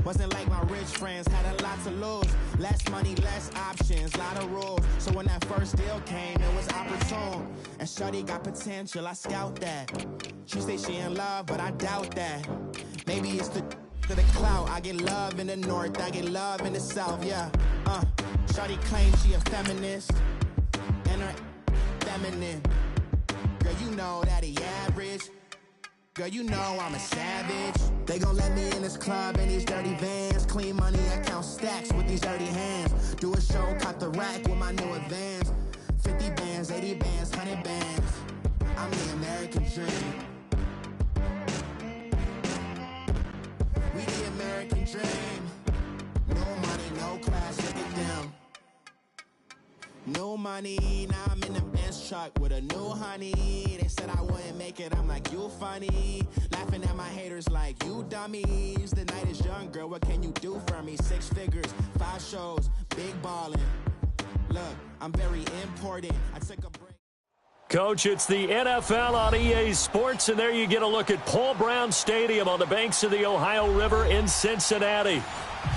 Wasn't like my rich friends, had a lot to lose. Less money, less options, lot of rules. So when that first deal came, it was opportune. And shorty got potential, I scout that. She say she in love, but I doubt that. Maybe it's the clout. I get love in the north, I get love in the south, yeah. Shorty claims she a feminist, and her feminine. Girl, you know that he average. Girl, you know I'm a savage. They gon' let me in this club in these dirty vans. Clean money, I count stacks with these dirty hands. Do a show, caught the rack with my new advance. 50 bands, 80 bands, 100 bands. I'm the American dream. We the American dream. No money, no class, look at them. No money, now I'm in the Benz truck with a new honey. They said I wouldn't make it, I'm like, you funny. Laughing at my haters like, you dummies. The night is young, girl, what can you do for me? 6 figures, 5 shows, big ballin'. Look, I'm very important. I took a break. Coach, it's the NFL on EA Sports, and there you get a look at Paul Brown Stadium on the banks of the Ohio River in Cincinnati.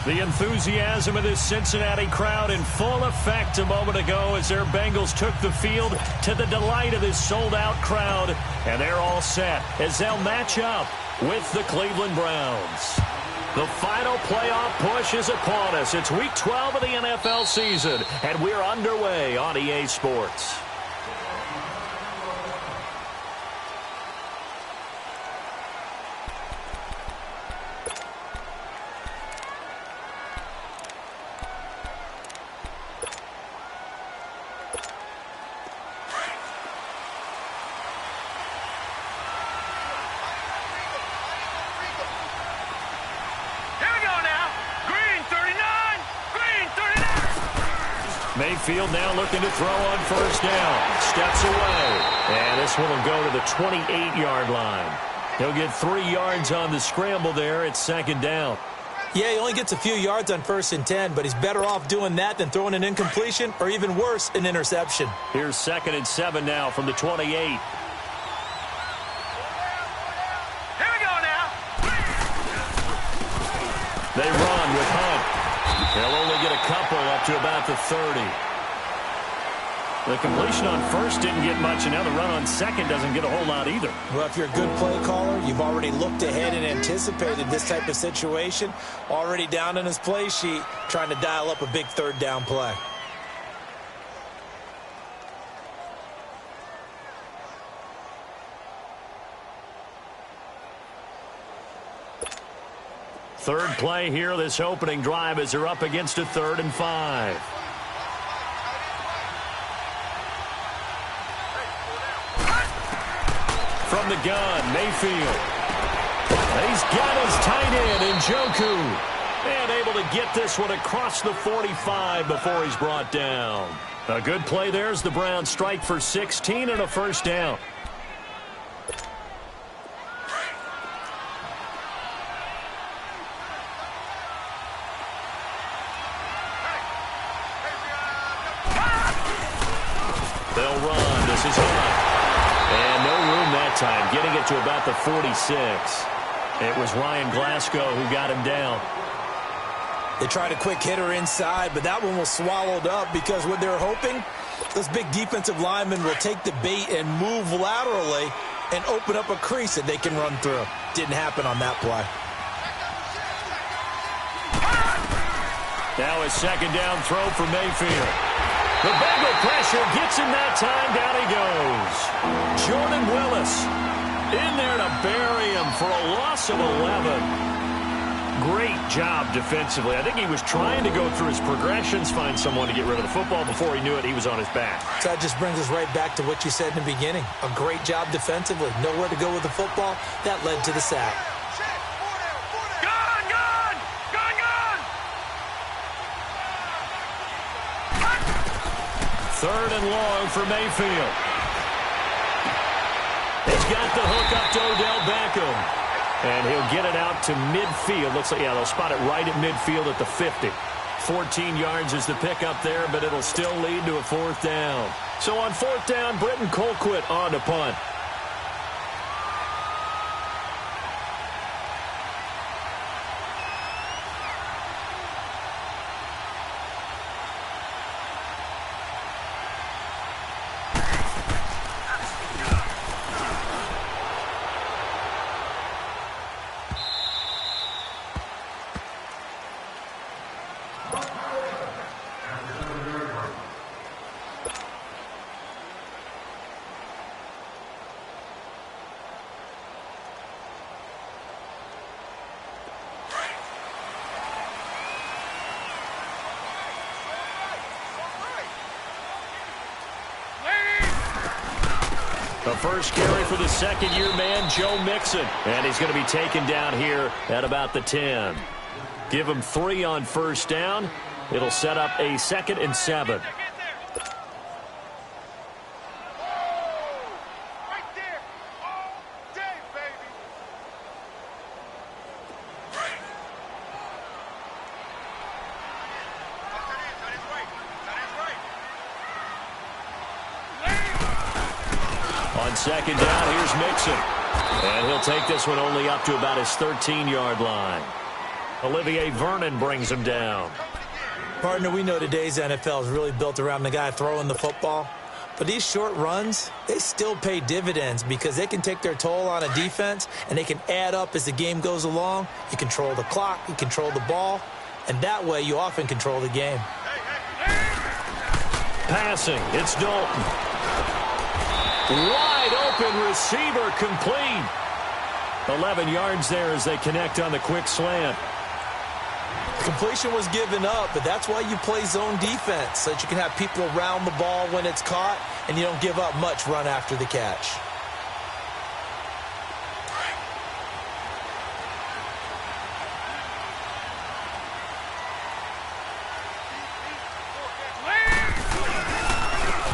The enthusiasm of this Cincinnati crowd in full effect a moment ago as their Bengals took the field to the delight of this sold-out crowd. And they're all set as they'll match up with the Cleveland Browns. The final playoff push is upon us. It's Week 12 of the NFL season, and we're underway on EA Sports. Mayfield now looking to throw on first down. Steps away. And this one will go to the 28-yard line. He'll get 3 yards on the scramble there. It's second down. Yeah, he only gets a few yards on 1st and 10, but he's better off doing that than throwing an incompletion or even worse, an interception. Here's 2nd and 7 now from the 28. Here we go now. They run with Hunt. They'll only get a couple up to about the 30. The completion on first didn't get much, and now the run on second doesn't get a whole lot either. Well, if you're a good play caller, you've already looked ahead and anticipated this type of situation. Already down in his play sheet, trying to dial up a big 3rd down play. Third play here, this opening drive, as they're up against a 3rd and 5. From the gun, Mayfield. He's got his tight end, Njoku. And able to get this one across the 45 before he's brought down. A good play there as the Browns strike for 16 and a first down. They'll run. This is Hunt. And no room that time, getting it to about the 46. It was Ryan Glasgow who got him down. They tried a quick hitter inside, but that one was swallowed up because what they're hoping, those big defensive linemen will take the bait and move laterally and open up a crease that they can run through. Didn't happen on that play. Now a second down throw for Mayfield. The Bengal pressure gets him that time. Down he goes. Jordan Willis in there to bury him for a loss of 11. Great job defensively. I think he was trying to go through his progressions, find someone to get rid of the football. Before he knew it, he was on his back. So that just brings us right back to what you said in the beginning. A great job defensively. Nowhere to go with the football. That led to the sack. Third and long for Mayfield. He's got the hook up to Odell Beckham. And he'll get it out to midfield. Looks like, yeah, they'll spot it right at midfield at the 50. 14 yards is the pickup there, but it'll still lead to a 4th down. So on 4th down, Britton Colquitt on to punt. first carry for the second-year man, Joe Mixon. And he's going to be taken down here at about the 10. Give him 3 on first down. It'll set up a 2nd and 7. On second down, here's Mixon. And he'll take this one only up to about his 13-yard line. Olivier Vernon brings him down. Partner, we know today's NFL is really built around the guy throwing the football. But these short runs, they still pay dividends because they can take their toll on a defense and they can add up as the game goes along. You control the clock, you control the ball, and that way you often control the game. Passing, it's Dalton. Wide open receiver, complete. 11 yards there as they connect on the quick slant. Completion was given up, but that's why you play zone defense, so that you can have people around the ball when it's caught, and you don't give up much run after the catch.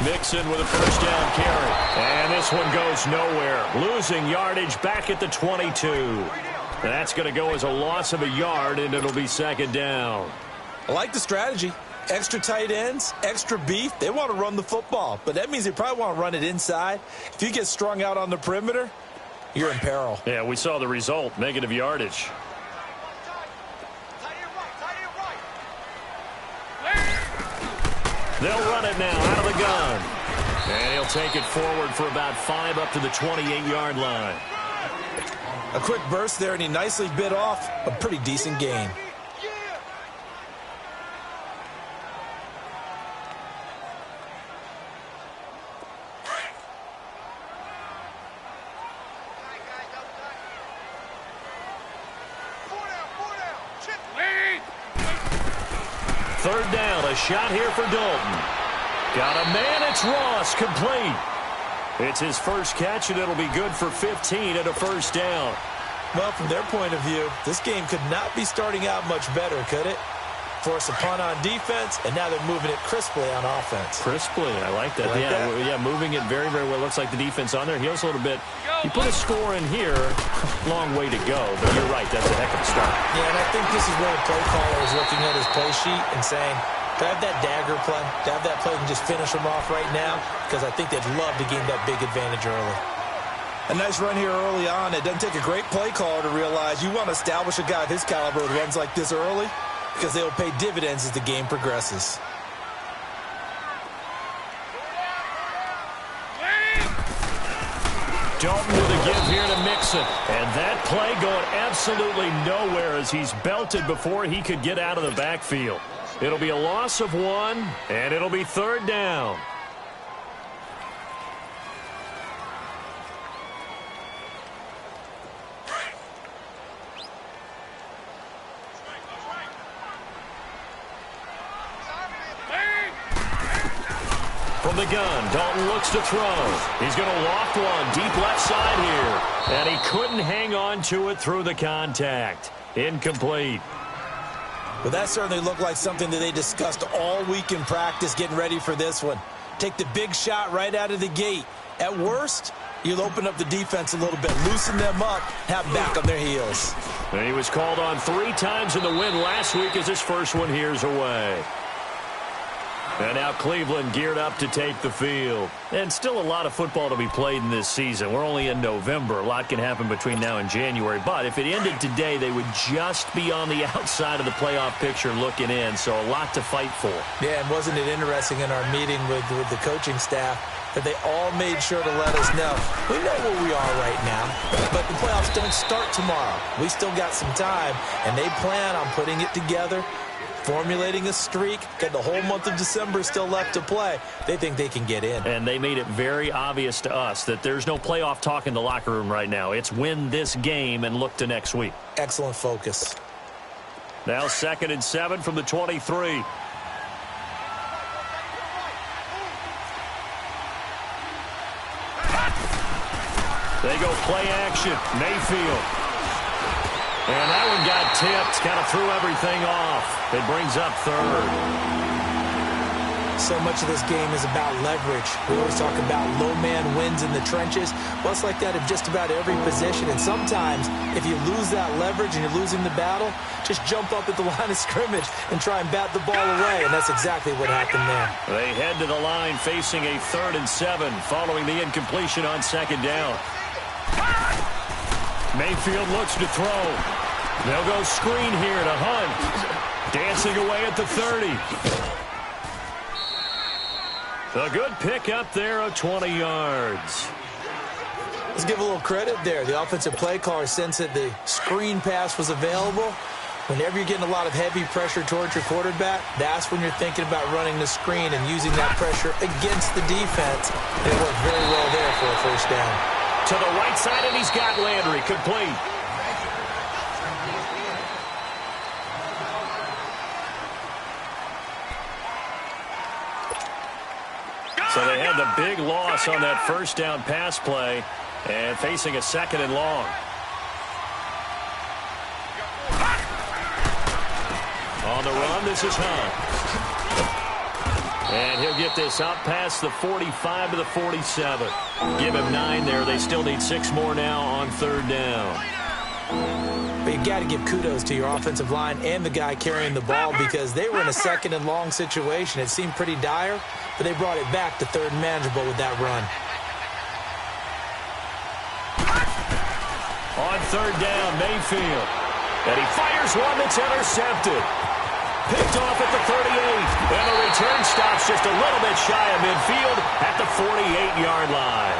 Mixon with a first down carry. And this one goes nowhere. Losing yardage back at the 22. That's going to go as a loss of a yard, and it'll be second down. I like the strategy. Extra tight ends, extra beef. They want to run the football, but that means they probably want to run it inside. If you get strung out on the perimeter, you're in peril. Yeah, we saw the result, negative yardage. They'll run it now out of the gun. And he'll take it forward for about 5 up to the 28-yard line. A quick burst there, and he nicely bit off a pretty decent gain. Third down, a shot here for Dalton. Got a man, it's Ross, complete. It's his first catch, and it'll be good for 15 and a first down. Well, from their point of view, this game could not be starting out much better, could it? Force a punt on defense, and now they're moving it crisply on offense. Crisply, I like that. Yeah, moving it very, very well. Looks like the defense on there heals a little bit. You put a score in here, long way to go, but you're right, that's a heck of a start. Yeah, and I think this is where the play caller is looking at his play sheet and saying, to have that dagger play, to have that play and just finish them off right now, because I think they'd love to gain that big advantage early. A nice run here early on. It doesn't take a great play caller to realize you want to establish a guy of his caliber who runs like this early, because they'll pay dividends as the game progresses. Dalton with a give here to Mixon. And that play going absolutely nowhere as he's belted before he could get out of the backfield. It'll be a loss of 1, and it'll be third down. From the gun, Dalton looks to throw. He's going to loft one deep left side here. And he couldn't hang on to it through the contact. Incomplete. Well, that certainly looked like something that they discussed all week in practice getting ready for this one. Take the big shot right out of the gate. At worst, you'll open up the defense a little bit, loosen them up, have back on their heels. And he was called on 3 times in the win last week as his first one here's away. And now Cleveland geared up to take the field. And still a lot of football to be played in this season. We're only in November. A lot can happen between now and January. But if it ended today, they would just be on the outside of the playoff picture looking in. So a lot to fight for. Yeah, and wasn't it interesting in our meeting with the coaching staff that they all made sure to let us know, we know where we are right now, but the playoffs don't start tomorrow. We still got some time, and they plan on putting it together, formulating a streak, got the whole month of December still left to play. They think they can get in. And they made it very obvious to us that there's no playoff talk in the locker room right now. It's win this game and look to next week. Excellent focus. Now 2nd and 7 from the 23. They go play action. Mayfield. And that one got tipped. Kind of threw everything off. It brings up third. So much of this game is about leverage. We always talk about low man wins in the trenches. Well, it's like that in just about every position. And sometimes, if you lose that leverage and you're losing the battle, just jump up at the line of scrimmage and try and bat the ball away. And that's exactly what happened there. They head to the line facing a 3rd and 7 following the incompletion on 2nd down. Mayfield looks to throw. They'll go screen here to Hunt. Dancing away at the 30. A good pick up there of 20 yards. Let's give a little credit there. The offensive play caller sensed that the screen pass was available. Whenever you're getting a lot of heavy pressure towards your quarterback, that's when you're thinking about running the screen and using that pressure against the defense. It worked very well there for a 1st down. To the right side, and he's got Landry complete. So they had the big loss on that 1st down pass play and facing a 2nd and long. On the run, this is Hunt. And he'll get this up past the 45 to the 47. Give him 9 there. They still need 6 more now on 3rd down. But you got to give kudos to your offensive line and the guy carrying the ball because they were in a 2nd and long situation. It seemed pretty dire, but they brought it back to 3rd and manageable with that run. On 3rd down, Mayfield. And he fires one that's intercepted. Picked off at the 38. And the return stops just a little bit shy of midfield at the 48-yard line.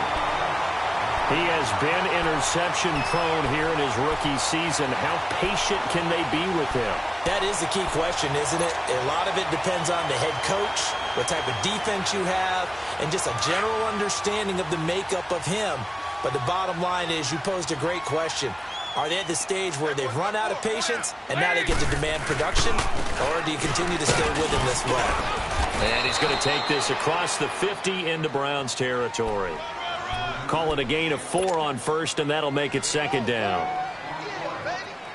He has been interception-prone here in his rookie season. How patient can they be with him? That is the key question, isn't it? A lot of it depends on the head coach, what type of defense you have, and just a general understanding of the makeup of him. But the bottom line is you posed a great question. Are they at the stage where they've run out of patience and now they get to demand production? Or do you continue to stay with him this way? And he's going to take this across the 50 into Browns territory. Call it a gain of 4 on 1st, and that'll make it 2nd down.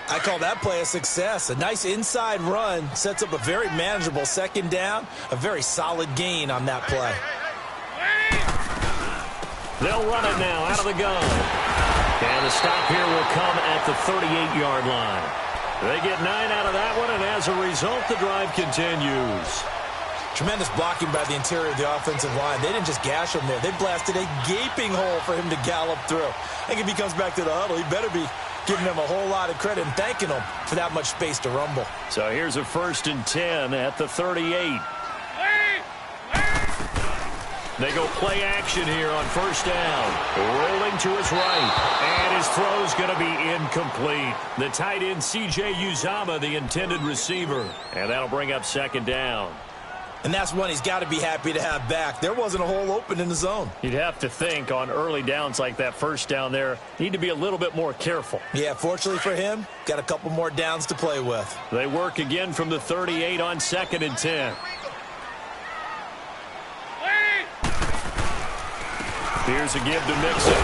I call that play a success. A nice inside run sets up a very manageable 2nd down. A very solid gain on that play. They'll run it now out of the gun. And the stop here will come at the 38-yard line. They get 9 out of that one, and as a result, the drive continues. Tremendous blocking by the interior of the offensive line. They didn't just gash him there. They blasted a gaping hole for him to gallop through. I think if he comes back to the huddle, he better be giving them a whole lot of credit and thanking them for that much space to rumble. So here's a 1st and 10 at the 38. They go play action here on 1st down. Rolling to his right. And his throw's going to be incomplete. The tight end, C.J. Uzomah, the intended receiver. And that'll bring up 2nd down. And that's one he's got to be happy to have back. There wasn't a hole open in the zone. You'd have to think on early downs like that 1st down there, need to be a little bit more careful. Yeah, fortunately for him, got a couple more downs to play with. They work again from the 38 on 2nd and 10. Here's a give to Mixon.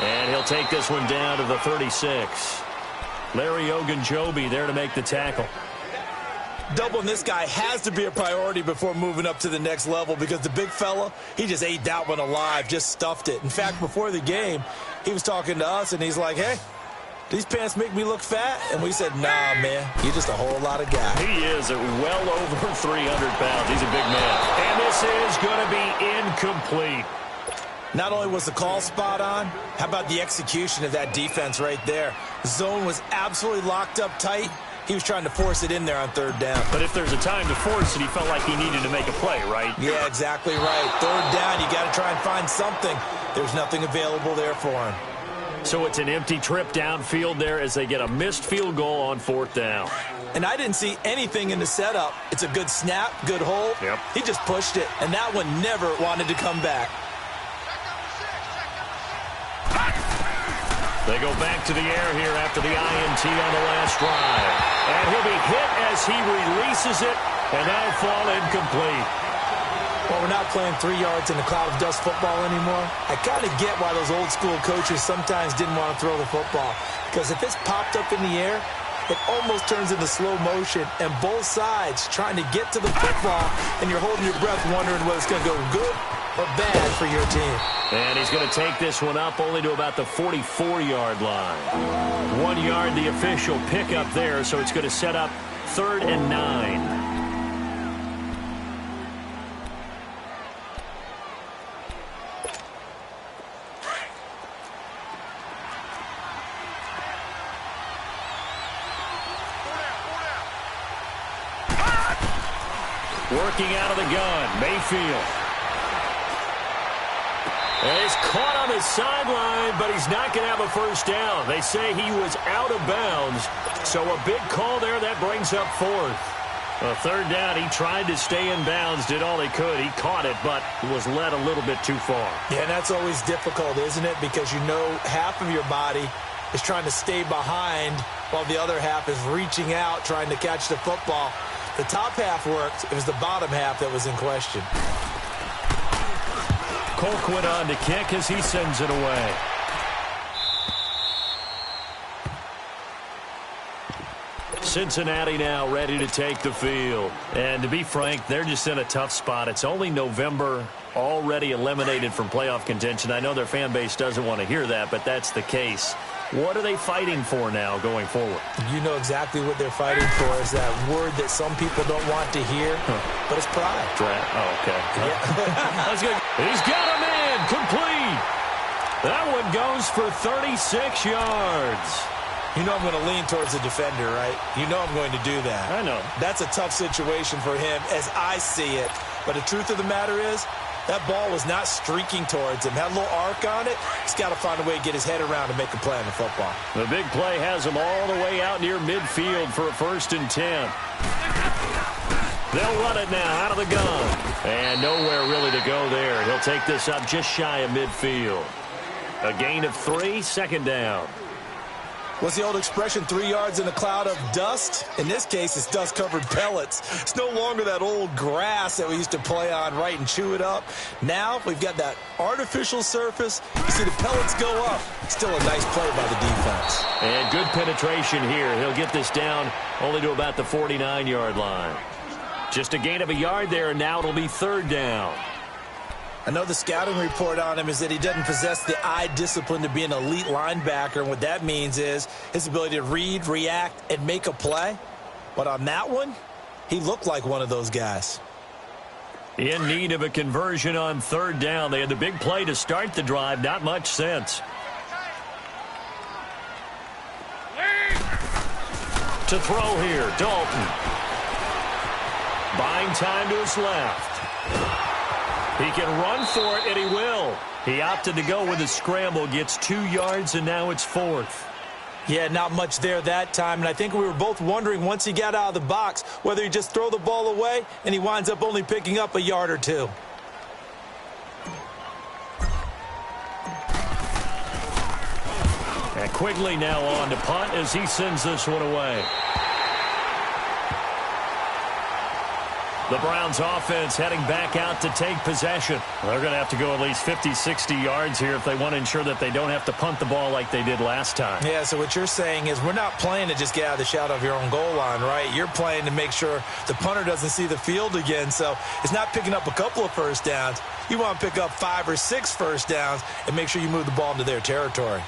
And he'll take this one down to the 36. Larry Ogunjobi there to make the tackle. Doubling this guy has to be a priority before moving up to the next level because the big fella, he just ate that one alive, just stuffed it. In fact, before the game, he was talking to us, and he's like, hey, these pants make me look fat? And we said, nah, man, you're just a whole lot of guy. He is at well over 300 pounds. He's a big man. And this is going to be incomplete. Not only was the call spot on, how about the execution of that defense right there? The zone was absolutely locked up tight. He was trying to force it in there on 3rd down. But if there's a time to force it, he felt like he needed to make a play, right? Yeah, exactly right. 3rd down, you got to try and find something. There's nothing available there for him. So it's an empty trip downfield there as they get a missed field goal on 4th down. And I didn't see anything in the setup. It's a good snap, good hold. Yep. He just pushed it, and that one never wanted to come back. They go back to the air here after the INT on the last drive. And he'll be hit as he releases it, and that'll fall incomplete. Well, we're not playing 3 yards in a cloud of dust football anymore. I kind of get why those old school coaches sometimes didn't want to throw the football. Because if it's popped up in the air, it almost turns into slow motion, and both sides trying to get to the football, and you're holding your breath wondering whether it's going to go good or bad for your team. And he's going to take this one up only to about the 44-yard line. 1 yard, the official pickup there, so it's going to set up 3rd and 9. Working out of the gun, Mayfield. And he's caught on the sideline, but he's not going to have a first down. They say he was out of bounds, so a big call there. That brings up 4th. A 3rd down, he tried to stay in bounds, did all he could. He caught it, but was led a little bit too far. Yeah, and that's always difficult, isn't it? Because you know half of your body is trying to stay behind while the other half is reaching out, trying to catch the football. The top half worked. It was the bottom half that was in question. Colquitt on to kick as he sends it away. Cincinnati now ready to take the field. And to be frank, they're just in a tough spot. It's only November, already eliminated from playoff contention. I know their fan base doesn't want to hear that, but that's the case. What are they fighting for now going forward? You know exactly what they're fighting for is that word that some people don't want to hear, but it's pride. Oh, okay. Yeah. That's good. He's got him in. Complete. That one goes for 36 yards. You know I'm going to lean towards the defender, right? You know I'm going to do that. I know. That's a tough situation for him as I see it. But the truth of the matter is, that ball was not streaking towards him. Had a little arc on it. He's got to find a way to get his head around and make a play on the football. The big play has him all the way out near midfield for a 1st and 10. They'll run it now out of the gun. And nowhere really to go there. He'll take this up just shy of midfield. A gain of 3, 2nd down. What's the old expression, 3 yards in a cloud of dust? In this case, it's dust-covered pellets. It's no longer that old grass that we used to play on, right, and chew it up. Now we've got that artificial surface. You see the pellets go up. Still a nice play by the defense. And good penetration here. He'll get this down only to about the 49-yard line. Just a gain of a yard there, and now it'll be 3rd down. I know the scouting report on him is that he doesn't possess the eye discipline to be an elite linebacker, and what that means is his ability to read, react, and make a play. But on that one, he looked like one of those guys. In need of a conversion on 3rd down. They had the big play to start the drive. Not much sense. To throw here, Dalton. Buying time to his left. He can run for it, and he will. He opted to go with a scramble, gets 2 yards, and now it's 4th. Yeah, not much there that time, and I think we were both wondering once he got out of the box whether he just throw the ball away, and he winds up only picking up a yard or 2. And Quigley now on to punt as he sends this one away. The Browns offense heading back out to take possession. They're going to have to go at least 50, 60 yards here if they want to ensure that they don't have to punt the ball like they did last time. Yeah, so what you're saying is we're not playing to just get out of the shadow of your own goal line, right? You're playing to make sure the punter doesn't see the field again. So it's not picking up a couple of first downs. You want to pick up 5 or 6 first downs and make sure you move the ball into their territory.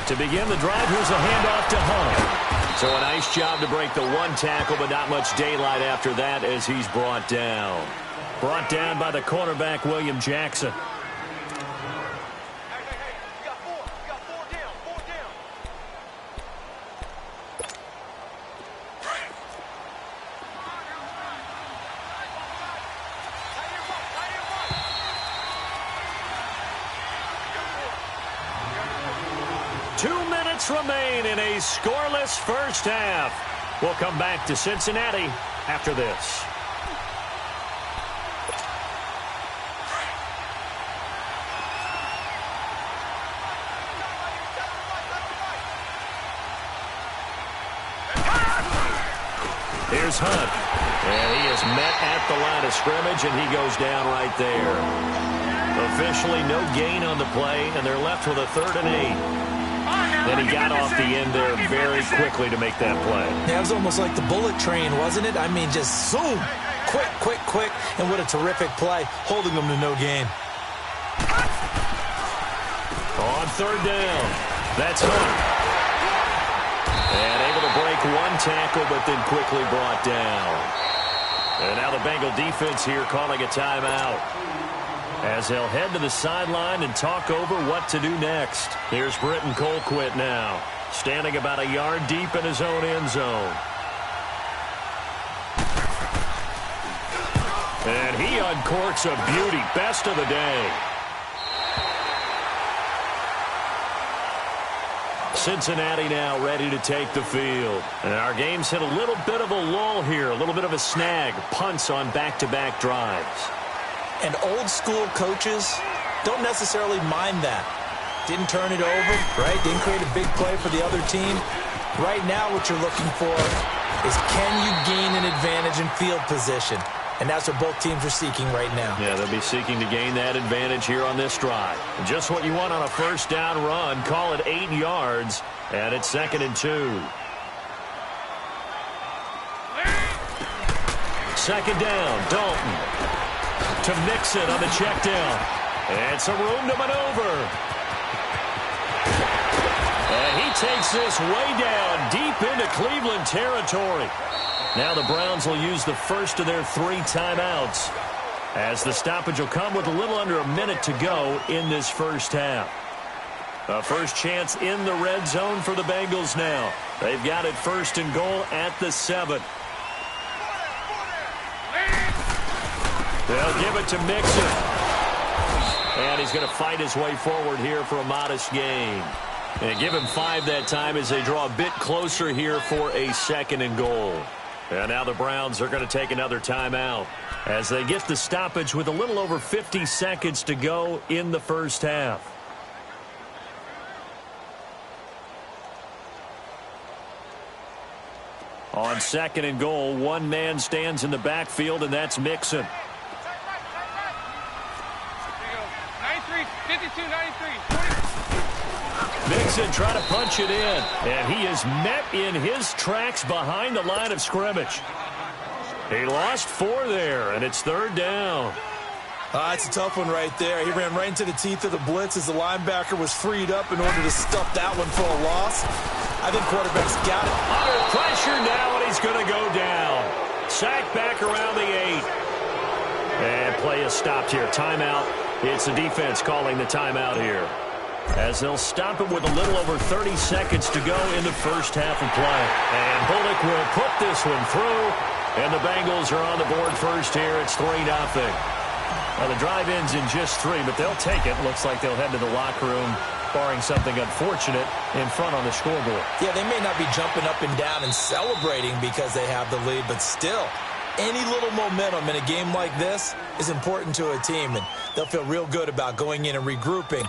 To begin the drive, here's a handoff to Hunt. So a nice job to break the 1 tackle, but not much daylight after that as he's brought down. Brought down by the cornerback, William Jackson. minutes remain in a scoreless first half. We'll come back to Cincinnati after this. Here's Hunt. And he is met at the line of scrimmage, and he goes down right there. Officially no gain on the play, and they're left with a 3rd and 8. Then he got off the end there very quickly to make that play. Yeah, it was almost like the bullet train, wasn't it? I mean, just zoom. Quick, quick, quick. And what a terrific play, holding them to no gain. On 3rd down, that's Hunt. And able to break one tackle, but then quickly brought down. And now the Bengal defense here calling a timeout, as they'll head to the sideline and talk over what to do next. Here's Britton Colquitt now, standing about a yard deep in his own end zone. And he uncorks a beauty, best of the day. Cincinnati now ready to take the field. And our game's hit a little bit of a lull here, a little bit of a snag. Punts on back-to-back drives. And old-school coaches don't necessarily mind that. Didn't turn it over, right? Didn't create a big play for the other team. Right now what you're looking for is, can you gain an advantage in field position? And that's what both teams are seeking right now. Yeah, they'll be seeking to gain that advantage here on this drive. Just what you want on a first down run. Call it 8 yards, and it's 2nd and 2. 2nd down, Dalton. To Mixon on the check down. And some room to maneuver. And he takes this way down, deep into Cleveland territory. Now the Browns will use the first of their 3 timeouts, as the stoppage will come with a little under a minute to go in this first half. A first chance in the red zone for the Bengals now. They've got it 1st and goal at the 7. They'll give it to Mixon. And he's going to fight his way forward here for a modest gain. And give him 5 that time as they draw a bit closer here for a 2nd and goal. And now the Browns are going to take another timeout as they get the stoppage with a little over 50 seconds to go in the first half. On 2nd and goal, one man stands in the backfield, and that's Mixon. 93, 52, 93, 40. Mixon trying to punch it in, and he is met in his tracks behind the line of scrimmage. He lost 4 there, and it's 3rd down. It's a tough one right there. He ran right into the teeth of the blitz as the linebacker was freed up in order to stuff that one for a loss. I think quarterback's got it. Under pressure now, and he's going to go down. Sacked back around the 8. And play is stopped here. Timeout. It's the defense calling the timeout here, as they'll stop it with a little over 30 seconds to go in the first half of play. And Bullock will put this one through, and the Bengals are on the board first here. It's 3-0. Well, the drive ends in just 3, but they'll take it. Looks like they'll head to the locker room, barring something unfortunate, in front on the scoreboard. Yeah, they may not be jumping up and down and celebrating because they have the lead, but still, any little momentum in a game like this is important to a team, and they'll feel real good about going in and regrouping,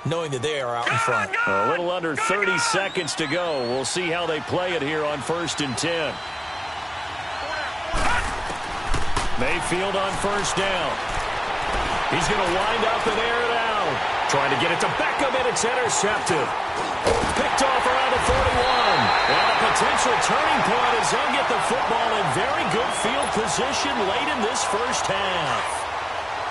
knowing that they are out in front. A little under 30 seconds to go. We'll see how they play it here on 1st and 10. Mayfield on 1st down. He's going to wind up and air it out. Trying to get it to Beckham, and it's intercepted. Picked off around the 41. And a potential turning point as they'll get the football in very good field position late in this first half.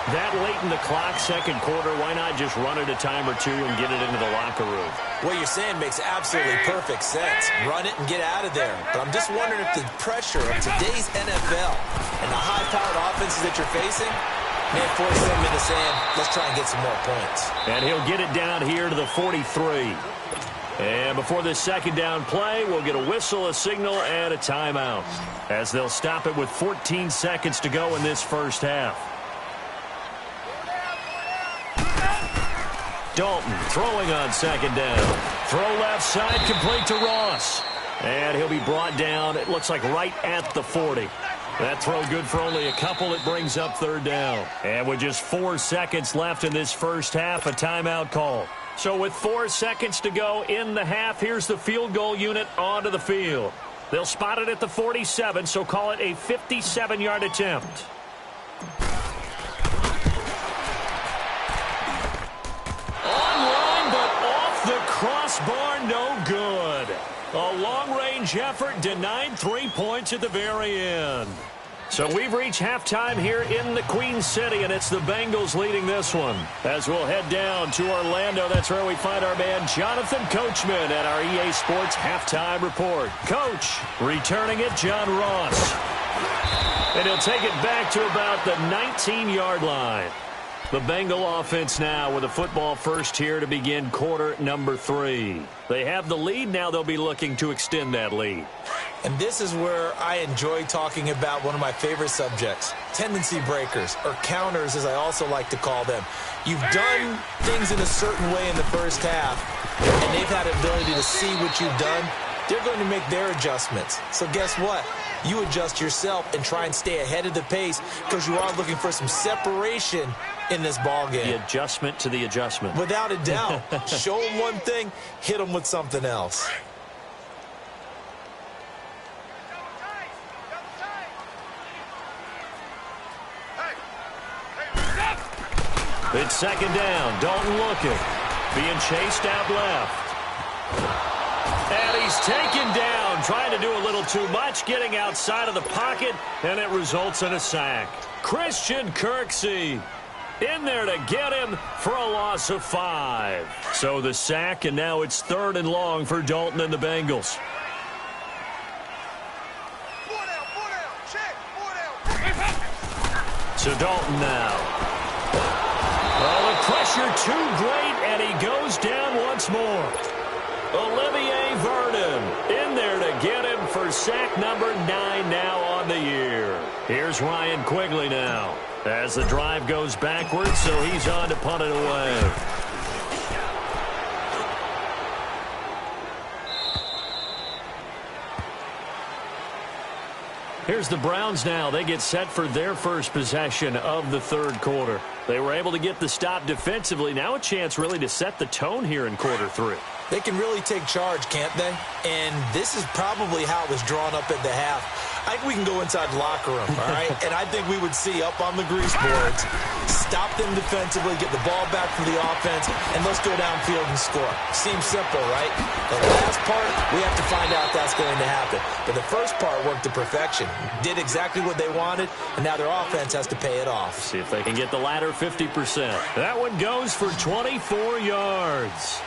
That late in the clock, 2nd quarter, why not just run it a time or 2 and get it into the locker room? What you're saying makes absolutely perfect sense. Run it and get out of there. But I'm just wondering if the pressure of today's NFL and the high-powered offenses that you're facing may force them into saying, let's try and get some more points. And he'll get it down here to the 43. And before this 2nd down play, we'll get a whistle, a signal, and a timeout, as they'll stop it with 14 seconds to go in this first half. Dalton throwing on second down. Throw left side, complete to Ross. And he'll be brought down, it looks like right at the 40. That throw good for only a couple. It brings up third down. And with just 4 seconds left in this first half, a timeout call. So with 4 seconds to go in the half, here's the field goal unit onto the field. They'll spot it at the 47, so call it a 57-yard attempt. Online, but off the crossbar, no good. A long-range effort denied 3 points at the very end. So we've reached halftime here in the Queen City, and it's the Bengals leading this one. As we'll head down to Orlando, that's where we find our man Jonathan Coachman at our EA Sports Halftime Report. Coach, returning it, John Ross. And he'll take it back to about the 19-yard line. The Bengal offense now with a football first here to begin quarter number 3. They have the lead. Now they'll be looking to extend that lead. And this is where I enjoy talking about one of my favorite subjects, tendency breakers, or counters as I also like to call them. You've done things in a certain way in the first half, and they've had the ability to see what you've done. They're going to make their adjustments. So guess what? You adjust yourself and try and stay ahead of the pace because you are looking for some separation in this ball game. The adjustment to the adjustment. Without a doubt. Show them one thing, hit them with something else. It's second down. Dalton looking. Being chased out left. And he's taken down, trying to do a little too much, getting outside of the pocket, and it results in a sack. Christian Kirksey in there to get him for a loss of 5. So the sack, and now it's 3rd and long for Dalton and the Bengals. So Dalton now. Well, the pressure too great, and he goes down once more. Olivier Vernon in there to get him for sack number 9 now on the year. Here's Ryan Quigley now as the drive goes backwards, so he's on to punt it away. Here's the Browns now. They get set for their first possession of the third quarter. They were able to get the stop defensively. Now a chance really to set the tone here in quarter 3. They can really take charge, can't they? And this is probably how it was drawn up at the half. I think we can go inside the locker room, all right? And I think we would see up on the grease boards, stop them defensively, get the ball back for the offense, and let's go downfield and score. Seems simple, right? The last part, we have to find out that's going to happen. But the first part worked to perfection. Did exactly what they wanted, and now their offense has to pay it off. See if they can get the latter 50%. That one goes for 24 yards.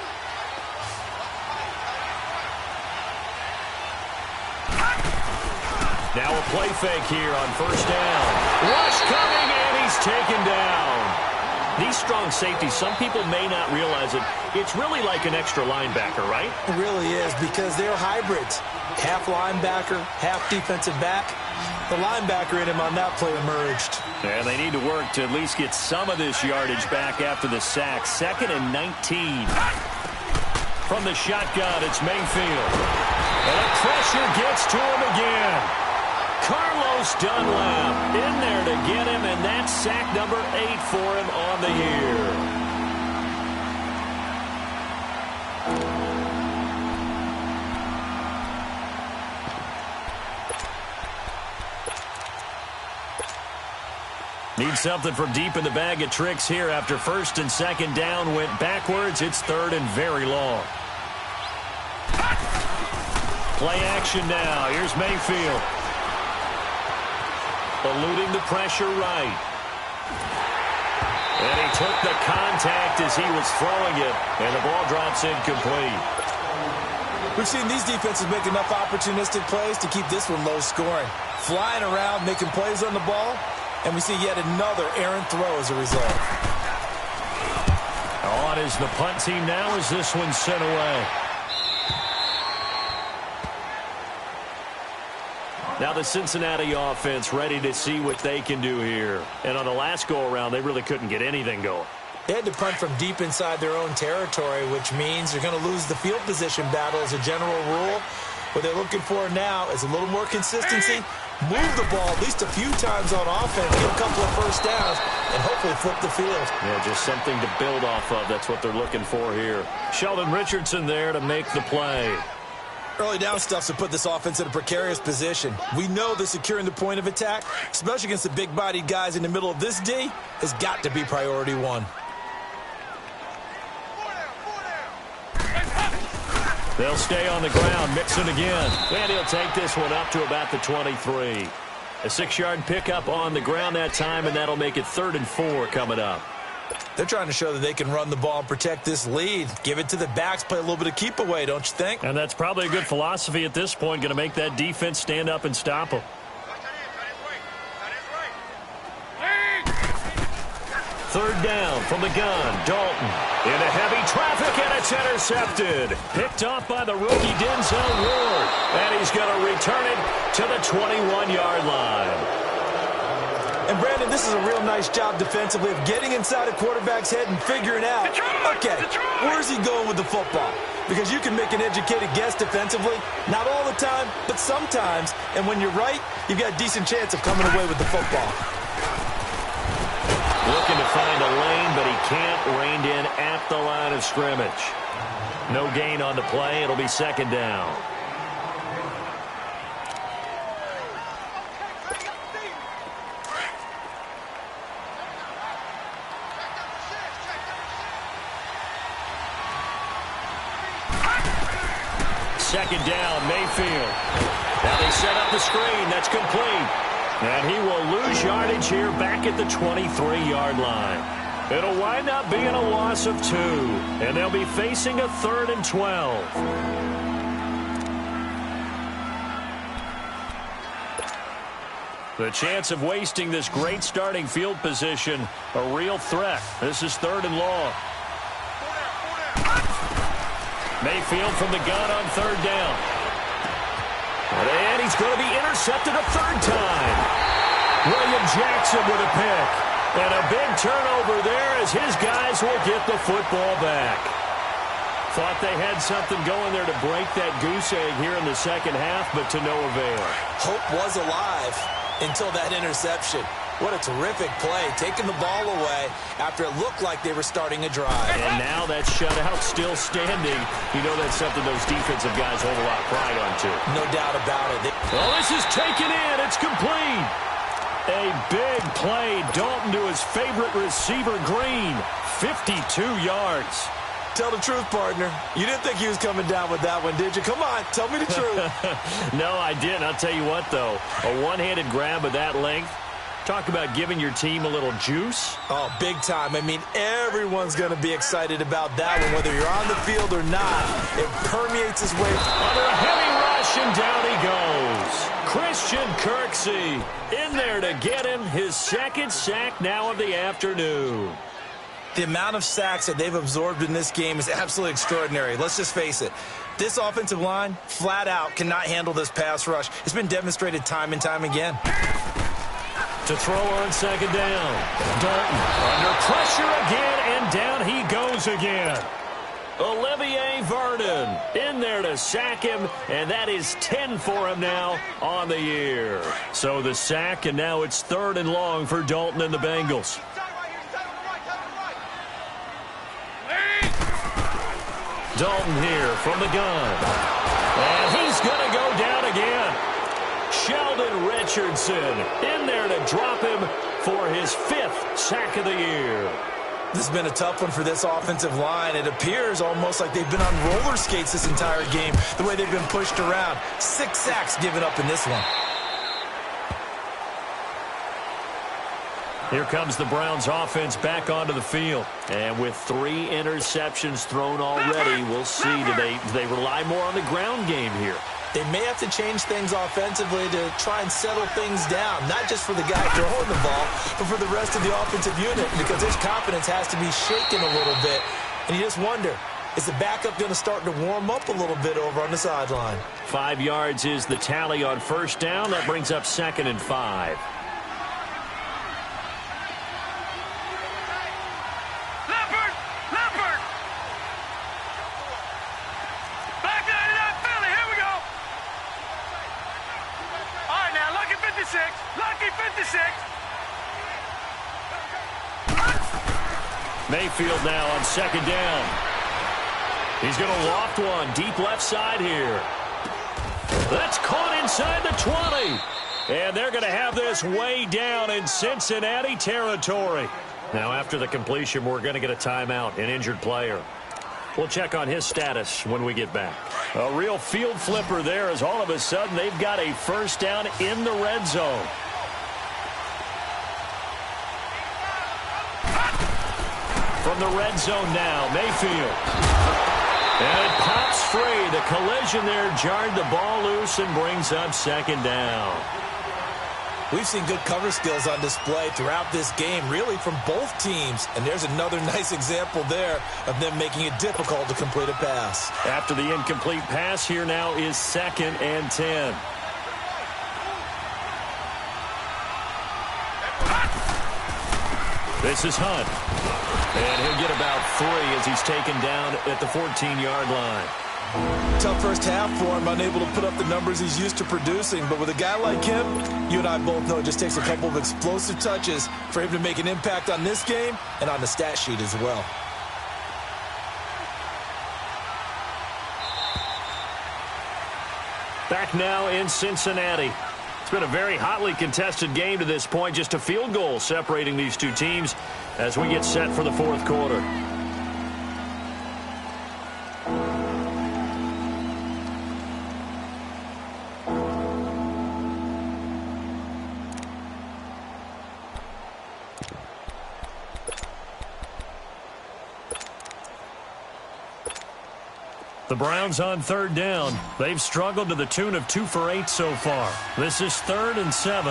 Now a play fake here on first down. Rush coming, and he's taken down. These strong safeties, some people may not realize it. It's really like an extra linebacker, right? It really is, because they're hybrids. Half linebacker, half defensive back. The linebacker in him on that play emerged. And they need to work to at least get some of this yardage back after the sack. 2nd and 19. From the shotgun, it's Mayfield. And the pressure gets to him again. Carlos Dunlap in there to get him, and that's sack number 8 for him on the year. Need something from deep in the bag of tricks here after 1st and 2nd down went backwards. It's 3rd and very long. Play action now. Here's Mayfield. Eluding the pressure right. And he took the contact as he was throwing it, and the ball drops incomplete. We've seen these defenses make enough opportunistic plays to keep this one low scoring. Flying around, making plays on the ball, and we see yet another errant throw as a result. On is the punt team now as this one's sent away. Now the Cincinnati offense ready to see what they can do here. And on the last go-around, they really couldn't get anything going. They had to punt from deep inside their own territory, which means they're going to lose the field position battle as a general rule. What they're looking for now is a little more consistency, move the ball at least a few times on offense, get a couple of first downs, and hopefully flip the field. Yeah, just something to build off of. That's what they're looking for here. Sheldon Richardson there to make the play. Early down stuff's to put this offense in a precarious position. We know that securing the point of attack, especially against the big-bodied guys in the middle of this D, has got to be priority one. They'll stay on the ground, Mixon again. And he'll take this one up to about the 23. A 6-yard pickup on the ground that time, and that'll make it 3rd and 4 coming up. They're trying to show that they can run the ball and protect this lead. Give it to the backs, play a little bit of keep away, don't you think? And that's probably a good philosophy at this point, going to make that defense stand up and stop them. Third down from the gun. Dalton into heavy traffic, and it's intercepted. Picked off by the rookie Denzel Ward. And he's going to return it to the 21-yard line. And, Brandon, this is a real nice job defensively of getting inside a quarterback's head and figuring out, okay, where's he going with the football? Because you can make an educated guess defensively. Not all the time, but sometimes. And when you're right, you've got a decent chance of coming away with the football. Looking to find a lane, but he can't. Reined in at the line of scrimmage. No gain on the play. It'll be 2nd down. Second down, Mayfield. Now they set up the screen. That's complete. And he will lose yardage here back at the 23-yard line. It'll wind up being a loss of 2. And they'll be facing a 3rd and 12. The chance of wasting this great starting field position, a real threat. This is 3rd and long. Mayfield from the gun on 3rd down. And he's going to be intercepted a 3rd time. William Jackson with a pick. And a big turnover there as his guys will get the football back. Thought they had something going there to break that goose egg here in the second half, but to no avail. Hope was alive until that interception. What a terrific play, taking the ball away after it looked like they were starting a drive. And now that shutout still standing. You know that's something those defensive guys hold a lot of pride on, too. No doubt about it. Well, this is taken in. It's complete. A big play. Dalton to his favorite receiver, Green. 52 yards. Tell the truth, partner. You didn't think he was coming down with that one, did you? Come on, tell me the truth. No, I didn't. I'll tell you what, though. A one-handed grab of that length. Talk about giving your team a little juice. Oh, big time. I mean, everyone's going to be excited about that one, whether you're on the field or not. It permeates his way. Under a heavy rush, and down he goes. Christian Kirksey in there to get him his 2nd sack now of the afternoon. The amount of sacks that they've absorbed in this game is absolutely extraordinary. Let's just face it. This offensive line, flat out, cannot handle this pass rush. It's been demonstrated time and time again. To throw on 2nd down. Dalton under pressure again, and down he goes again. Olivier Vernon in there to sack him, and that is 10 for him now on the year. So the sack, and now it's 3rd and long for Dalton and the Bengals. Dalton here from the gun. And he's going to go down again. Sheldon Richardson in there to drop him for his 5th sack of the year. This has been a tough one for this offensive line. It appears almost like they've been on roller skates this entire game, the way they've been pushed around. 6 sacks given up in this one. Here comes the Browns offense back onto the field. And with 3 interceptions thrown already, we'll see. Do they rely more on the ground game here? They may have to change things offensively to try and settle things down, not just for the guy throwing the ball, but for the rest of the offensive unit, because his confidence has to be shaken a little bit. And you just wonder, is the backup going to start to warm up a little bit over on the sideline? 5 yards is the tally on 1st down. That brings up 2nd and 5. Mayfield now on second down. He's going to loft one deep left side here. That's caught inside the 20. And they're going to have this way down in Cincinnati territory. Now, after the completion, we're going to get a timeout, an injured player. We'll check on his status when we get back. A real field flipper there as all of a sudden they've got a first down in the red zone. From the red zone now, Mayfield. And it pops free. The collision there jarred the ball loose and brings up second down. We've seen good cover skills on display throughout this game, really from both teams. And there's another nice example there of them making it difficult to complete a pass. After the incomplete pass, here now is 2nd and 10. This is Hunt. And he'll get about 3 as he's taken down at the 14-yard line. Tough first half for him, unable to put up the numbers he's used to producing. But with a guy like him, you and I both know it just takes a couple of explosive touches for him to make an impact on this game and on the stat sheet as well. Back now in Cincinnati. It's been a very hotly contested game to this point. Just a field goal separating these two teams as we get set for the fourth quarter. The Browns on third down. They've struggled to the tune of 2 for 8 so far. This is 3rd and 7.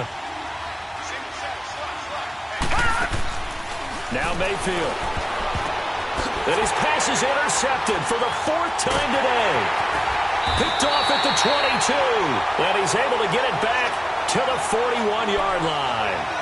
Now Mayfield. And his pass is intercepted for the 4th time today. Picked off at the 22. And he's able to get it back to the 41-yard line.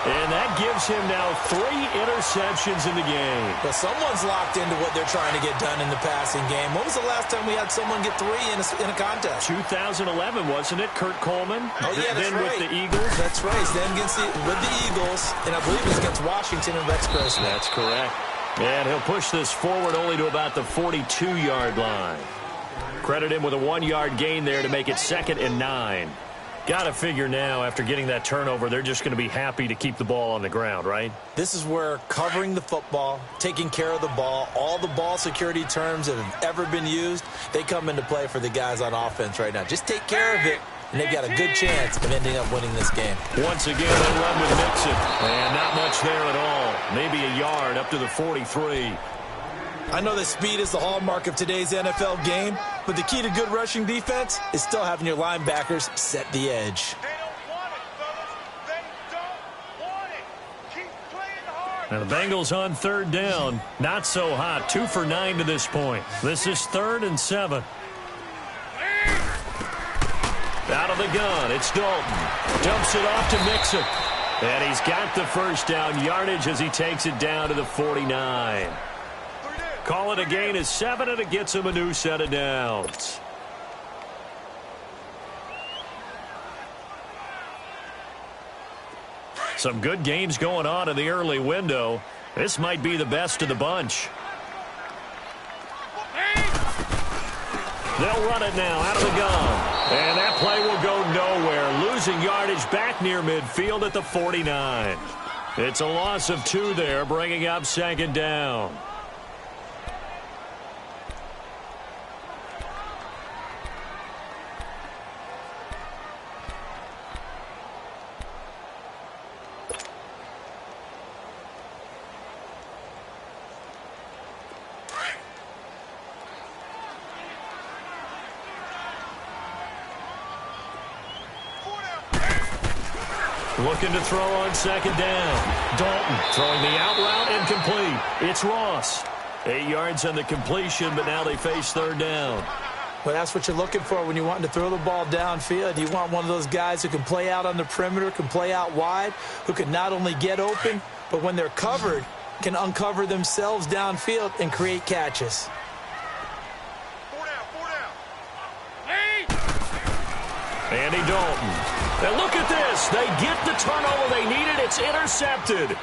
And that gives him now 3 interceptions in the game. Well, someone's locked into what they're trying to get done in the passing game. When was the last time we had someone get 3 in a contest? 2011, wasn't it? Kurt Coleman? Oh, yeah, that's then right. with the Eagles? That's right. Then with the Eagles, and I believe it was against Washington and Rex Grossman. That's correct. And he'll push this forward only to about the 42-yard line. Credit him with a 1-yard gain there to make it 2nd and 9. Got to figure now, after getting that turnover, they're just going to be happy to keep the ball on the ground, right? This is where covering the football, taking care of the ball, all the ball security terms that have ever been used, they come into play for the guys on offense right now. Just take care of it, and they've got a good chance of ending up winning this game. Once again, they run with Mixon. And not much there at all. Maybe a yard up to the 43. I know that speed is the hallmark of today's NFL game, but the key to good rushing defense is still having your linebackers set the edge. They don't want it, fellas. They don't want it. Keep playing hard. Now the Bengals on third down. Not so hot. 2 for 9 to this point. This is 3rd and 7. Out of the gun, it's Dalton. Dumps it off to Mixon. And he's got the first down yardage as he takes it down to the 49. Call it a gain of 7, and it gets him a new set of downs. Some good games going on in the early window. This might be the best of the bunch. They'll run it now out of the gun. And that play will go nowhere. Losing yardage back near midfield at the 49. It's a loss of 2 there, bringing up 2nd down. Looking to throw on 2nd down. Dalton throwing the out route incomplete. It's Ross. 8 yards on the completion, but now they face 3rd down. Well, that's what you're looking for when you're wanting to throw the ball downfield. You want one of those guys who can play out on the perimeter, can play out wide, who can not only get open, but when they're covered, can uncover themselves downfield and create catches. 4 down. Andy Dalton. And look at this. They get the turnover they needed. It's intercepted.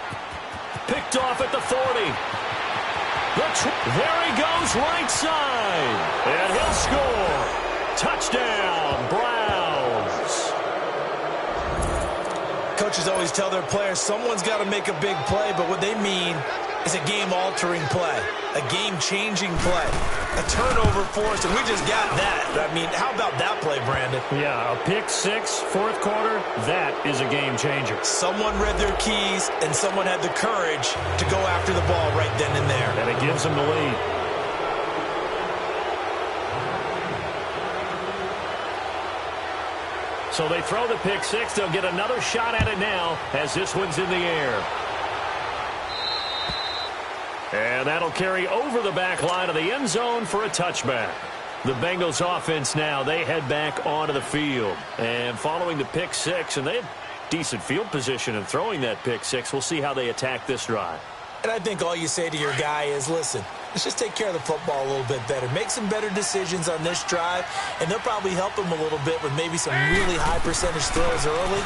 Picked picked off at the 40. There he goes right side. And he'll score. Touchdown, Browns. Coaches always tell their players someone's got to make a big play, but what they mean is a game-altering play, a game-changing play, a turnover force, and we just got that. I mean, how about that play, Brandon? Yeah, a pick six, fourth quarter, that is a game-changer. Someone read their keys, and someone had the courage to go after the ball right then and there. And it gives them the lead. So they throw the pick six. They'll get another shot at it now as this one's in the air. And that'll carry over the back line of the end zone for a touchback. The Bengals offense now, they head back onto the field. And following the pick six, and they had decent field position in throwing that pick six. We'll see how they attack this drive. And I think all you say to your guy is, listen, let's just take care of the football a little bit better. Make some better decisions on this drive, and they'll probably help him a little bit with maybe some really high percentage throws early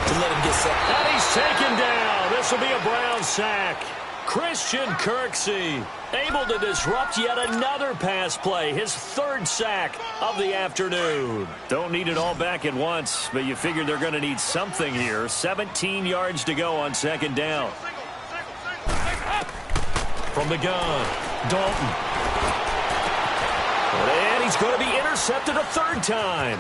to let him get set. And he's taken down. This will be a Brown sack. Christian Kirksey able to disrupt yet another pass play, his third sack of the afternoon. Don't need it all back at once, but you figure they're going to need something here. 17 yards to go on second down. From the gun, Dalton. And he's going to be intercepted a third time.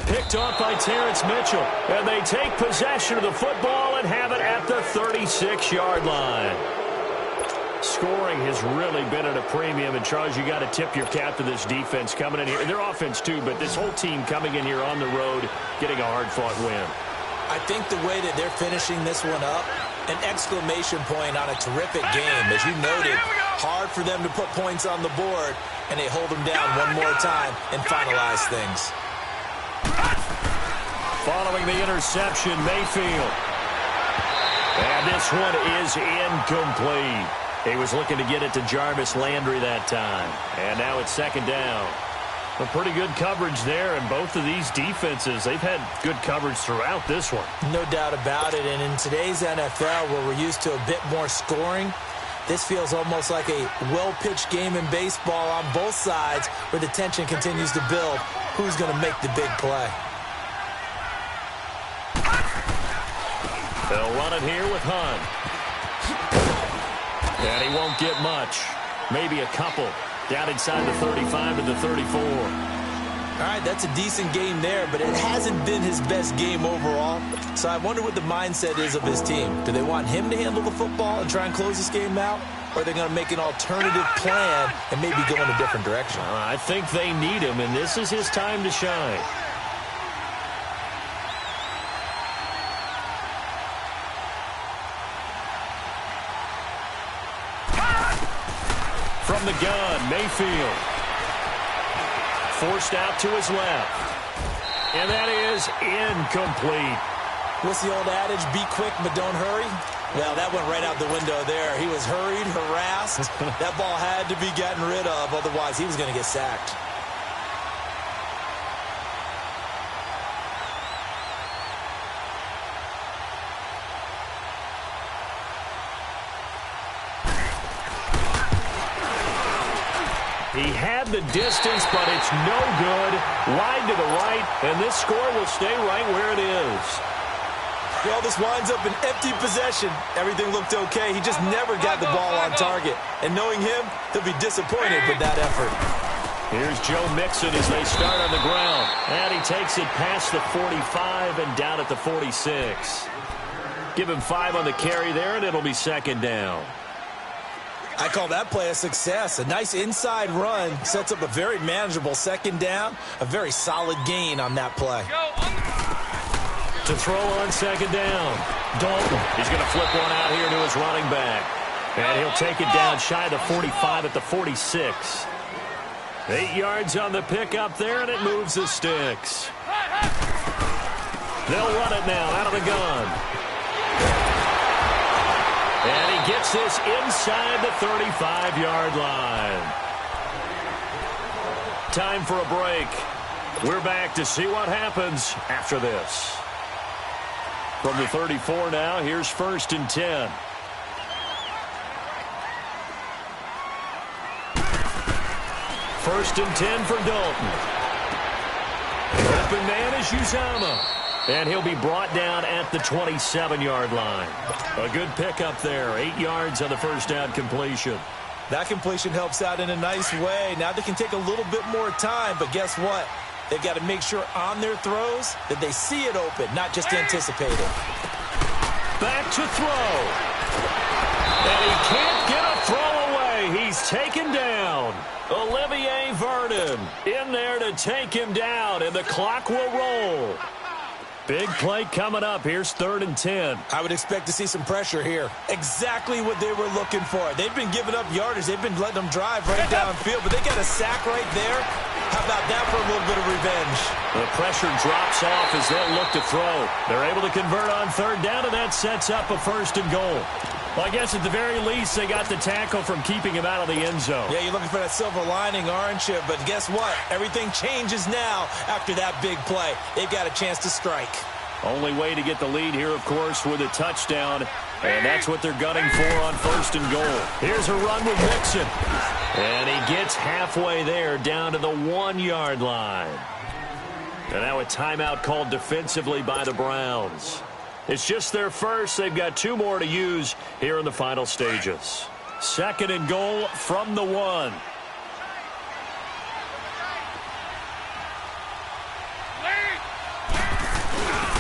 Picked off by Terrence Mitchell. And they take possession of the football and have it at the 36-yard line. Scoring has really been at a premium. And, Charles, you got to tip your cap to this defense coming in here. Their offense, too, but this whole team coming in here on the road, getting a hard-fought win. I think the way that they're finishing this one up, an exclamation point on a terrific game. As you noted, hard for them to put points on the board, and they hold them down one more time and finalize things. Following the interception, Mayfield. And this one is incomplete. He was looking to get it to Jarvis Landry that time. And now it's second down. A pretty good coverage there, and both of these defenses, they've had good coverage throughout this one. No doubt about it, and in today's NFL, where we're used to a bit more scoring, this feels almost like a well-pitched game in baseball on both sides, where the tension continues to build. Who's going to make the big play? They'll run it here with Hunt. And he won't get much. Maybe a couple. Down inside the 35 to the 34. All right, that's a decent game there, but it hasn't been his best game overall. So I wonder what the mindset is of his team. Do they want him to handle the football and try and close this game out? Or are they going to make an alternative plan and maybe go in a different direction? I think they need him, and this is his time to shine. From the gun, Mayfield. Forced out to his left. And that is incomplete. What's the old adage? Be quick, but don't hurry? Well, that went right out the window there. He was hurried, harassed. That ball had to be gotten rid of, otherwise he was going to get sacked. He had the distance, but it's no good. Wide to the right, and this score will stay right where it is. Well, this winds up an empty possession. Everything looked okay. He just never got the ball on target. And knowing him, he'll be disappointed with that effort. Here's Joe Mixon as they start on the ground. And he takes it past the 45 and down at the 46. Give him 5 on the carry there, and it'll be second down. I call that play a success. A nice inside run sets up a very manageable second down. A very solid gain on that play. To throw on second down, Dalton. He's going to flip one out here to his running back. And he'll take it down shy of the 45 at the 46. 8 yards on the pickup there, and it moves the sticks. They'll run it now out of the gun. And he gets this inside the 35-yard line. Time for a break. We're back to see what happens after this. From the 34 now, here's 1st and 10. First and 10 for Dalton. Open man is Uzama. And he'll be brought down at the 27-yard line. A good pickup there. 8 yards on the first down completion. That completion helps out in a nice way. Now they can take a little bit more time, but guess what? They've got to make sure on their throws that they see it open, not just anticipate it. Back to throw. And he can't get a throw away. He's taken down. Olivier Vernon in there to take him down, and the clock will roll. Big play coming up. Here's 3rd and 10. I would expect to see some pressure here. Exactly what they were looking for. They've been giving up yardage. They've been letting them drive right downfield, but they got a sack right there. How about that for a little bit of revenge? The pressure drops off as they'll look to throw. They're able to convert on 3rd down, and that sets up a 1st and goal. Well, I guess at the very least, they got the tackle from keeping him out of the end zone. Yeah, you're looking for that silver lining, aren't you? But guess what? Everything changes now after that big play. They've got a chance to strike. Only way to get the lead here, of course, with a touchdown. And that's what they're gunning for on 1st and goal. Here's a run with Mixon. And he gets halfway there down to the 1-yard line. And now a timeout called defensively by the Browns. It's just their first. They've got 2 more to use here in the final stages. 2nd and goal from the 1.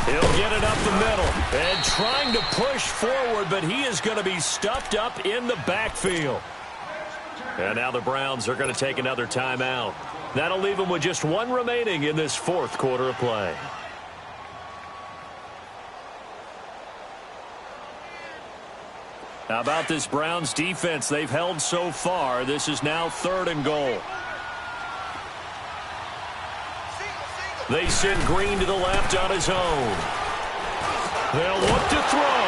He'll get it up the middle and trying to push forward, but he is going to be stuffed up in the backfield. And now the Browns are going to take another timeout. That'll leave them with just 1 remaining in this 4th quarter of play. How about this Browns defense they've held so far? This is now 3rd and goal. They send Green to the left on his own. They'll look to throw.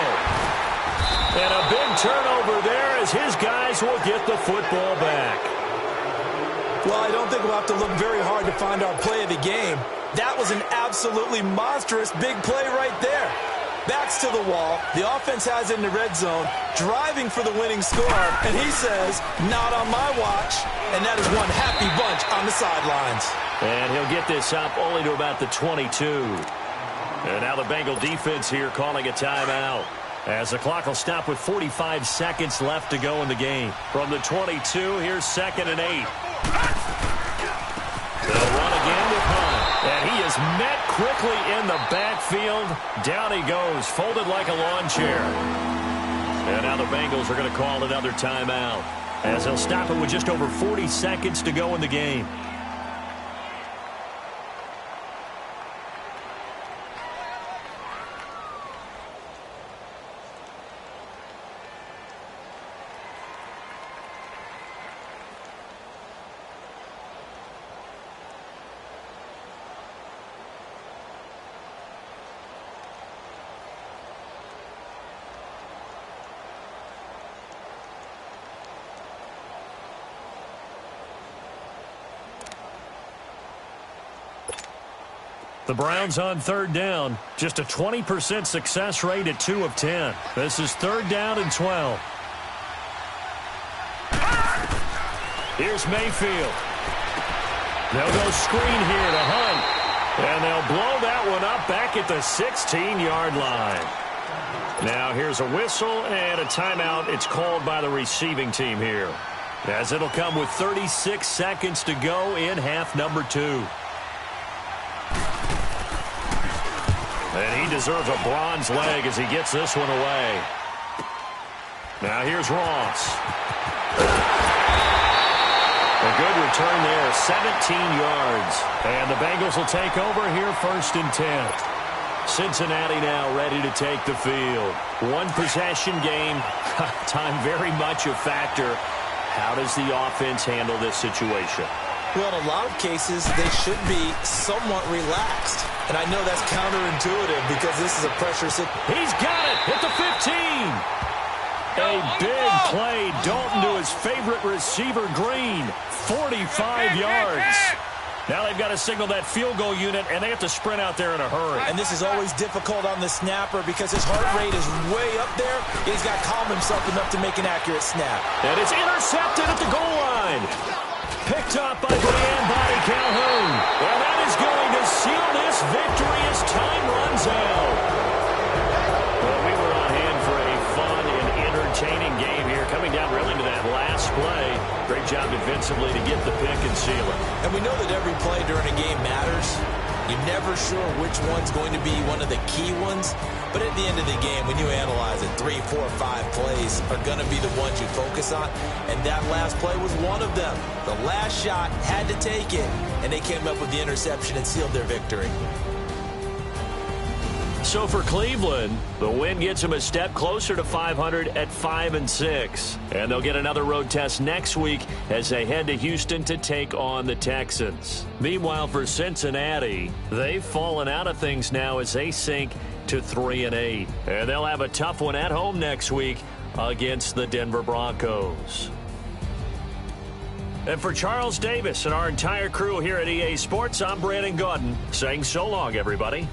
And a big turnover there as his guys will get the football back. Well, I don't think we'll have to look very hard to find our play of the game. That was an absolutely monstrous big play right there. Backs to the wall. The offense has it in the red zone, driving for the winning score. And he says, not on my watch. And that is one happy bunch on the sidelines. And he'll get this up only to about the 22. And now the Bengal defense here calling a timeout, as the clock will stop with 45 seconds left to go in the game. From the 22, here's 2nd and 8. They'll run again with Hunt. And he is met quickly in the backfield. Down he goes, folded like a lawn chair. And now the Bengals are going to call another timeout, as they'll stop it with just over 40 seconds to go in the game. The Browns on 3rd down. Just a 20% success rate at 2 of 10. This is 3rd down and 12. Here's Mayfield. They'll go screen here to Hunt. And they'll blow that one up back at the 16-yard line. Now here's a whistle and a timeout. It's called by the receiving team here, as it'll come with 36 seconds to go in half number 2. And he deserves a bronze leg as he gets this one away. Now here's Ross. A good return there, 17 yards. And the Bengals will take over here 1st and 10. Cincinnati now ready to take the field. 1 possession game. Time very much a factor. How does the offense handle this situation? Well, in a lot of cases, they should be somewhat relaxed. And I know that's counterintuitive because this is a pressure situation. He's got it at the 15. A big play. Dalton to his favorite receiver, Green. 45 yards. Now they've got to signal that field goal unit, and they have to sprint out there in a hurry. And this is always difficult on the snapper because his heart rate is way up there. He's got to calm himself enough to make an accurate snap. And it's intercepted at the goal line. Picked Picked off by Brianne Body Calhoun. And that is going to seal this victory as time runs out. Well, we were on hand for a fun and entertaining game here, coming down really to that last play. Great job defensively to get the pick and seal it. And we know that every play during a game matters. You're never sure which one's going to be one of the key ones. But at the end of the game, when you analyze it, 3, 4, 5 plays are going to be the ones you focus on. And that last play was one of them. The last shot had to take it, and they came up with the interception and sealed their victory. So for Cleveland, the win gets them a step closer to 500 at 5-6. And they'll get another road test next week as they head to Houston to take on the Texans. Meanwhile, for Cincinnati, they've fallen out of things now as they sink to 3-8. And they'll have a tough one at home next week against the Denver Broncos. And for Charles Davis and our entire crew here at EA Sports, I'm Brandon Gaudin saying so long, everybody.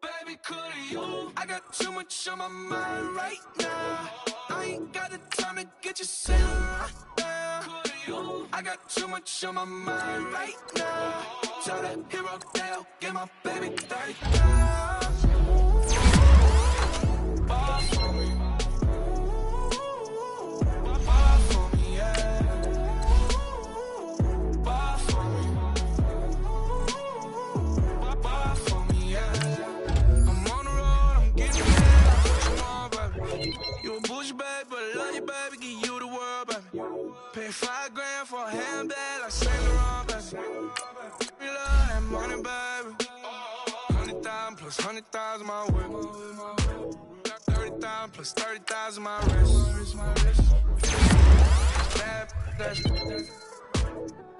Baby, could you? I got too much on my mind right now. I ain't got the time to get you sailing right now. I got too much on my mind right now. Tell that hero that I'll get my baby 30,000. Ball for me. Ball for me, yeah. Ball for me. Ball for me, yeah. I'm on the road, I'm getting mad. What you want, baby? You a bougie, baby, but I love you, baby. Give you the world, baby. Pay $5 grand for a handbag like Saint Laurent, baby. We love that money, baby. 100,000 plus 100,000 my way. 30,000 plus 30,000 my wrist. Bad, that's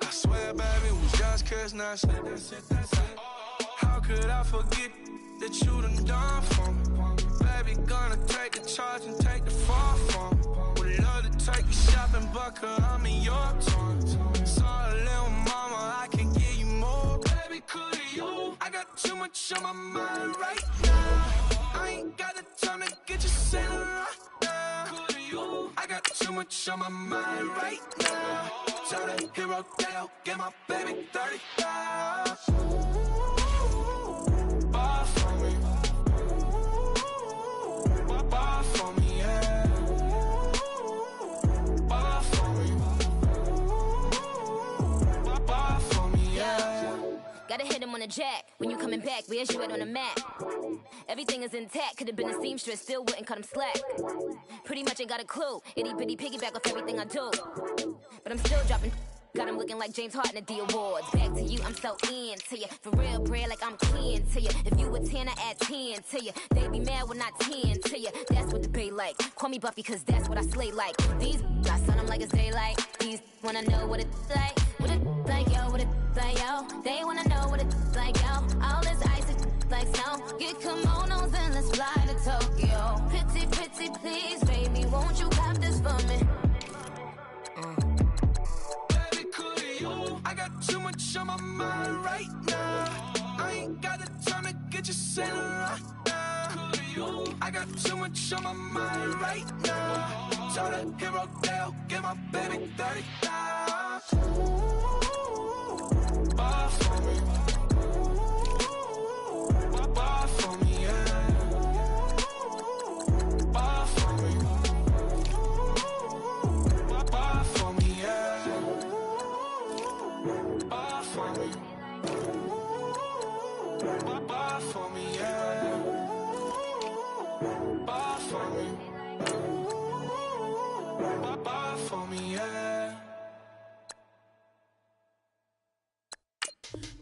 I swear, baby, it was just kiss, that's it. How could I forget that you done for me? Baby, gonna take the charge and take the fall from me. Would love to take you shopping, but I'm in your town. Sorry, little mama, I can give you more. Baby, could you? I got too much on my mind right now. I ain't got the time to get you sailing right now. Could you? I got too much on my mind right now. Tell the hero that I'll get my baby 30,000. Ball for me. Ball for me, yeah. Ball for me. Ball for me, yeah. Gotta hit him on the jack. When you coming back, where's you at on the map? Everything is intact. Could've been a seamstress, still wouldn't cut him slack. Pretty much ain't got a clue. Itty bitty piggyback off everything I do. But I'm still dropping. Got him looking like James Harden at the awards. Back to you, I'm so into you. For real, bread, like I'm kin to you. If you a 10, I add 10 to you. They be mad when I 10 to you. That's what the bay like. Call me Buffy, cause that's what I slay like. These I son them like it's daylight. These wanna know what it's like. What it's like, yo, what it's like, yo. They wanna know what it's like, yo. All this ice is like snow. Get kimonos and let's fly to Tokyo. Pretty, pretty, please, baby, won't you have this for me? I got too much on my mind right now. I ain't got the time to get you sailing right now. I got too much on my mind right now. Tell the hero that I'll get my baby 30,000. Ball for me. Ball for me, yeah. Ball for me. Ball for me, yeah. Ball for me. Buy for me, yeah. Buy for me. Buy for me, yeah.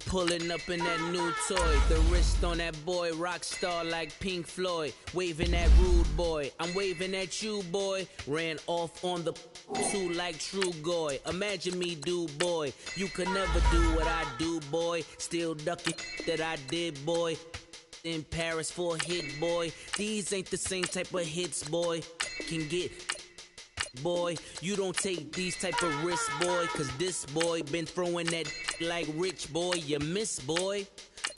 Pulling up in that new toy, the wrist on that boy, rock star like Pink Floyd, waving at rude boy, I'm waving at you boy, ran off on the two like True Goy, imagine me do boy, you could never do what I do boy, still ducking that I did boy, in Paris for a hit boy, these ain't the same type of hits boy, can get boy, you don't take these type of risks, boy, cause this boy been throwing that like rich boy, you miss, boy.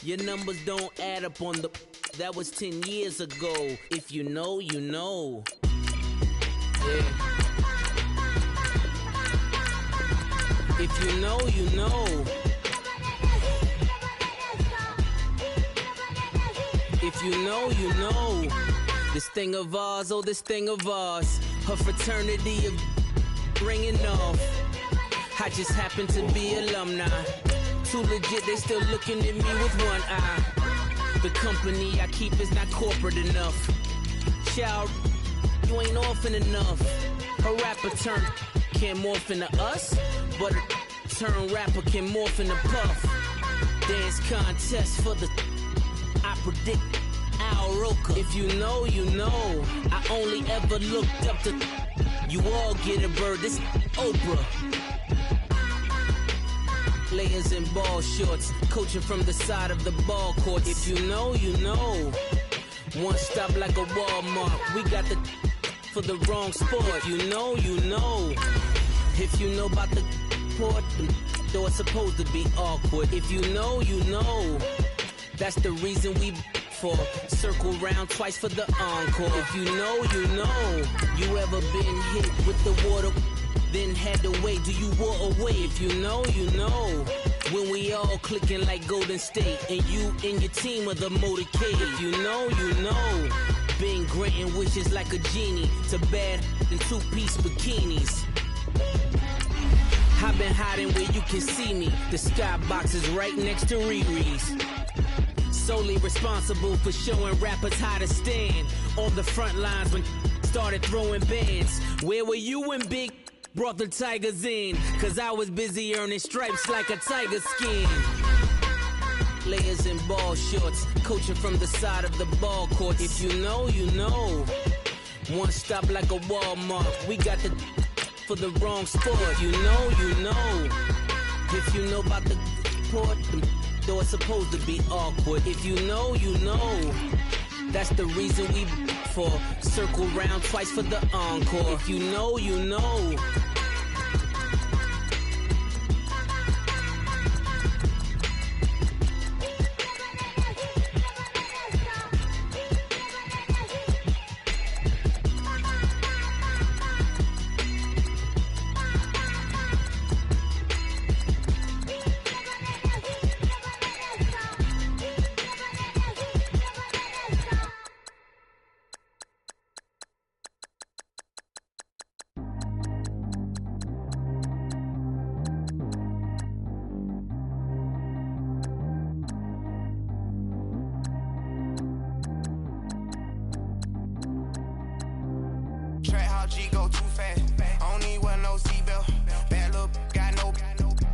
Your numbers don't add up on the, that was 10 years ago. If you know, you know. Yeah. If you know, you know. If you know, you know. This thing of ours, oh, this thing of ours. Her fraternity of ringing off. I just happen to be alumni. Too legit, they still looking at me with one eye. The company I keep is not corporate enough. Child, you ain't orphan enough. A rapper turn can't morph into us, but a turn rapper can morph into Puff. Dance contest for the, I predict Al Roker. If you know, you know. I only ever looked up to, you all get a bird, this Oprah. Layers in ball shorts, coaching from the side of the ball court. If you know, you know. One stop like a Walmart. We got the for the wrong sport. If you know, you know. If you know about the port, though it's supposed to be awkward. If you know, you know. That's the reason we for circle round twice for the encore. If you know, you know. You ever been hit with the water? Then had to wait, do you walk away? If you know, you know. When we all clicking like Golden State, and you and your team are the motorcade. If you know, you know. Been granting wishes like a genie to bad in two-piece bikinis. I've been hiding where you can see me. The skybox is right next to Riri's. Solely responsible for showing rappers how to stand on the front lines when started throwing bands. Where were you when Big brought the Tigers in? Cause I was busy earning stripes like a tiger skin. Layers in ball shorts, coaching from the side of the ball court. If you know, you know. One stop like a Walmart. We got the for the wrong sport. If you know, you know. If you know about the port, though it's supposed to be awkward. If you know, you know. That's the reason we for circle round twice for the encore. If you know, you know. Track how G go too fast. I don't need one no seatbelt. Bad little got no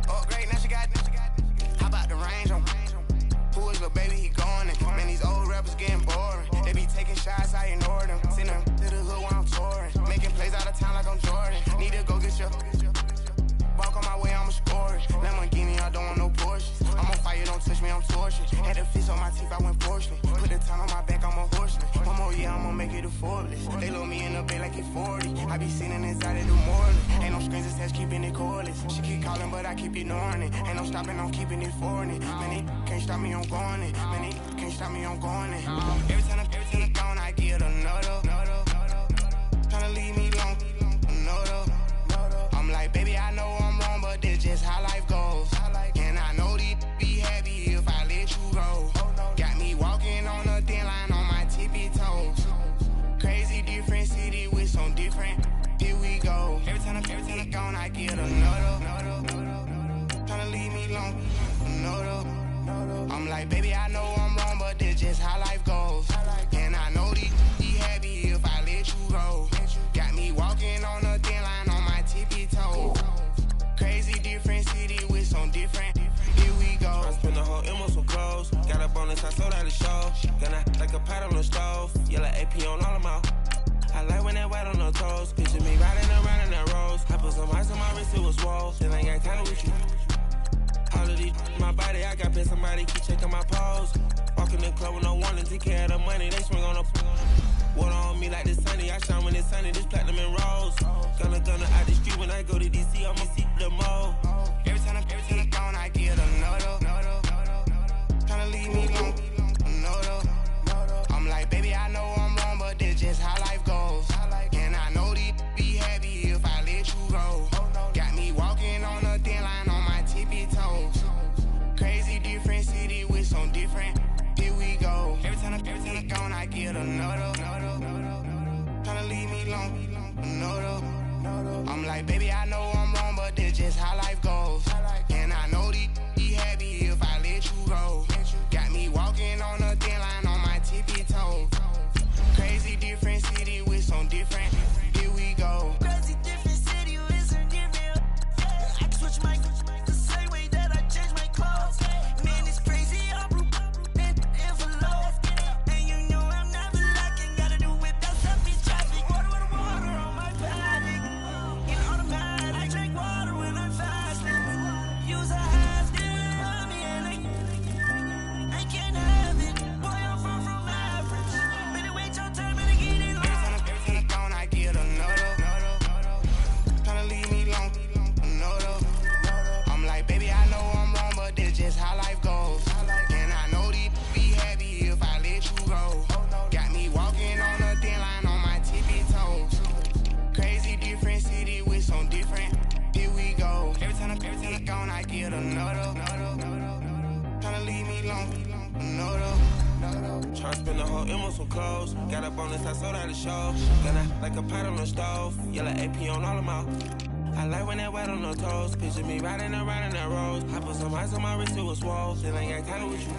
upgrade. Now she got. How about the range on? Who is little baby? He going in. Man, these old rappers getting boring. They be taking shots, I ignore them. Send them to the hood while I'm touring. Making plays out of town like I'm Jordan. Need to go get your. Walk on my way, I'ma score it. Lamborghini, I don't want no Porsches. I'm on fire, don't touch me, I'm tortured. Had the fish on my teeth, I went porcelain. Put the time on my back, I'm a horseman. One more year, I'ma make it a Forbes. They load me in the bay like it's 40. I be sitting inside of the morning. Ain't no screens attached, keeping it cordless. She keep calling, but I keep ignoring it. Ain't no stopping, I'm keeping it foreign it. Man, they can't stop me, I'm going it. Man, they can't stop me, I'm going it. Every time I'm gone, I get another. Tryna leave me long, another. I'm like, baby, I know I'm wrong, but this just how life goes. And I know these be happy if I let you go. Got me walking on a thin line on my tippy toes. Crazy different city with some different. Here we go. Every time I'm gone, I get another. Tryna leave me long, another. like, baby, I know I'm wrong, but this just how life goes. And I know these be happy if I let you go. Got me walking on a thin line on my tippy toe. Crazy different city with some different. Here we go. I spent the whole M on some clothes. Got a bonus, I sold out the show. Gonna like a pot on the stove. Yellow AP on all of my. I like when that white on the toes. Picture me riding around in that rose. I put some ice on my wrist, it was swole. Then I got time with you. All of these my body, I got paid somebody keep checking my pose. Walking the club with no warning, take care of the money. They swing on the water on me like the sunny. I shine when it's sunny, this platinum and rose. Gonna out the street when I go to DC, I'ma see the mall. Every time I'm gone, I get another. Tryna leave me alone, another. I'm like, baby, I know I'm wrong, but this just how life goes. And I know these be happy if I let you go. Got me walking on a thin line on my tippy toes. Crazy different city with some different. Here we go. Every time I'm gone, I get another. Tryna leave me alone, another. I'm like, baby, I know I'm wrong, but this just how life goes. And I know these be happy if I let you go. Got me walking on a thin line on my tippy toes. Crazy different city with some different. Here we go. Crazy different city with some different. I can switch my the same way that I change my clothes. Man, it's crazy. I'm envelope. And you know I'm never lacking. Gotta do it. That's up in traffic. Water on my paddock. In automatic. I drink water when I'm fasting. Use a half damn and I can't have it. Boy, I'm far from average. Better wait your turn, better get it low. Every time I'm gone, I get another. Tryna leave me alone, another. I'm like, baby, I know I'm wrong, but this just how life goes. And I know these be happy if I let you go. Got me walking on a thin line on my tippy toes. Crazy different city with some different. Here we go. Every time I'm gone, I get another. Tryna leave me alone, another. Tryna spend the whole M on some clothes. Got a bonus, I sold out the show. Gonna like a pot on the stove. Yellow AP on all of my. I like when that white on the toes. Picture me riding around in that rose. I put some ice on my wrist, it was swole. Then I got time with you.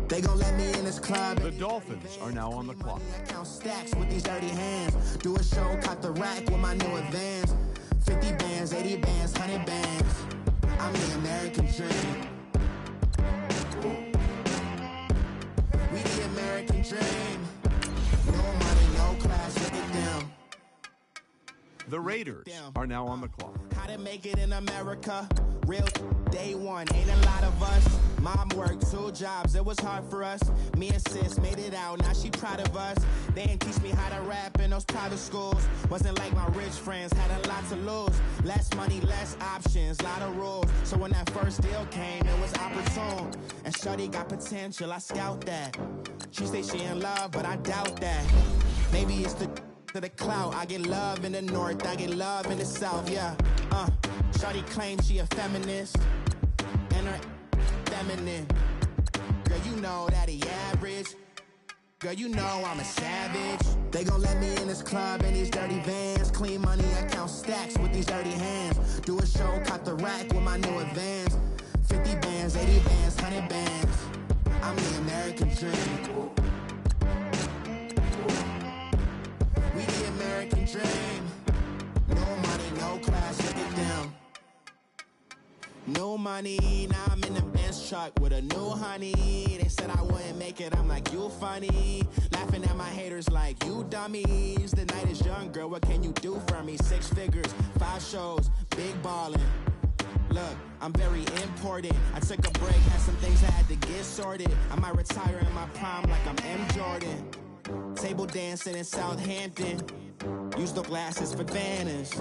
They gon' let me in this club. The Dolphins are now on the clock. I count stacks with these dirty hands. Do a show, caught the rack with my new advance. 50 bands, 80 bands, 100 bands. I'm the American dream. We the American dream. No money, no class, look at them. The Raiders are now on the clock. How to make it in America? Real day one, ain't a lot of us. Mom worked 2 jobs, it was hard for us. Me and sis made it out, now she proud of us. They didn't teach me how to rap in those private schools. Wasn't like my rich friends, had a lot to lose. Less money, less options, lot of rules. So when that first deal came, it was opportune. And shorty got potential, I scout that. She say she in love, but I doubt that. Maybe it's the clout. I get love in the north, I get love in the south, yeah. Shorty claims she a feminist, and her feminine. Girl, you know that he average. Girl, you know I'm a savage. They gon' let me in this club in these dirty vans. Clean money, I count stacks with these dirty hands. Do a show, caught the rack with my new advance. 50 bands, 80 bands, 100 bands. I'm the American dream. We the American dream. No money, no class, look at them. No money, now I'm in the Benz truck with a new honey. They said I wouldn't make it, I'm like, you funny. Laughing at my haters like, you dummies. The night is young, girl, what can you do for me? 6 figures, 5 shows, big ballin'. Look, I'm very important. I took a break, had some things I had to get sorted. I might retire in my prime like I'm M. Jordan. Table dancing in Southampton. Use the glasses for Vannas.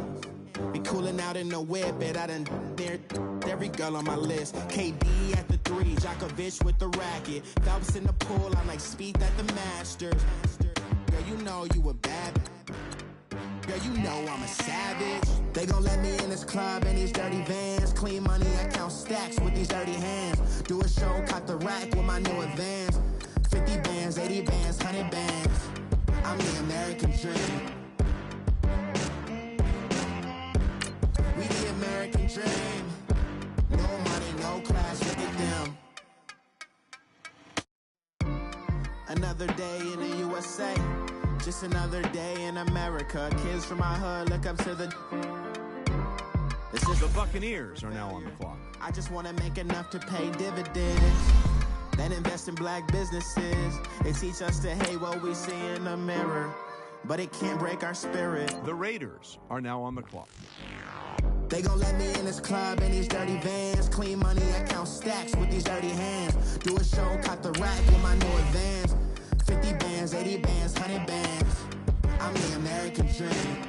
Be cooling out in the whip, but I done dared every girl on my list. KD at the 3, Djokovic with the racket. Phelps in the pool, I'm like Speed at the Masters. Girl, you know you a bad. Girl, girl, you know I'm a savage. They gon' let me in this club in these dirty vans. Clean money, I count stacks with these dirty hands. Do a show, caught the rack with my new advance. 50 bands, 80 bands, 100 bands. I'm the American dream. We the American dream. No money, no class, look at them. Another day in the USA. Just another day in America. Kids from my hood look up to the... The Buccaneers are now on the clock. I just want to make enough to pay dividends. Then invest in black businesses. They teach us to hate what we see in the mirror, but it can't break our spirit. The Raiders are now on the clock. They gon' let me in this club in these dirty vans. Clean money, I count stacks with these dirty hands. Do a show, caught the rack with my new advance. 50 bands, 80 bands, 100 bands. I'm the American dream.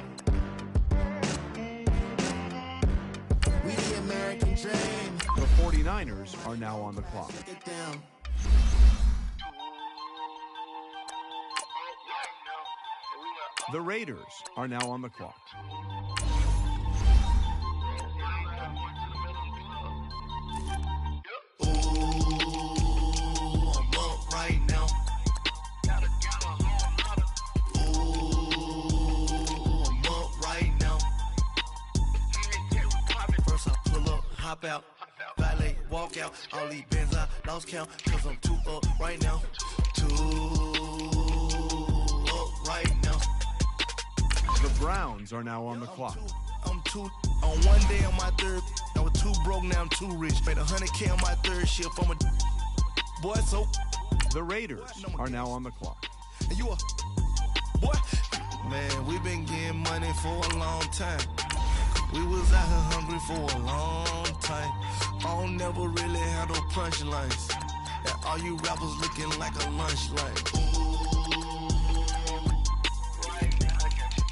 We the American dream. The 49ers are now on the clock. Look at them. The Raiders are now on the clock. Right now. Hop out, valet, walk out. All these bands I lost count, cause I'm too up right now. Too up right now. The Browns are now on the clock. I'm too on one day on my third. I was too broke, now I'm too rich. Made 100K on my third shift. I'm a boy, so. The Raiders are now on the clock. And you a boy? Man, we been getting money for a long time. We was out here hungry for a long time. I don't never really have no punchlines. And all you rappers looking like a lunch line. Right now, I got you.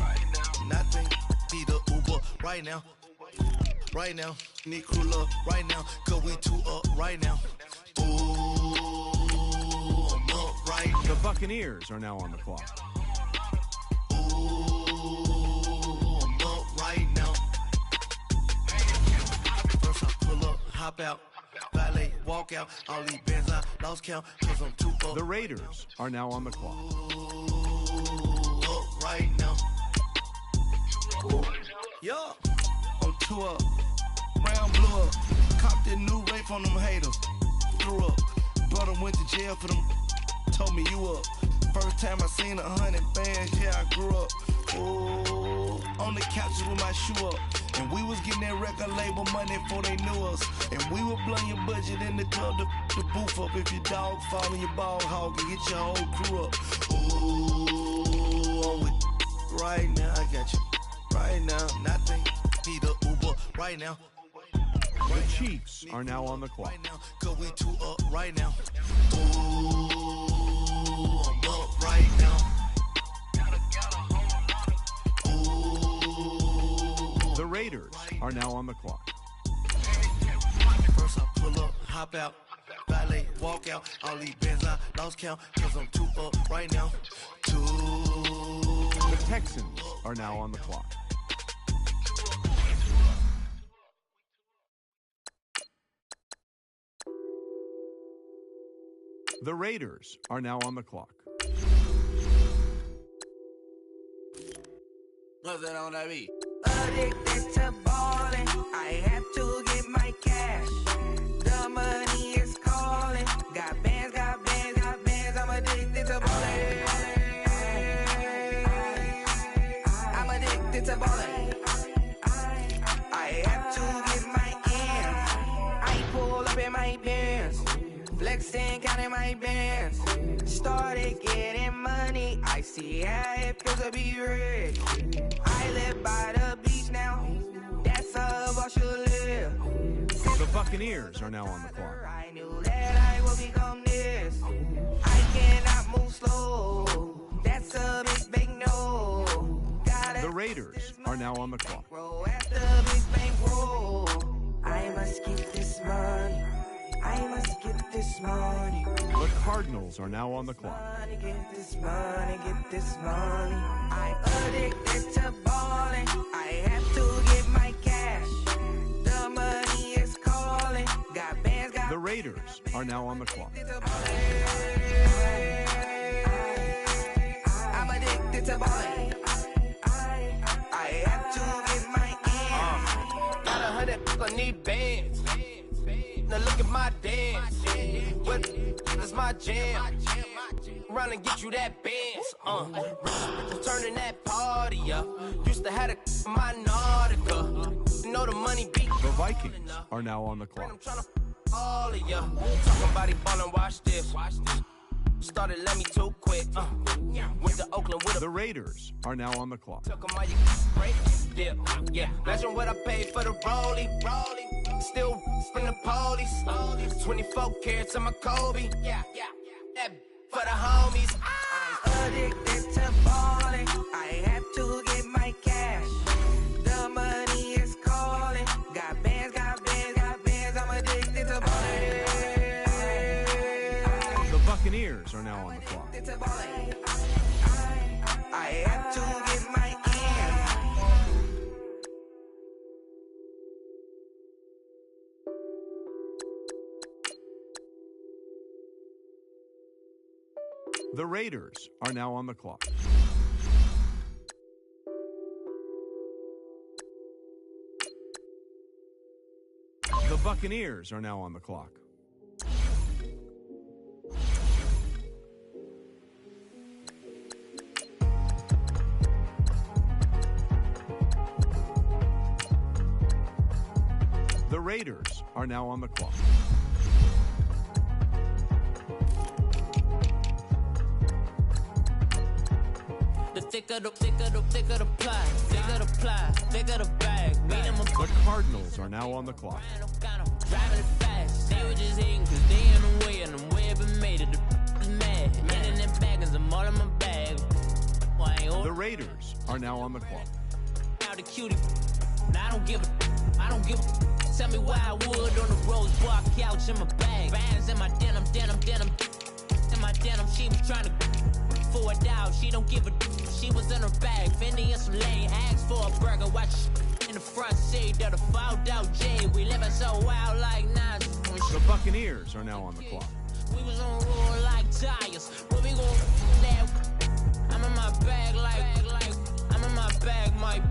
Right now. Nothing. Need a Uber right now. Right now. Need crew up right now. Cause we too up right now. Ooh, I'm up right now. The Buccaneers are now on the clock. Hop out, valet, walk out. All these bands I lost count, cause I'm too up. The Raiders are now on the clock. Up right now. Yeah, I'm too up. Brown blew up. Copped that new rape from them haters. Threw up. Brother went to jail for them. Told me you up. First time I seen 100 bands, yeah, I grew up. Oh, on the couches with my shoe up. And we was getting that record label money before they knew us. And we were blowing your budget in the club to boof up. If your dog fall in your ball hog and get your whole crew up. Ooh, I'm with right now, I got you. Right now, nothing. Need a Uber right now. The Chiefs are now on the clock. Right now, cause we too up right now. Ooh, I'm up right now. The Raiders are now on the clock. First I pull up, hop out, valet, walk out. All these bands I lost count, cause I'm too up right now. The Texans are now on the clock. The Raiders are now on the clock. What's that on that beat? Addicted to ballin', I have to get my cash. The money is calling. Got bands, got bands, got bands. I'm addicted to ballin'. I'm addicted to ballin'. I have to get my ends. I pull up in my pants, flexing, counting my bands. Started getting money. I see how it feels to be rich. I live by the beach now. That's how I should live. The Buccaneers are now on the clock. I knew that I would become this. I cannot move slow. That's a big no. The Raiders are now on the clock. At the big bankroll. I must get this money. I must get this money. The Cardinals are now on the clock. Get this money, get this money. I'm addicted to Raiders are now on the clock. I'm addicted to ballin'. I have to get my ends. Got 100, I need bands. Now look at my dance. What is my jam? Run and get you that bands. Turning that party up. Used to have a my Nautica. You know the money beat. The Vikings are now on the clock. I'm trying to all of ya. Talking body ballin', watch this. Started let me too quick. Went to Oakland with The Raiders are now on the clock. took 'em all you break dip. Yeah, imagine what I paid for the rollie. Still in the police. 24 carats of my Kobe. Yeah. That for the homies. Addicted to ballin'. I have to get my cash. The money is calling. Got bands, got bands, got bands. I'm addicted to ballin'. The Buccaneers are now on the clock. Addicted to ballin'. I have to get my ends. The Raiders are now on the clock. The Buccaneers are now on the clock. The Raiders are now on the clock. The thicker the pie, thicker the bag. The Cardinals are now on the clock. Driving it fast, they were just hating cause they in the way and I'm way up and made it. The mad, man in them baggins, I'm all in my bag. The Raiders are now on the clock. Now the cutie, I don't give a. Tell me why I would on the rose bar couch in my bag. Bands in my denim. In my denim, she was trying to for a doubt. She don't give a. She was in her bag. Fendi in some lane, asked for a burger. Watch in the front seat of the fouled out J. We living so wild like Nas. The Buccaneers are now on the clock. We was on roll like tires. Where we gon' that? I'm in my bag like I'm in my bag, Mike.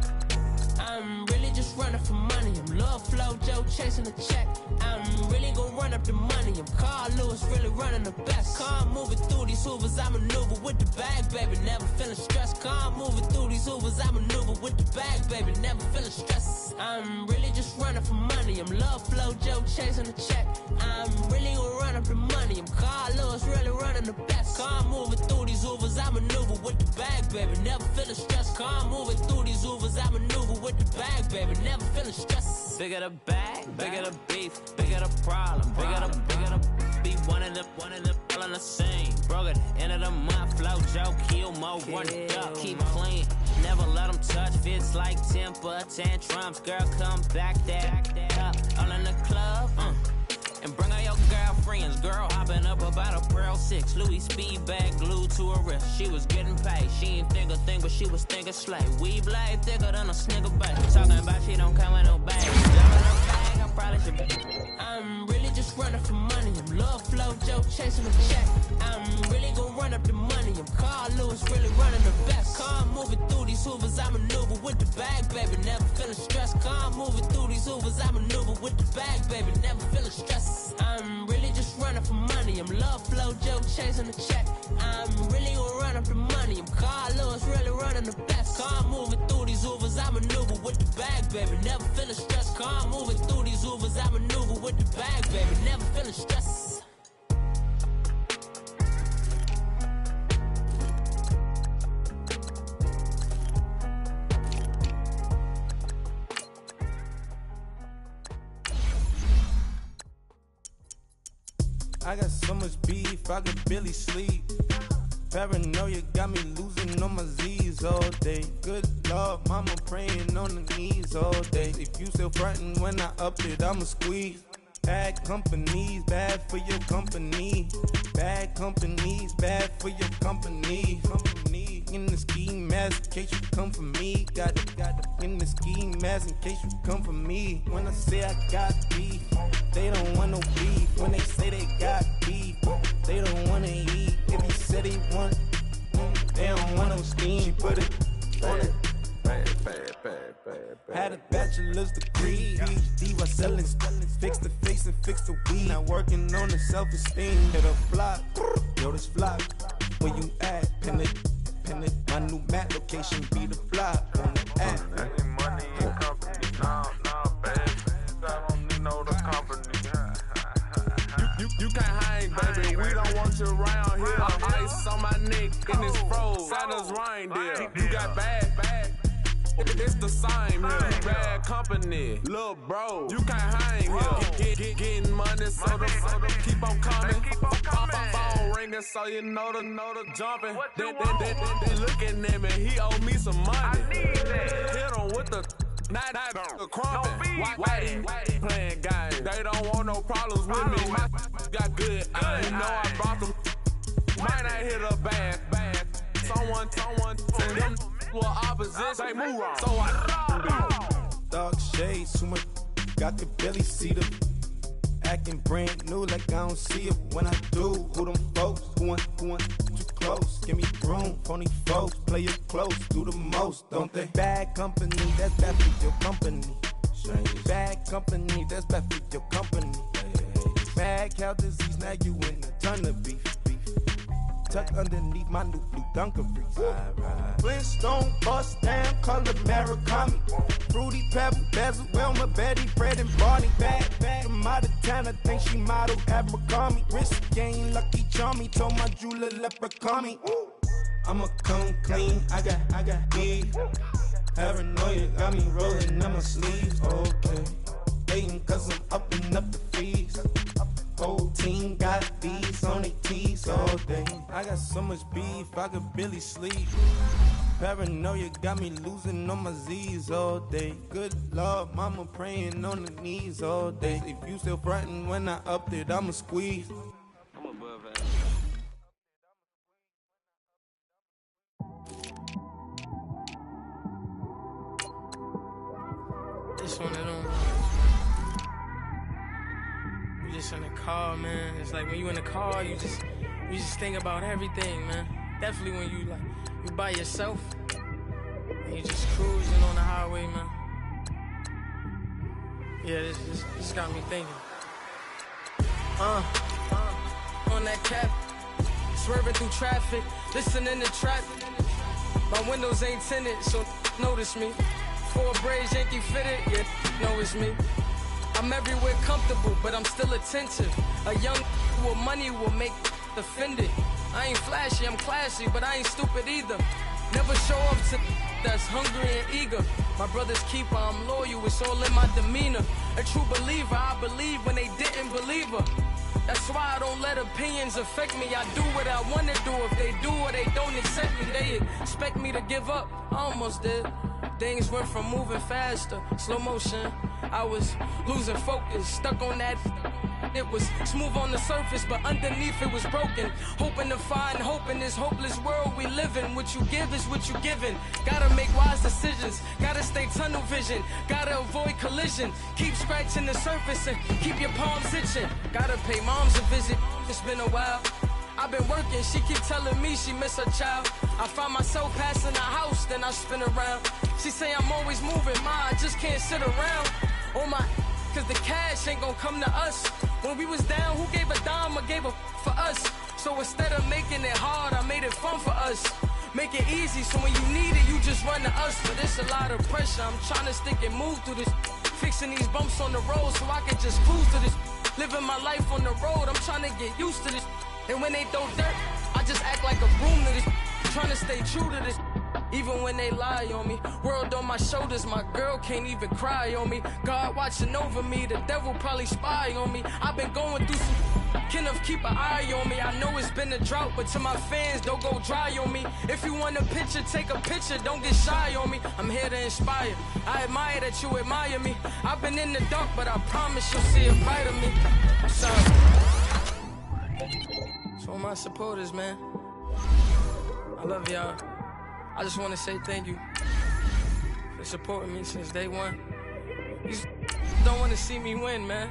I'm really just running for money. I'm Love Flow Joe chasing the check. I'm really gonna run up the money. I'm Carl Lewis, really running the best. Car moving through these Hoovers, I maneuver with the bag, baby. Never feeling stressed. Car moving through these Hoovers, I maneuver with the bag, baby. Never feeling stressed. I'm really just running for money. I'm Love Flow Joe chasing the check. I'm really gonna run up the money. I'm Carl Lewis, really running the best. Car moving through these Hoovers, I maneuver with the bag, baby. Never feeling stressed. Car moving through these Hoovers, I maneuver with the bag, baby. Never feeling stressed. Bigger the bag, bigger the beef, bigger the problem, bigger the be one of the all in the same. Broke at the end of the month, flow Joe, kill mo, run it up, keep clean. Never let them touch, fits like temper tantrums. Girl, come back that up, all in the club, and bring all your girlfriends. Girl hopping up about a Pearl 6 Louis speed bag glued to her wrist. She was getting paid. She ain't think a thing, but she was thinking slay. We blade thicker than a snigger bag. Talking about she don't come with no bag. Bag, I probably should be. I'm really just running for money. I'm Love Flow Joe chasing the check. I'm really gonna run up the money. I'm Carl Lewis, really running the best. Car moving through these Hoovers, I maneuver with the bag, baby. Never feeling stressed. Car moving through these Hoovers, I maneuver with the bag, baby. Never feeling stressed. I'm really just running for money. I'm Love Flow Joe chasing the check. I'm really gonna run up the money. I'm Carl Lewis, really running the best. Car moving through these Hoovers, I maneuver with the bag, baby. Never feeling stressed. Car moving through these Hoovers, I maneuver with the bag, baby. Never feeling stressed. I got so much beef, I could barely sleep. Paranoia got me losing on my Z's all day. Good Lord, mama praying on the knees all day. If you still frontin' when I up it, I'ma squeeze. Bad companies, bad for your company. Bad companies, bad for your company. in the ski mask in case you come for me. Got it in the ski mask in case you come for me. When I say I got beef, they don't want no beef. When they say they got beef, they don't wanna eat. If he said he want, they don't want no steam. She put it on it. Had a bachelor's degree, PhD was selling, fix the face and fix the weed. Now working on the self-esteem. Hit a block, yo this block. Where you at? Pin it. My new map location be the block on the app. Money and company, nah, baby. I don't need no company. You can't hang, baby. We don't want you around here. Ice on my neck in this froze. Santa's reindeer. You got bad. It's the same here. Bad company, little bro. You can't hang here. Getting money, so the keep on coming. Phone ringing, so you know the jumping. They looking at me. He owe me some money. Hit him with the not the crumping. Whitey playing games. They don't want no problems with me. My got good. You know I brought them. Might not hit a bad. Someone send them. Well, opposition, move on. So I dark shades, too much. Got the belly see them acting brand new, like I don't see it when I do. Who them folks? Who want too close? Give me room, phony folks. Play it close, do the most, don't they? Bad company, that's bad for your company. Bad company, that's bad for your company. Bad cow disease, now you in a ton of beef. Tuck underneath my new blue Dunkaroos. Flintstone, bust down, color Murakami. Fruity Pebble, Basil, Wilma, Betty, Fred, and Barney. Bad from out of town, I think she modeled Abercrombie. Wrist game, Lucky Charmy, told my jeweler leprechaun me. I'ma come clean, I got beef. Paranoia got me rolling on my sleeves, okay. Hating cause I'm upping up the fees. Whole team got these on their tees all day. I got so much beef, I could barely sleep. Paranoia got me losing on my Z's all day. Good Lord, mama praying on the knees all day. If you still frontin' when I upped it, I'ma squeeze. I'm above that. This one, you just in the car, man. It's like when you in the car, you just think about everything, man. Definitely when you by yourself and you just cruising on the highway, man. Yeah, this got me thinking. On that cap, swerving through traffic, listening to trap. My windows ain't tinted, so notice me. 4 braids, Yankee fitted, yeah, know it's me. I'm everywhere comfortable, but I'm still attentive. A young with money will make offended. I ain't flashy, I'm classy, but I ain't stupid either. Never show up to that's hungry and eager. My brother's keeper, I'm loyal, it's all in my demeanor. A true believer, I believe when they didn't believe her. That's why I don't let opinions affect me. I do what I wanna do. If they do or they don't accept me, they expect me to give up. I almost did. Things went from moving faster, slow motion. I was losing focus, stuck on that. It was smooth on the surface, but underneath it was broken. Hoping to find hope in this hopeless world we live in. What you give is what you given. Gotta make wise decisions, gotta stay tunnel vision, gotta avoid collision. Keep scratching the surface and keep your palms itching. Gotta pay moms a visit, it's been a while. I've been working, she keep telling me she miss her child. I find myself passing the house, then I spin around. She say I'm always moving, I just can't sit around. Oh my, cause the cash ain't gonna come to us. When we was down, who gave a dime or gave a for us? So instead of making it hard, I made it fun for us. Make it easy, so when you need it, you just run to us. But it's a lot of pressure, I'm trying to stick and move through this. Fixing these bumps on the road so I can just cruise to this. Living my life on the road, I'm trying to get used to this. And when they throw dirt, I just act like a broom to this. Trying to stay true to this. Even when they lie on me, world on my shoulders, my girl can't even cry on me. God watching over me, the devil probably spy on me. I've been going through some, Kenneth keep an eye on me. I know it's been a drought, but to my fans, don't go dry on me. If you want a picture, take a picture, don't get shy on me. I'm here to inspire, I admire that you admire me. I've been in the dark, but I promise you'll see a brighter me. So my supporters, man, I love y'all. I just want to say thank you for supporting me since day one. You just don't want to see me win, man.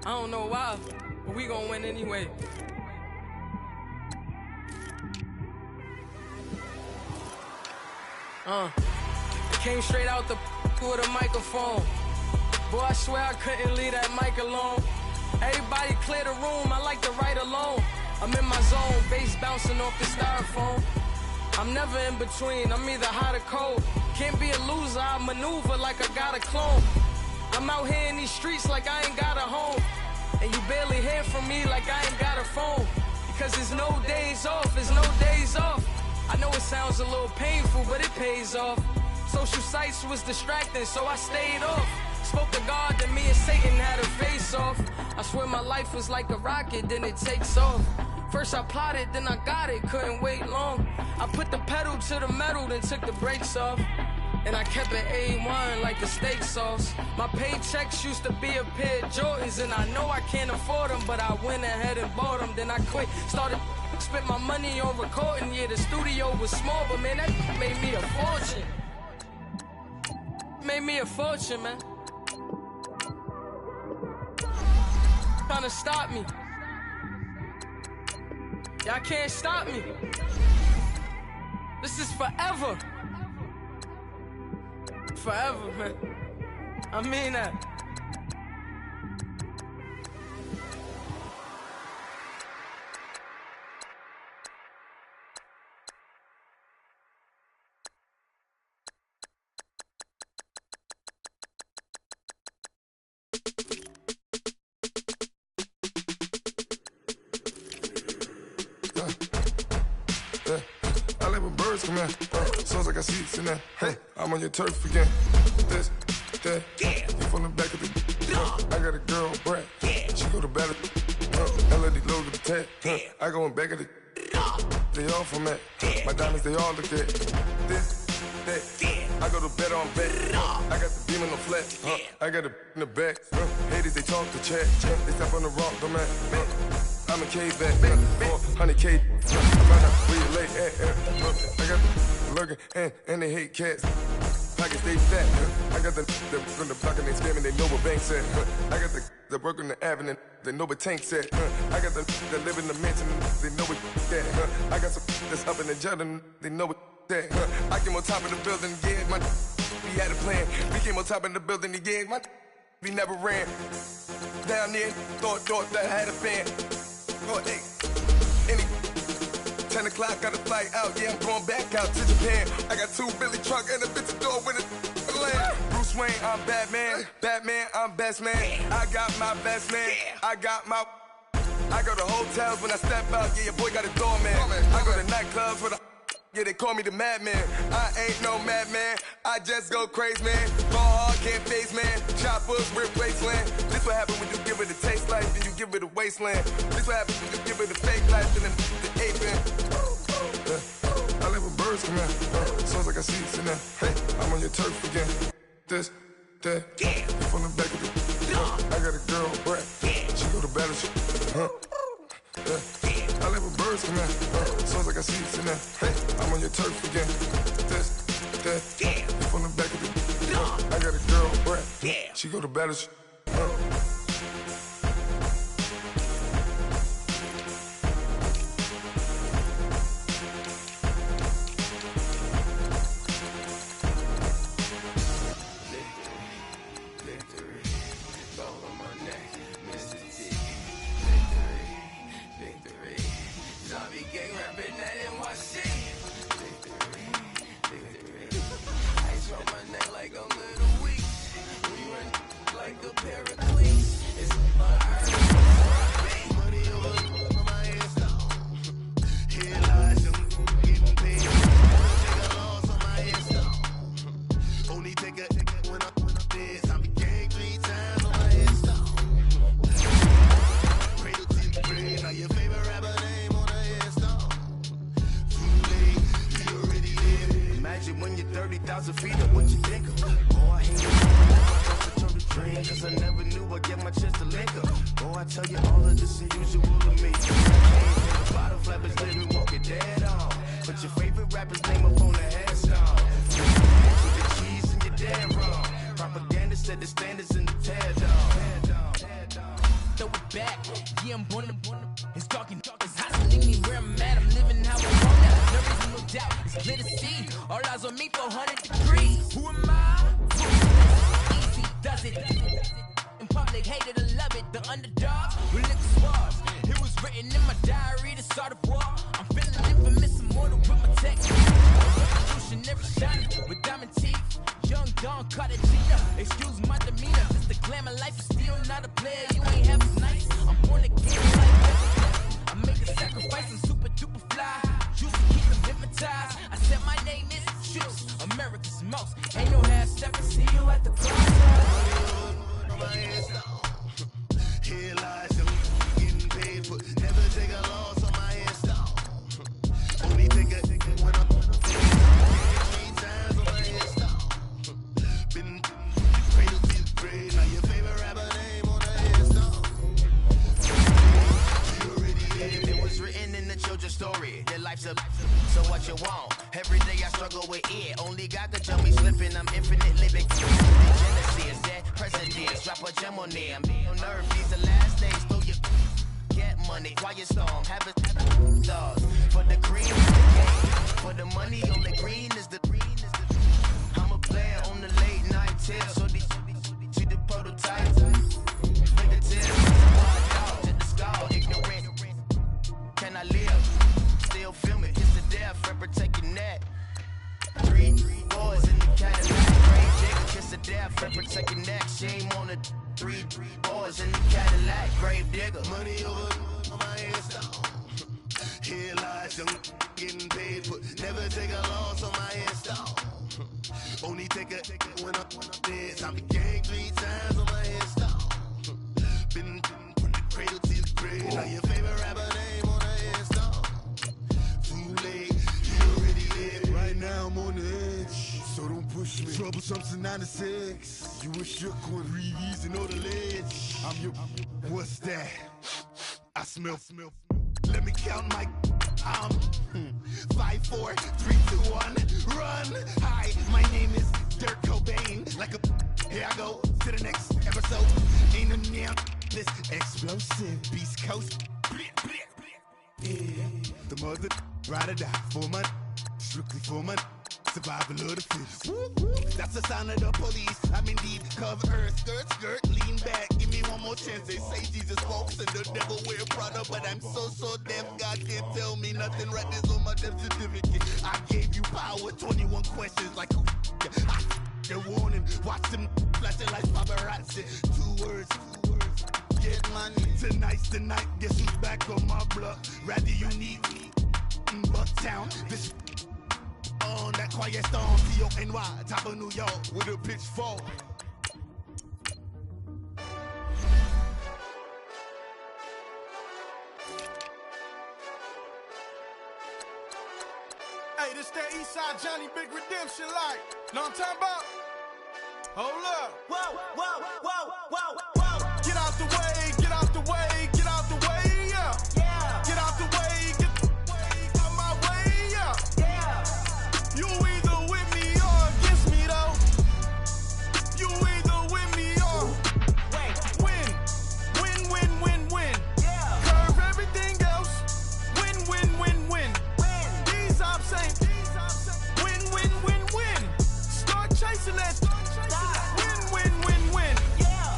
I don't know why, but we gonna win anyway. Came straight out the with a microphone. Boy, I swear I couldn't leave that mic alone. Everybody clear the room, I like to write alone. I'm in my zone, bass bouncing off the styrofoam. I'm never in between, I'm either hot or cold. Can't be a loser, I maneuver like I got a clone. I'm out here in these streets like I ain't got a home. And you barely hear from me like I ain't got a phone. Because there's no days off, there's no days off. I know it sounds a little painful, but it pays off. Social sites was distracting, so I stayed off. Spoke to God that me and Satan had a face off. I swear my life was like a rocket, then it takes off. First I plotted, then I got it, couldn't wait long. I put the pedal to the metal, then took the brakes off. And I kept it A1 like the steak sauce. My paychecks used to be a pair of Jordans, and I know I can't afford them, but I went ahead and bought them. Then I quit, spent my money on recording. Yeah, the studio was small, but man, that made me a fortune. Made me a fortune, man. Trying to stop me. Y'all can't stop me. This is forever. Forever, man. I mean that. I like when birds come in. Sounds like I see seats in there. Hey, I'm on your turf again. This, that, you from the back of the. I got a girl, Brad. She go to battle. LD load the tag. I go in back of the. They all from that. My diamonds, they all look at. This, that. I go to bed on bed. I got the beam on the flat. I got it in the back. Haters, they talk to chat. They step on the rock, the man. I'm a K back, 400K. Find out where you lay at. I got the lurking and they hate cats. Pockets stay fat. I got the on the block and they scamming, they know what banks at. I got the work on the avenue, they know what tanks at. I got the that live in the mansion, they know what that. I got some that's up in the jungle, they know what that. I came on top of the building, yeah, my we had a plan. We came on top of the building, yeah, my we never ran. Down there, thought that I had a fan. Oh, hey, 10 o'clock, got a flight out, yeah, I'm going back out to Japan. I got 2 Billy truck and a bitch door with a land. Bruce Wayne, I'm Batman, I'm best man. I got my best man, I go to hotels when I step out, yeah, your boy got a doorman. I go to nightclubs with a, yeah, they call me the madman. I ain't no madman, I just go crazy, man. Ball hard, can't face, man. Choppers, rip wasteland. This what happen when you give it a taste life, then you give it a wasteland. This what happens when you give it a fake life, then the ape in. I like when birds come in. Sounds like I see seats in there. Hey, I'm on your turf again. This, that, you from the back of the. I got a girl, Brad. She go to battle. I like when birds come in. Sounds like I see seats in there. Hey, I'm on your turf again. This, that, you from the back of the. I got a girl, Brad. She go to battle. When you're 30,000 feet up, what you think of? Oh, I hate it. Dream, cause I never knew I'd get my chance to link up. Oh, I tell you all of this is usual to me. I came from the bottom, flappers living, walking dead on. Put your favorite rapper's name up on the headstone. Put the cheese in your damn wrong. Propaganda set the standards in the tear down. Throw it back, yeah, I'm born to. It's dark and it's hot, so leave me where I'm at. I'm living how I want now. No reason, no doubt, it's clear to see. All eyes on me, 400 degrees. Who am I? Easy does it. In public, hated or love it. The underdog, we look swabs. It was written in my diary to start a war. I'm feeling infamous, immortal with my tech. Revolutionary shining with diamond teeth. Young Don Cartagena, excuse my demeanor. Just the glamour life is still not a player. You ain't half as nice. I'm born again like that. I make a sacrifice, I'm super duper fly. Used to keep them hypnotized. I said my name is Juice, America's most. Ain't no half step. See you at the crossroads. Here lies them getting paid for. Never take a loss on my install. Only take a when I'm on the field. 3 times on my install. Been cradle to the grave. Now your favorite rapper name on the install. You already did. It was written in the children's story. Their life's a so what you want. Every day I struggle with it. Only God could tell me slipping. I'm infinitely big. Genesis, that presidents. Drop a gem on there. I'm on earth. These the last days. Throw your get money. Quiet storm. Have it dogs. For the green is the game. For the money on the green is the green is the. I'm a player on the late night till. So these see the prototype. Fingertips. Dog to the skull. Ignorant. Can I live? Still film it. It's the death. Forever taking that. 3 boys in the Cadillac. Great Jigga. Kiss the death. Forever taking that. Shame on the 3 boys in the Cadillac. Grave digger. Money over on my install. Here lies young getting paid for. Never take a loss on my install. Only take a when I'm dead. I'm the gang 3 times on my install. Been from the cradle to the grave. Now your favorite rapper name on the install. Too late, you already did. Right now I'm on the edge, so don't push me. Troublesome to 9 to 6. You wish you could reuse and know the ledge. I'm your. What's that? I smell. Let me count my. 5, 4, 3, 2, 1. Run. Hi, my name is Dirk Cobain. Like a. Here I go to the next episode. Ain't a damn this explosive Beast Coast. Yeah. The mother ride or die for money. Strictly for money. Survival of the fittest. That's the sign of the police. I'm indeed cover earth. Skirt, lean back. Give me one more chance. They say Jesus walks and the devil wear Prada, but I'm so deaf. God can't tell me nothing. Right there's on my death certificate. I gave you power. 21 questions like who? They're warning. Watch them flashing like paparazzi. 2 words. Get money. Tonight's the night. Guess who's back on my block? Rather you need me in Bucktown. This on that quiet storm, C-O-N-Y, top of New York with a pitchfork. Hey, this that Eastside Johnny Big Redemption like. Know what I'm talking about? Hold up. Whoa. Get out the way, get out the way, get out the way, yeah. Get out the way, get out my way, yeah. You either with me or against me, though. You either with me or win. Curve everything else. Win. These ops ain't win. Start chasing that. Win.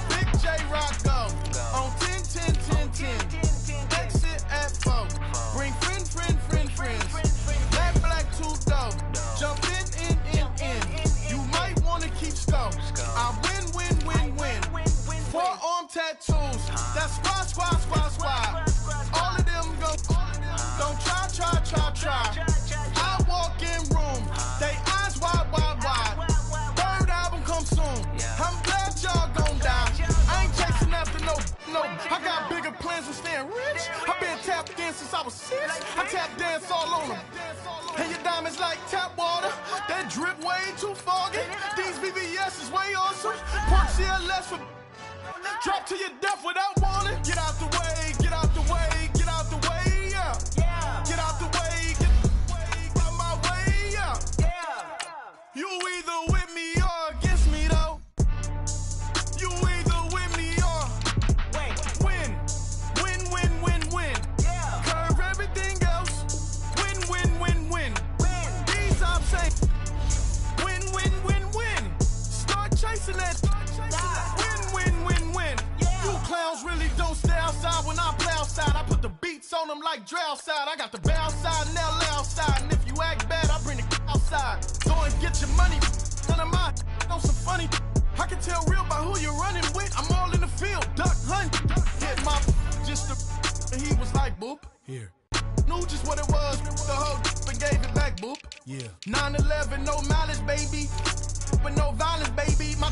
Big J Rock go on 10. Exit at 4. Bring friends. Black too dope. Jump in. You might wanna keep scope. I win. Forearm tattoos. That's squad. All of them go. Don't try. I walk in room. They eyes wide. Third album come soon. I'm glad y'all gon' die. I ain't chasing after no. I got bigger plans than staying rich. I been tapped in since I was 6. I tap dance all on them. And your diamonds like tap water. That drip way too foggy. These VVS is way awesome. Pork CLS for drop to your death without warning. Get out the way, yeah. Get out the way, You either with me or against me, though. You either with me or win. Yeah. Curve everything else. Win. These I'm saying. Win. Start chasing that. Win. Yeah. You clowns really don't stay outside when I play outside. I put the beats on them like Dre outside. I got the bow side and LA outside. And if you act bad, I bring the outside. Go and get your money. None of my on some funny. I can tell real by who you're running with. I'm all in the field, duck hunt. Hit my just and he was like, boop. Here. Knew just what it was. The whole and gave it back, boop. Yeah. 9/11, no malice, baby. But no violence, baby. My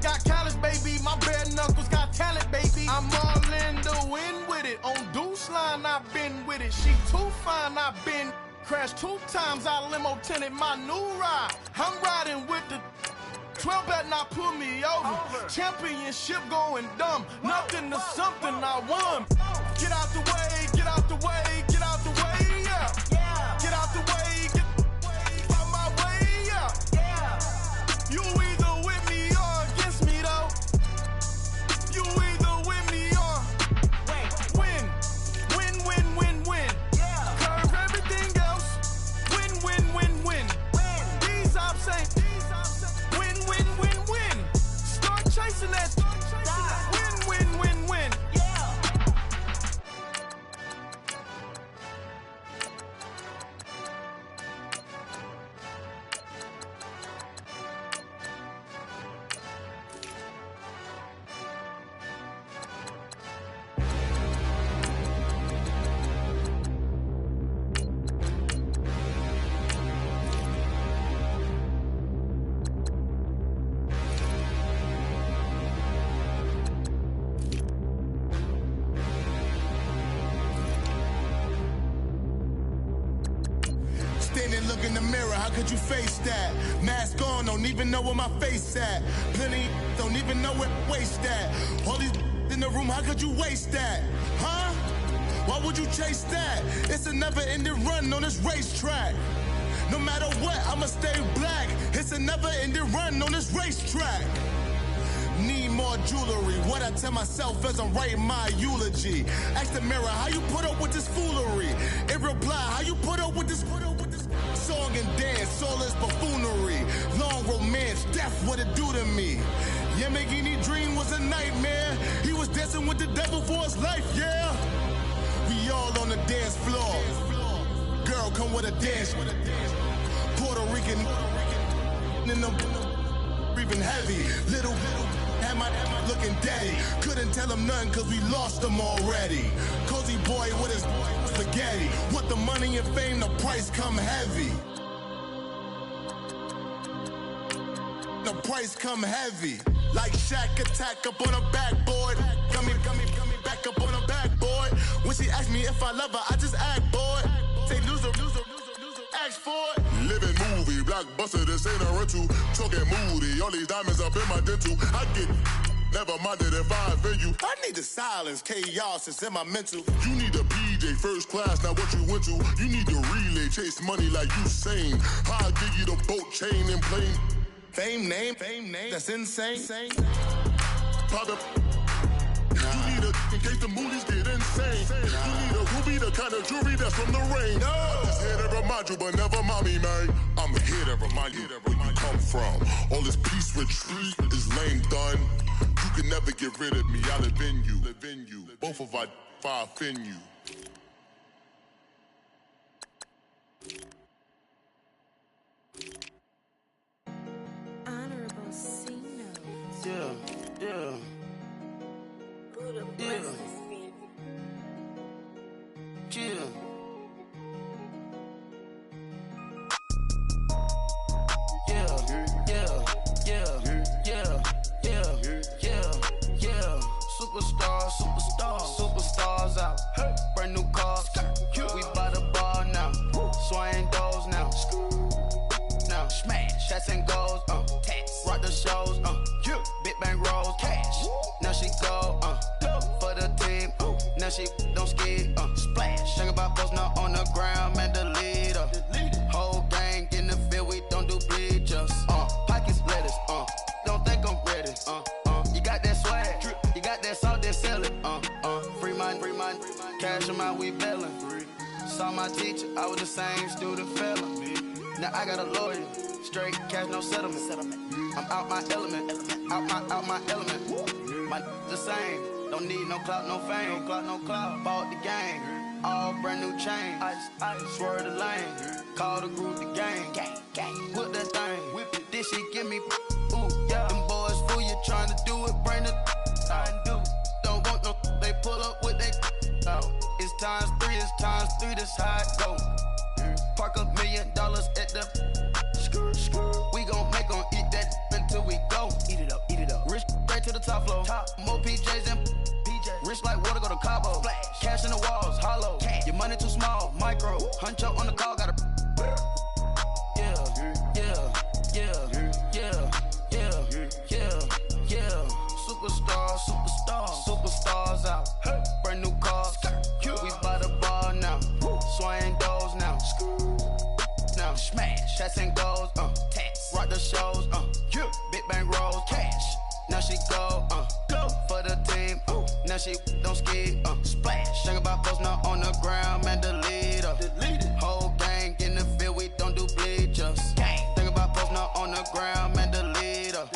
got callous, baby. My bare knuckles got talent, baby. I'm all in the wind with it. On Deuce line, I've been with it. She too fine, I've been. Crashed 2 times, I limo tinted my new ride. I'm riding with the 12 better not pull me over. Championship going dumb. Nothing to something I won. Get out the way, get out the way, get out the way, yeah. Get out the way, get out my way, yeah. You either with me or against me, though. You either with me or win. Curve everything else. Win. These I'm saying. Win. Start chasing that. Win. Yeah. Standing, look in the mirror, how could you face that? Mask on, don't even know where my face at. Plenty, don't even know where waist at. All these in the room, how could you waste that? Huh? Why would you chase that? It's a never-ending run on this racetrack. No matter what, I'ma stay black. It's a never-ending run on this racetrack. Need more jewelry. What I tell myself as I'm writing my eulogy. Ask the mirror, how you put up with this foolery? It reply, how you put up with this song and dance, soulless buffoonery. Long romance, death, what it do to me? Yamagini dream was a nightmare. He was dancing with the devil for his life, yeah. We all on the dance floor. Girl, come with a dance. Puerto Rican in them breathing heavy. Little had my looking daddy. Couldn't tell him nothing cause we lost him already. Cozy boy with his spaghetti. With the money and fame, the price come heavy. The price come heavy. Like Shaq attack up on a backboard. Coming back up on a backboard. When she asked me if I love her, I just act bored. Say loser, ask for it. Living movie, blockbuster, this ain't a rental. Talking moody, all these diamonds up in my dental. I get never minded if I offend you. I need the silence, chaos is in my mental. You need a PJ first class, not what you went to. You need to relay, chase money like you sane. I'll give you the boat chain and plane. Fame name, that's insane. Pop up. You need a in case the movies get insane. You need a ruby, the kind of jewelry that's from the rain. No. I'm just here to remind you, but never mommy, man. I'm here to remind you where you come from. All this peace retreat is lame done. You can never get rid of me. I live in you. Both of our offend you. Honorable C notes. Yeah. Superstars out. Brand new cars. We by the bar now. Swaying doors now. Now smash. Shots and goals. Rock the shows. Big bang rolls. Cash. Now she go. For the team. Now she don't skid. Splash. Think about posting up on the ground. Man, the leader. Whole gang in the field. We don't do bleachers. teacher, I was the same student fella. Now I got a lawyer, straight cash, no settlement. I'm out my element, out my element. My the same, don't need no clout, no fame. No clout, bought the game, all brand new chain. I swerve the lane, call the group the gang. Whip that thing, whip it, this shit give me ooh, yeah. Them boys fool you trying to do it, bring the I do. Don't want no, they pull up with they out. It's times 3, this how it go. Park $1 million at the we gon' make 'em eat that until we go. Eat it up. Rich straight to the top floor. More PJs and PJ. Rich like water, go to Cabo. Flash. Cash in the walls, hollow. Cash. Your money too small, micro. Huncho on the call, gotta. Superstars out. Brand new cars. We by the bar now. Swaying doors now. Now smash. Shots and goals. Rock the shows. Big bang rolls. Cash. Now she go. For the team. Now she don't ski. Splash. Think about post now on the ground. Man, delete her. Whole gang in the field. We don't do bleachers. Think about post now on the ground. Man, delete her.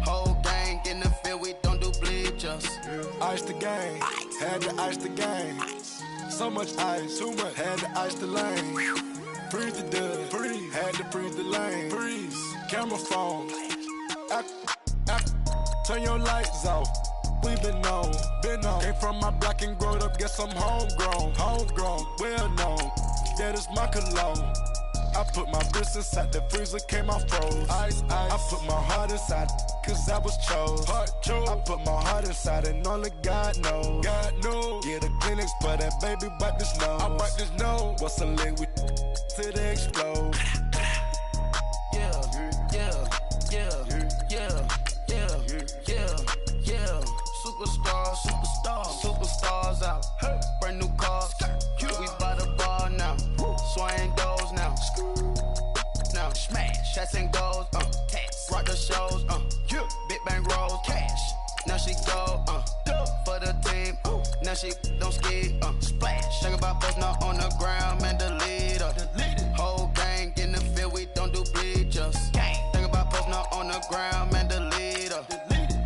Whole gang in the field. We don't do bleachers. Ice the game. Had to ice the game. So much ice. Too much. Had to ice the lane. Freeze the dust. Freeze. Had to freeze the lane. Freeze. Camera phone. Turn your lights off. We been on. Came from my block and growed up. Guess I'm homegrown. Well known. Yeah, this my cologne. I put my wrist inside the freezer, came out froze. Ice. I put my heart inside, cause I was chose. I put my heart inside and only God knows. Yeah, the clinics, but that baby bite this nose. I bite this nose. What's a leg with till they explode? Superstars out. Brand new cars. We by the bar now. Swaying doors now. Now smash. Shots and goals. Rock the shows. Big bang rolls. Cash. Now she go. For the team. Now she don't ski. Splash. Think about post now on the ground. Man, delete her. Whole gang in the field. We don't do bleachers. Think about post now on the ground. Man, delete her.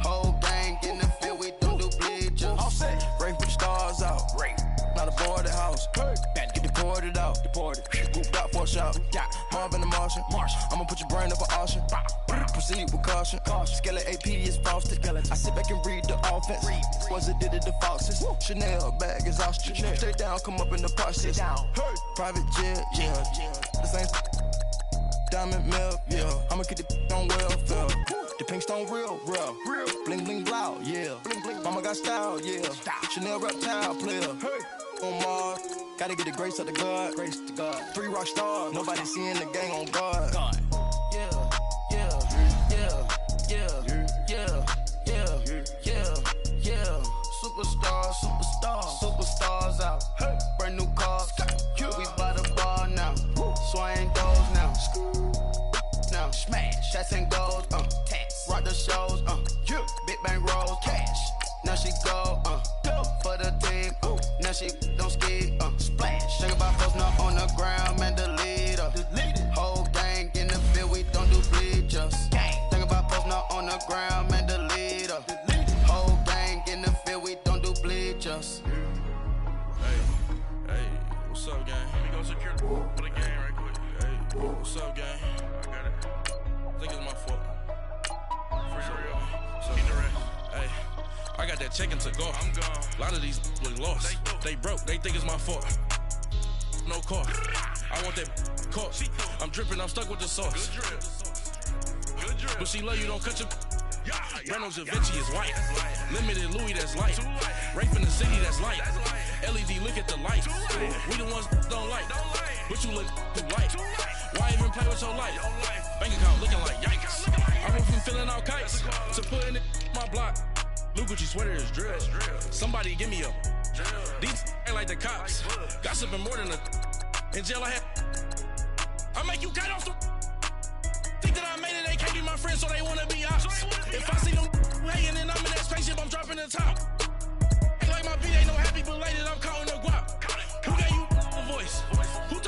Whole gang in the field. We don't do bleachers. All set. Rain put the stars out. Rain. Not a board the house. Got to get deported out. Booped out for a shot. Marvin the Martian. I'ma put your brain up for auction. Proceed with caution. Skeleton AP is frosted. I sit back and read the offense. Was it did it the foxes? Chanel bag is ostrich. Stay down, come up in the process. Private jet, yeah. This ain't diamond milk, yeah. I'ma get the on welfare. The pink stone real. Bling bling loud, yeah. Mama got style, yeah. Chanel reptile player. On Mars, gotta get the grace of the God. 3 rock stars, nobody seeing the gang on guard. Superstars out. Brand new cars. We by the bar now. Swaying doors now. Now smash. Shots and goals. Rock the shows. Big bang rolls. Cash. Now she go. For the team. Now she don't ski. Splash. Think about post now on the ground. Man, delete her. Whole gang in the field. We don't do bleachers. Think about post now on the ground. Man, delete her. Whole gang in the field. We don't do bleachers. Hey, what's up, gang? Let me go secure the game right quick. Hey, what's up, gang? I got it. I think it's my fault. For real. So keep the rest. Hey, I got that check to go. I'm gone. A lot of these look lost. They broke. They think it's my fault. No car. I want that car. I'm dripping. I'm stuck with the sauce. Good drip. But she love you. Don't cut your. Reynolds Da Vinci is white. Limited Louis, that's light. Rape in the city, that's light. LED, look at the lights. We the ones don't like. But you look too light. Why even play with your life? Bank account looking like yikes. I went from filling out kites to putting it in my block. Blue Gucci sweater is drill. Somebody give me a. These ain't like the cops. Gossiping more than a. In jail I had. I make you cut off the. Think that I made it, they can't be my friends, so they wanna be ops. If I see them hanging and I'm in that spaceship, I'm dropping the top. Ain't like my beat ain't no happy belated, I'm counting the guap. Who gave you a voice? Who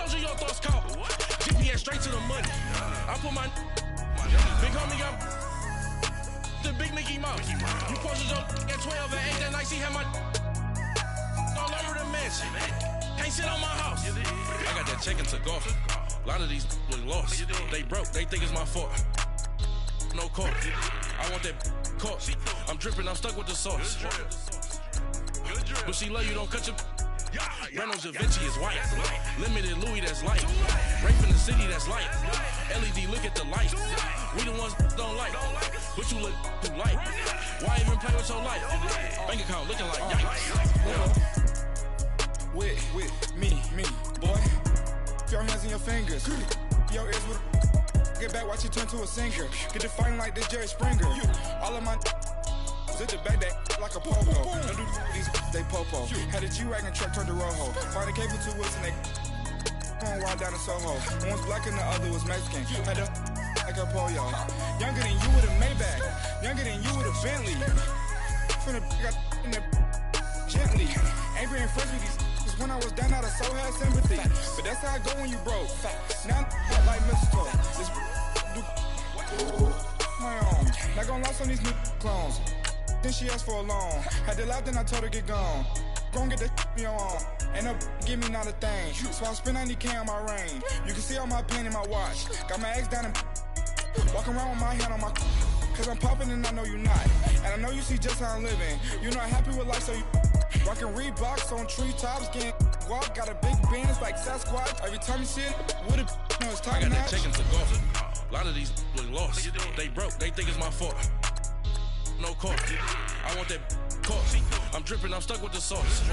get to the money. I put my big homie got the big Mickey Mouse. You posted up at 12 and 8 that night. She had my all over the mansion. Can't sit on my house. I got that check and took off. A lot of these was lost. They broke. They think it's my fault. No court. I want that caught. I'm dripping. I'm stuck with the sauce. But she love you. Don't cut your. Reynolds Da Vinci is white. Limited Louis, that's light. Rape in the city, that's light. LED, look at the light. We the ones don't like. But you look too light. Why even play with your life? Bank account looking like yikes. With me, boy. Your hands in your fingers. Your ears with get back, watch you turn to a singer. Get it fighting like this Jerry Springer. All of my at the back that like a pogo. Don't do these they popo. Had a G-Wagon truck turned to Rojo. Find a cable 2 wheels and they going wild down in Soho. One was black and the other was Mexican. Had a like a pollo. Younger than you with a Maybach. Younger than you with a Bentley. Finna got in the gently. Angry and friends with these. Cause when I was down out of soul had sympathy. But that's how I go when you broke. Now I'm like mistletoe. This do my own. Not gonna lost on these new clones. Then she asked for a loan. Had to laugh, then I told her get gone. Gon' get that me on. Ain't no give me not a thing. So I spend 90K on my range. You can see all my pain in my watch. Got my ex down and walking around with my hand on my. Cause I'm popping and I know you not. And I know you see just how I'm living. You're not happy with life, so you rockin' Reeboks on treetops, getting guap. Got a big Benz like Sasquatch. Every time you see it, with it, you know it's time. I got that check and took off. A lot of these was lost. They broke. They think it's my fault. No court. I want that caught. I'm dripping, I'm stuck with the sauce.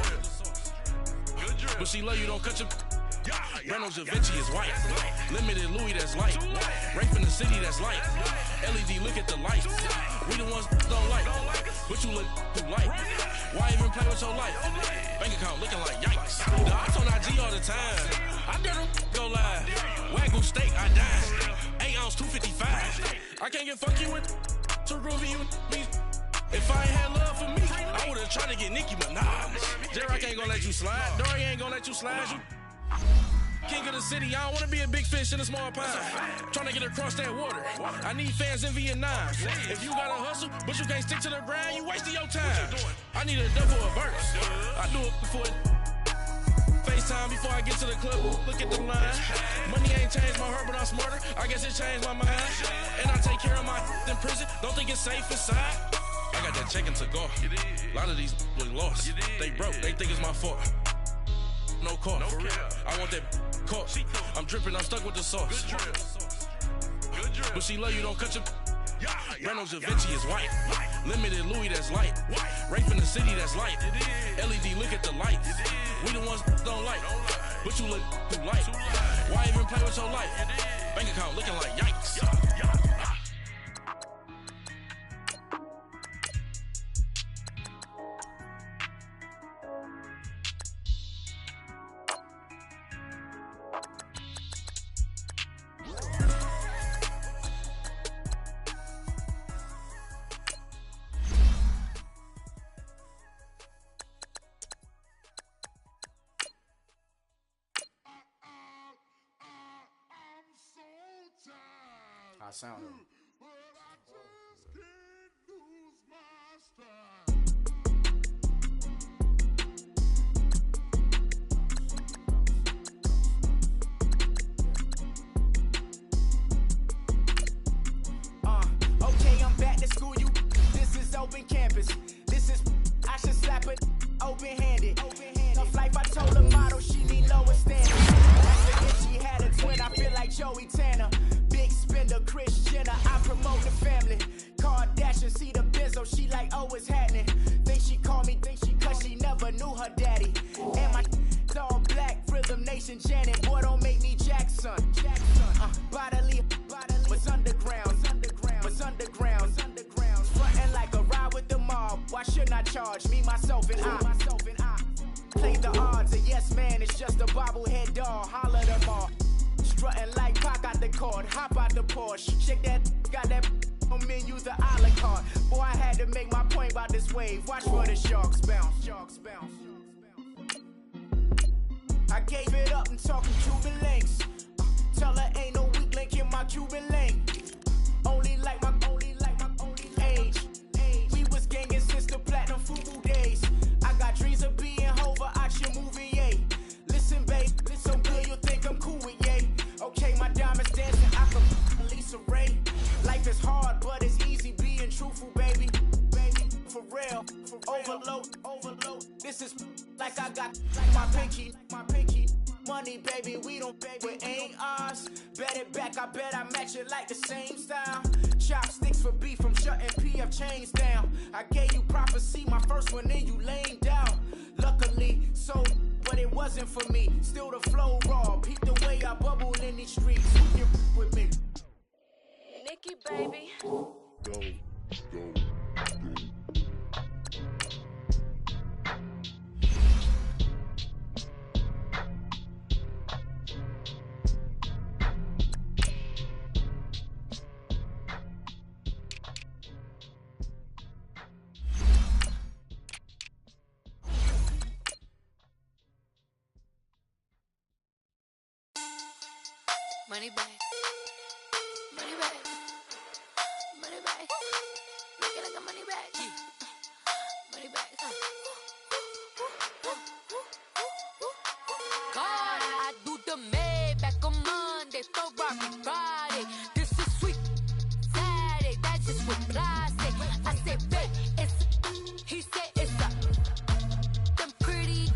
But she love you, don't cut your. Reynolds Da Vinci is white. Limited Louis, that's light. Rape in the city, that's light. LED, look at the light. We the ones don't like. But you look too light. Why even play with your life? Bank account looking like yikes. The ops on IG all the time. I dare them go live. Wagyu steak, I died. 8 ounce, 255. I can't get fuck you with. To groovy you me. If I ain't had love for me, I would've tried to get Nicki Minaj. J-Rock ain't gonna let you slide. Dory ain't gonna let you slide. You king of the city, I don't wanna be a big fish in a small pond. Trying to get across that water. I need fans in Vietnam. If you gotta hustle, but you can't stick to the grind, you wasting your time. I need a double a verse. I do it before FaceTime before I get to the club. Look at the line. Money ain't changed my heart, but I'm smarter. I guess it changed my mind. And I take care of my in prison. Don't think it's safe inside. I got that check and took off. A lot of these was lost. They broke. They think it's my fault. No court. I want that caught. I'm dripping. I'm stuck with the sauce. But she love you. Don't cut your. Reynolds Da Vinci is white. Limited Louis, that's light. Rape in the city, that's light. LED, look at the light. We the ones don't like. But you look too light. Why even play with your life? Bank account looking like yikes. I sound it. Okay, I'm back to school. This is open campus. This is I should slap it open-handed. Tough life, I told the model she need lower standards. After if she had a twin, I feel like Joey Tanner. Big spender, Kris Jenner, I promote the family. Kardashian, see the Benzo, she like, oh, it's happening. Think she call me, cause she never knew her daddy. And my all black, Rhythm Nation, Janet, boy, don't make me Jackson. Bodily, was underground. Frontin' like a ride with the mob. Why shouldn't I charge me, myself, and I? Play the odds, a yes man is just a bobblehead doll. Holler them all. Strutting like Pac out the court, hop out the Porsche. Shake that, got that on menu, the a la carte. Boy, I had to make my point about this wave. Watch for the sharks bounce. I gave it up and talking Cuban links. Tell her ain't no weak my Cuban link. Only like my age. We was gangin' since the platinum FUBU days. I got dreams of being Hova out your movie, yay. Listen, babe, it's so good you'll think I'm cool with yay. Okay, my diamonds dancing, I can Lisa Ray. Life is hard, but it's easy being truthful, baby. For real, overload. This is like I got like my pinky. Money, baby, we don't pay with ain't ours. Bet it back, I bet I match it like the same style. Chopsticks for beef, I'm shutting PF chains down. I gave you prophecy, my first one, then you laying down. Luckily, so, but it wasn't for me. Still the flow raw, peep the way I bubble in these streets. You can with me. Nikki, baby. Go. Money back. Money back. Money back. Make it like a money back. Money back. God, I do the Maybach on Monday, Ferrari Friday. This is sweet Saturday. That's just what I say. I say, babe, it's. He said it's a. Them pretty.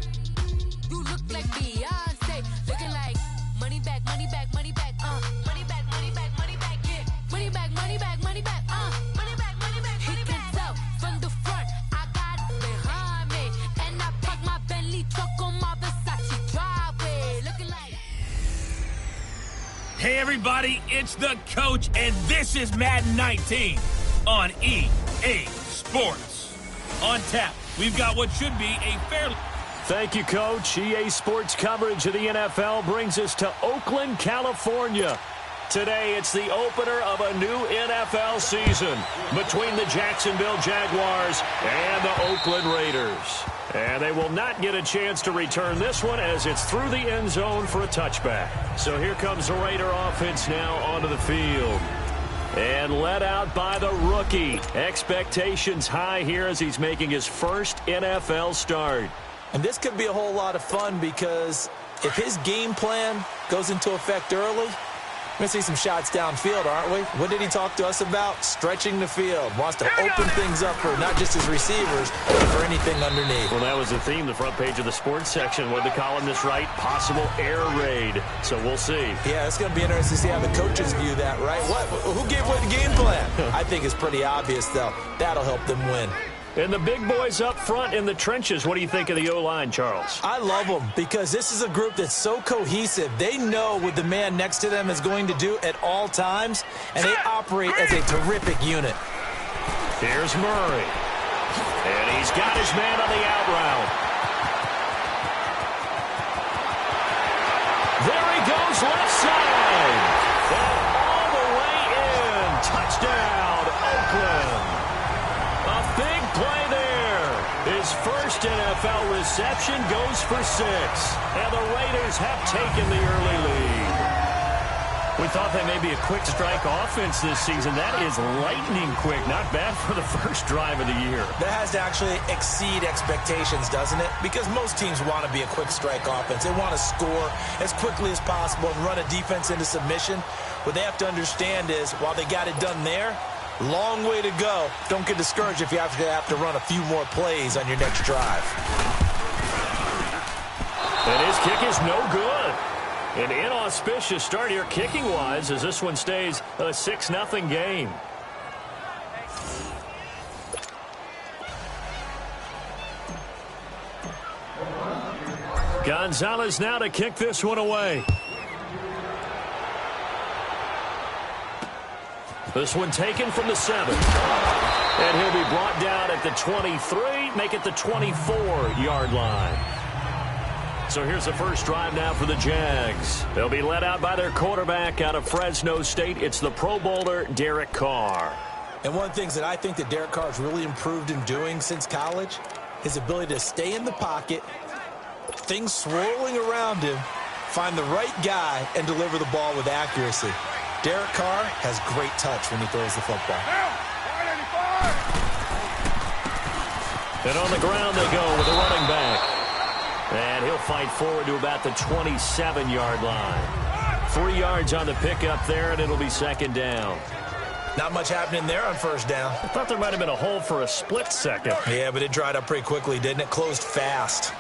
You look like Beyonce. Looking like money back, money back, money back. Money back, money back, money back, yeah. Money back, money back, money back, money back, money back, money back. He can tell from the front, I got it behind me. And I park my Bentley truck on my Versace driveway. Looking like. Hey everybody, it's the coach, and this is Madden 19 on EA Sports. On tap, we've got what should be a fairly... Thank you, Coach. EA Sports coverage of the NFL brings us to Oakland, California. Today, it's the opener of a new NFL season between the Jacksonville Jaguars and the Oakland Raiders. And they will not get a chance to return this one as it's through the end zone for a touchback. So here comes the Raider offense now onto the field. And led out by the rookie. Expectations high here as he's making his first NFL start. And this could be a whole lot of fun because if his game plan goes into effect early, we're going to see some shots downfield, aren't we? What did he talk to us about? Stretching the field. Wants to open things up for not just his receivers, but for anything underneath. Well, that was the theme, the front page of the sports section. What did the columnist write? Possible air raid. So we'll see. Yeah, it's going to be interesting to see how the coaches view that, right? Who gave what game plan? I think it's pretty obvious, though. That'll help them win. And the big boys up front in the trenches. What do you think of the O-line, Charles? I love them because this is a group that's so cohesive. They know what the man next to them is going to do at all times, and they operate as a terrific unit. Here's Murray. And he's got his man on the out route. There he goes, left side. And all the way in. Touchdown, Oakland. A big play there. His first NFL reception goes for 6. And the Raiders have taken the early lead. We thought they may be a quick strike offense this season. That is lightning quick. Not bad for the first drive of the year. That has to actually exceed expectations, doesn't it? Because most teams want to be a quick strike offense. They want to score as quickly as possible and run a defense into submission. What they have to understand is, while they got it done there, long way to go. Don't get discouraged if you have to run a few more plays on your next drive. And his kick is no good. An inauspicious start here kicking-wise as this one stays a 6-0 game. Gonzalez now to kick this one away. This one taken from the 7. And he'll be brought down at the 23, make it the 24-yard line. So here's the first drive now for the Jags. They'll be led out by their quarterback out of Fresno State. It's the Pro Bowler, Derek Carr. And one of the things that I think that Derek Carr has really improved in doing since college, his ability to stay in the pocket, things swirling around him, find the right guy, and deliver the ball with accuracy. Derek Carr has great touch when he throws the football. And on the ground they go with the running back. And he'll fight forward to about the 27-yard line. 3 yards on the pickup there, and it'll be second down. Not much happening there on first down. I thought there might have been a hole for a split second. Yeah, but it dried up pretty quickly, didn't it? Closed fast.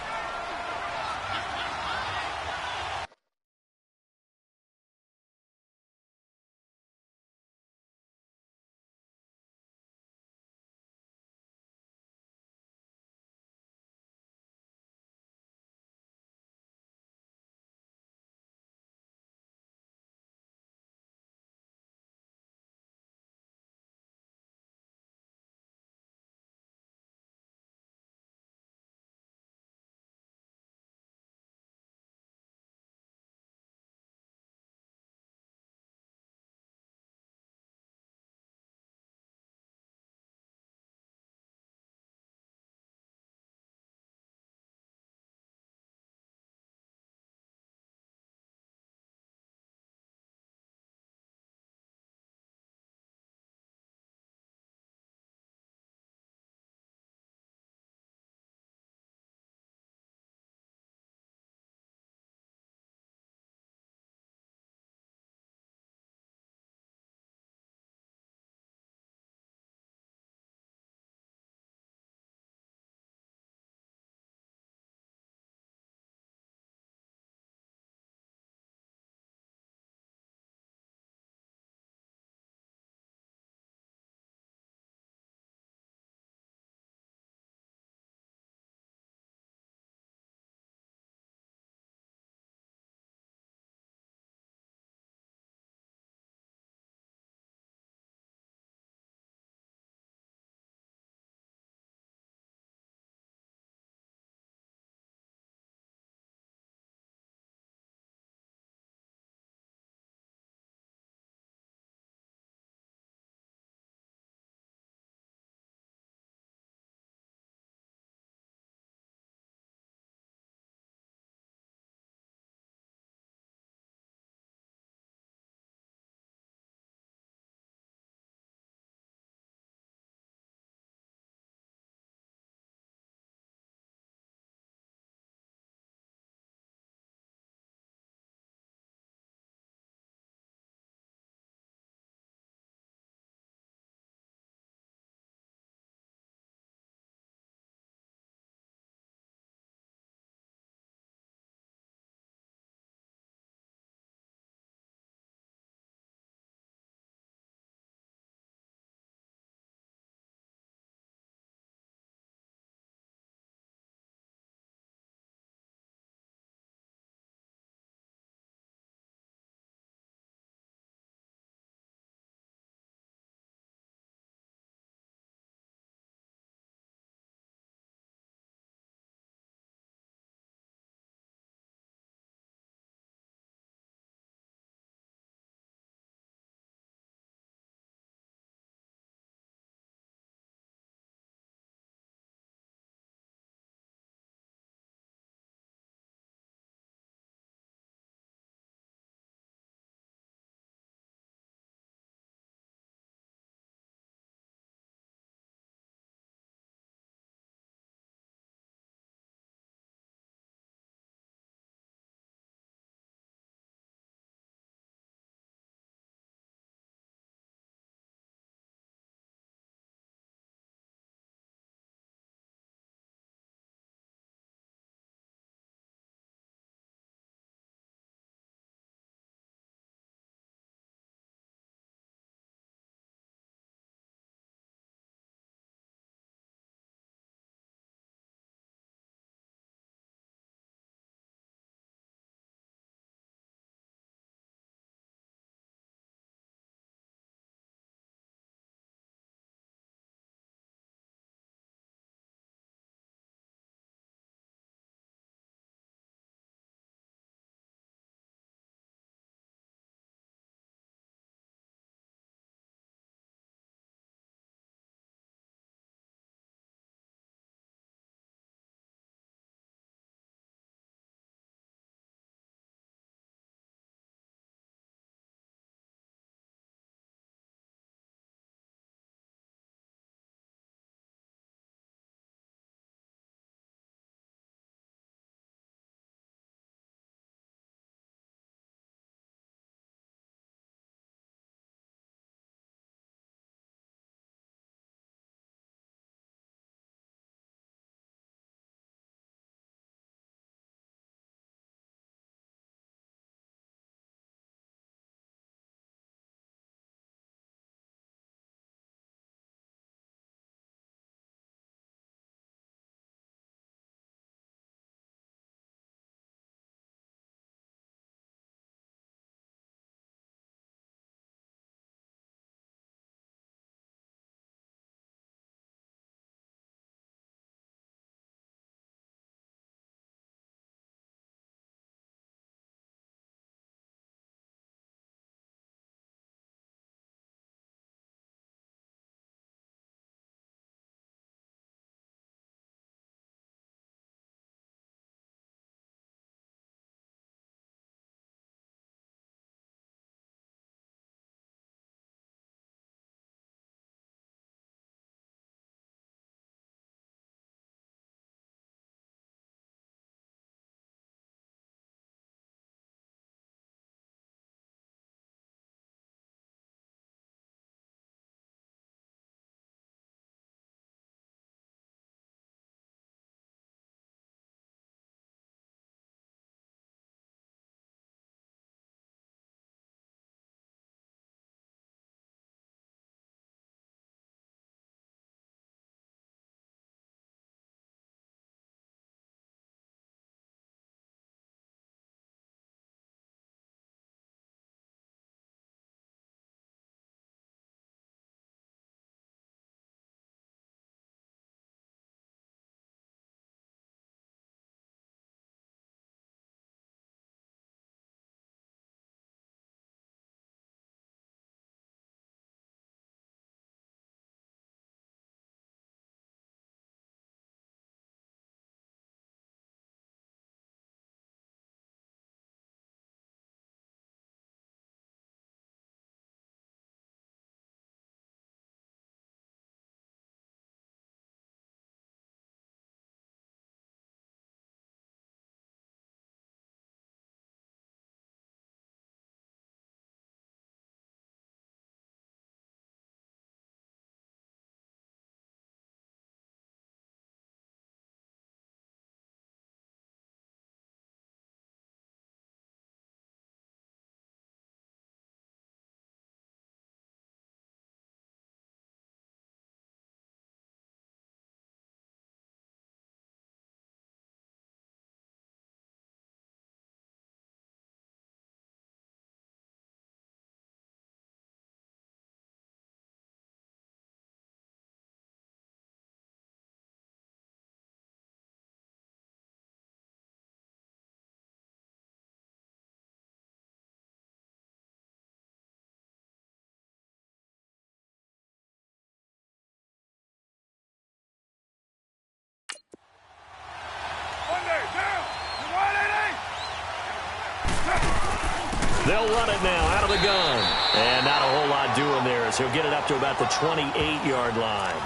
They'll run it now out of the gun. And not a whole lot doing there as he'll get it up to about the 28-yard line.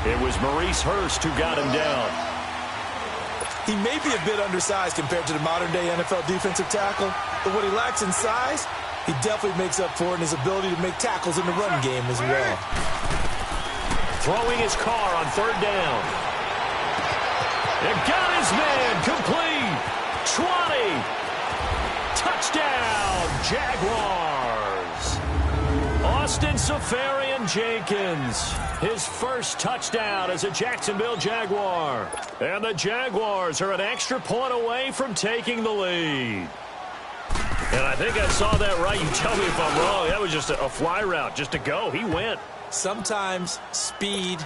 It was Maurice Hurst who got him down. He may be a bit undersized compared to the modern-day NFL defensive tackle, but what he lacks in size, he definitely makes up for in his ability to make tackles in the run game as well. Throwing his car on third down. And got his man complete. 20. Touchdown, Jaguars. Austin Seferian-Jenkins, his first touchdown as a Jacksonville Jaguar. And the Jaguars are an extra point away from taking the lead. And I think I saw that right. You tell me if I'm wrong. That was just a fly route, just to go. He went. Sometimes speed.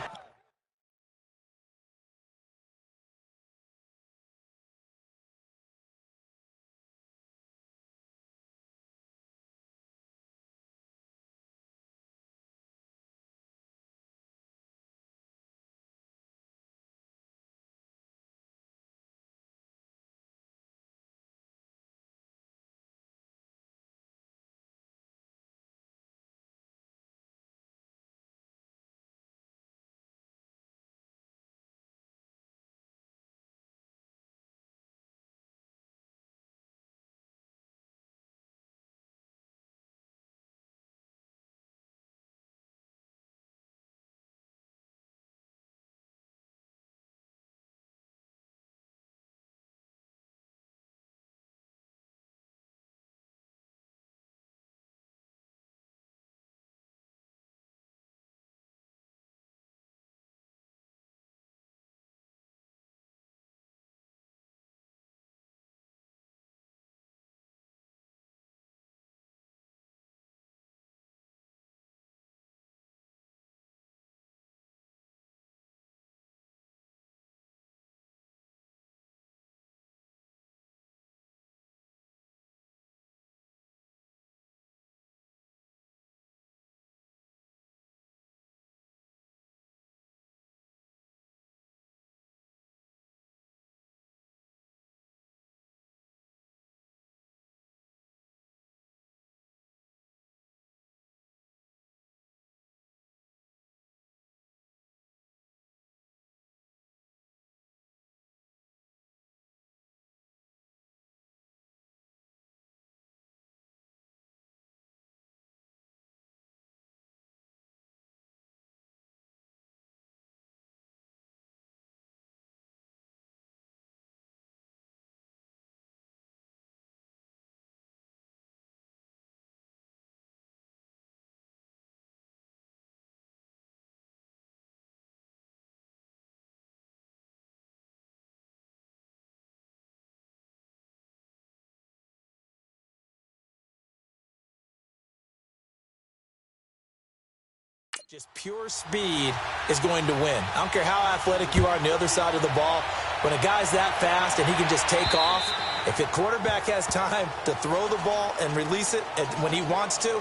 Just pure speed is going to win. I don't care how athletic you are on the other side of the ball. When a guy's that fast and he can just take off, if the quarterback has time to throw the ball and release it when he wants to,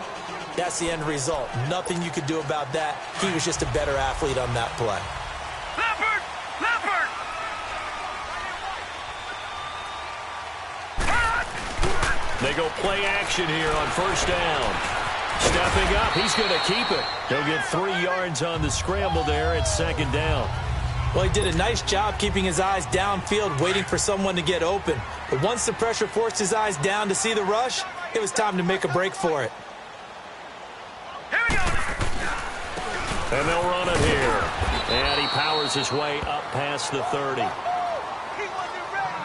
that's the end result. Nothing you could do about that. He was just a better athlete on that play. Leopard! Leopard! They go play action here on first down. Stepping up, he's going to keep it. He'll get 3 yards on the scramble there at second down. Well, he did a nice job keeping his eyes downfield, waiting for someone to get open. But once the pressure forced his eyes down to see the rush, it was time to make a break for it. And they'll run it here. And he powers his way up past the 30.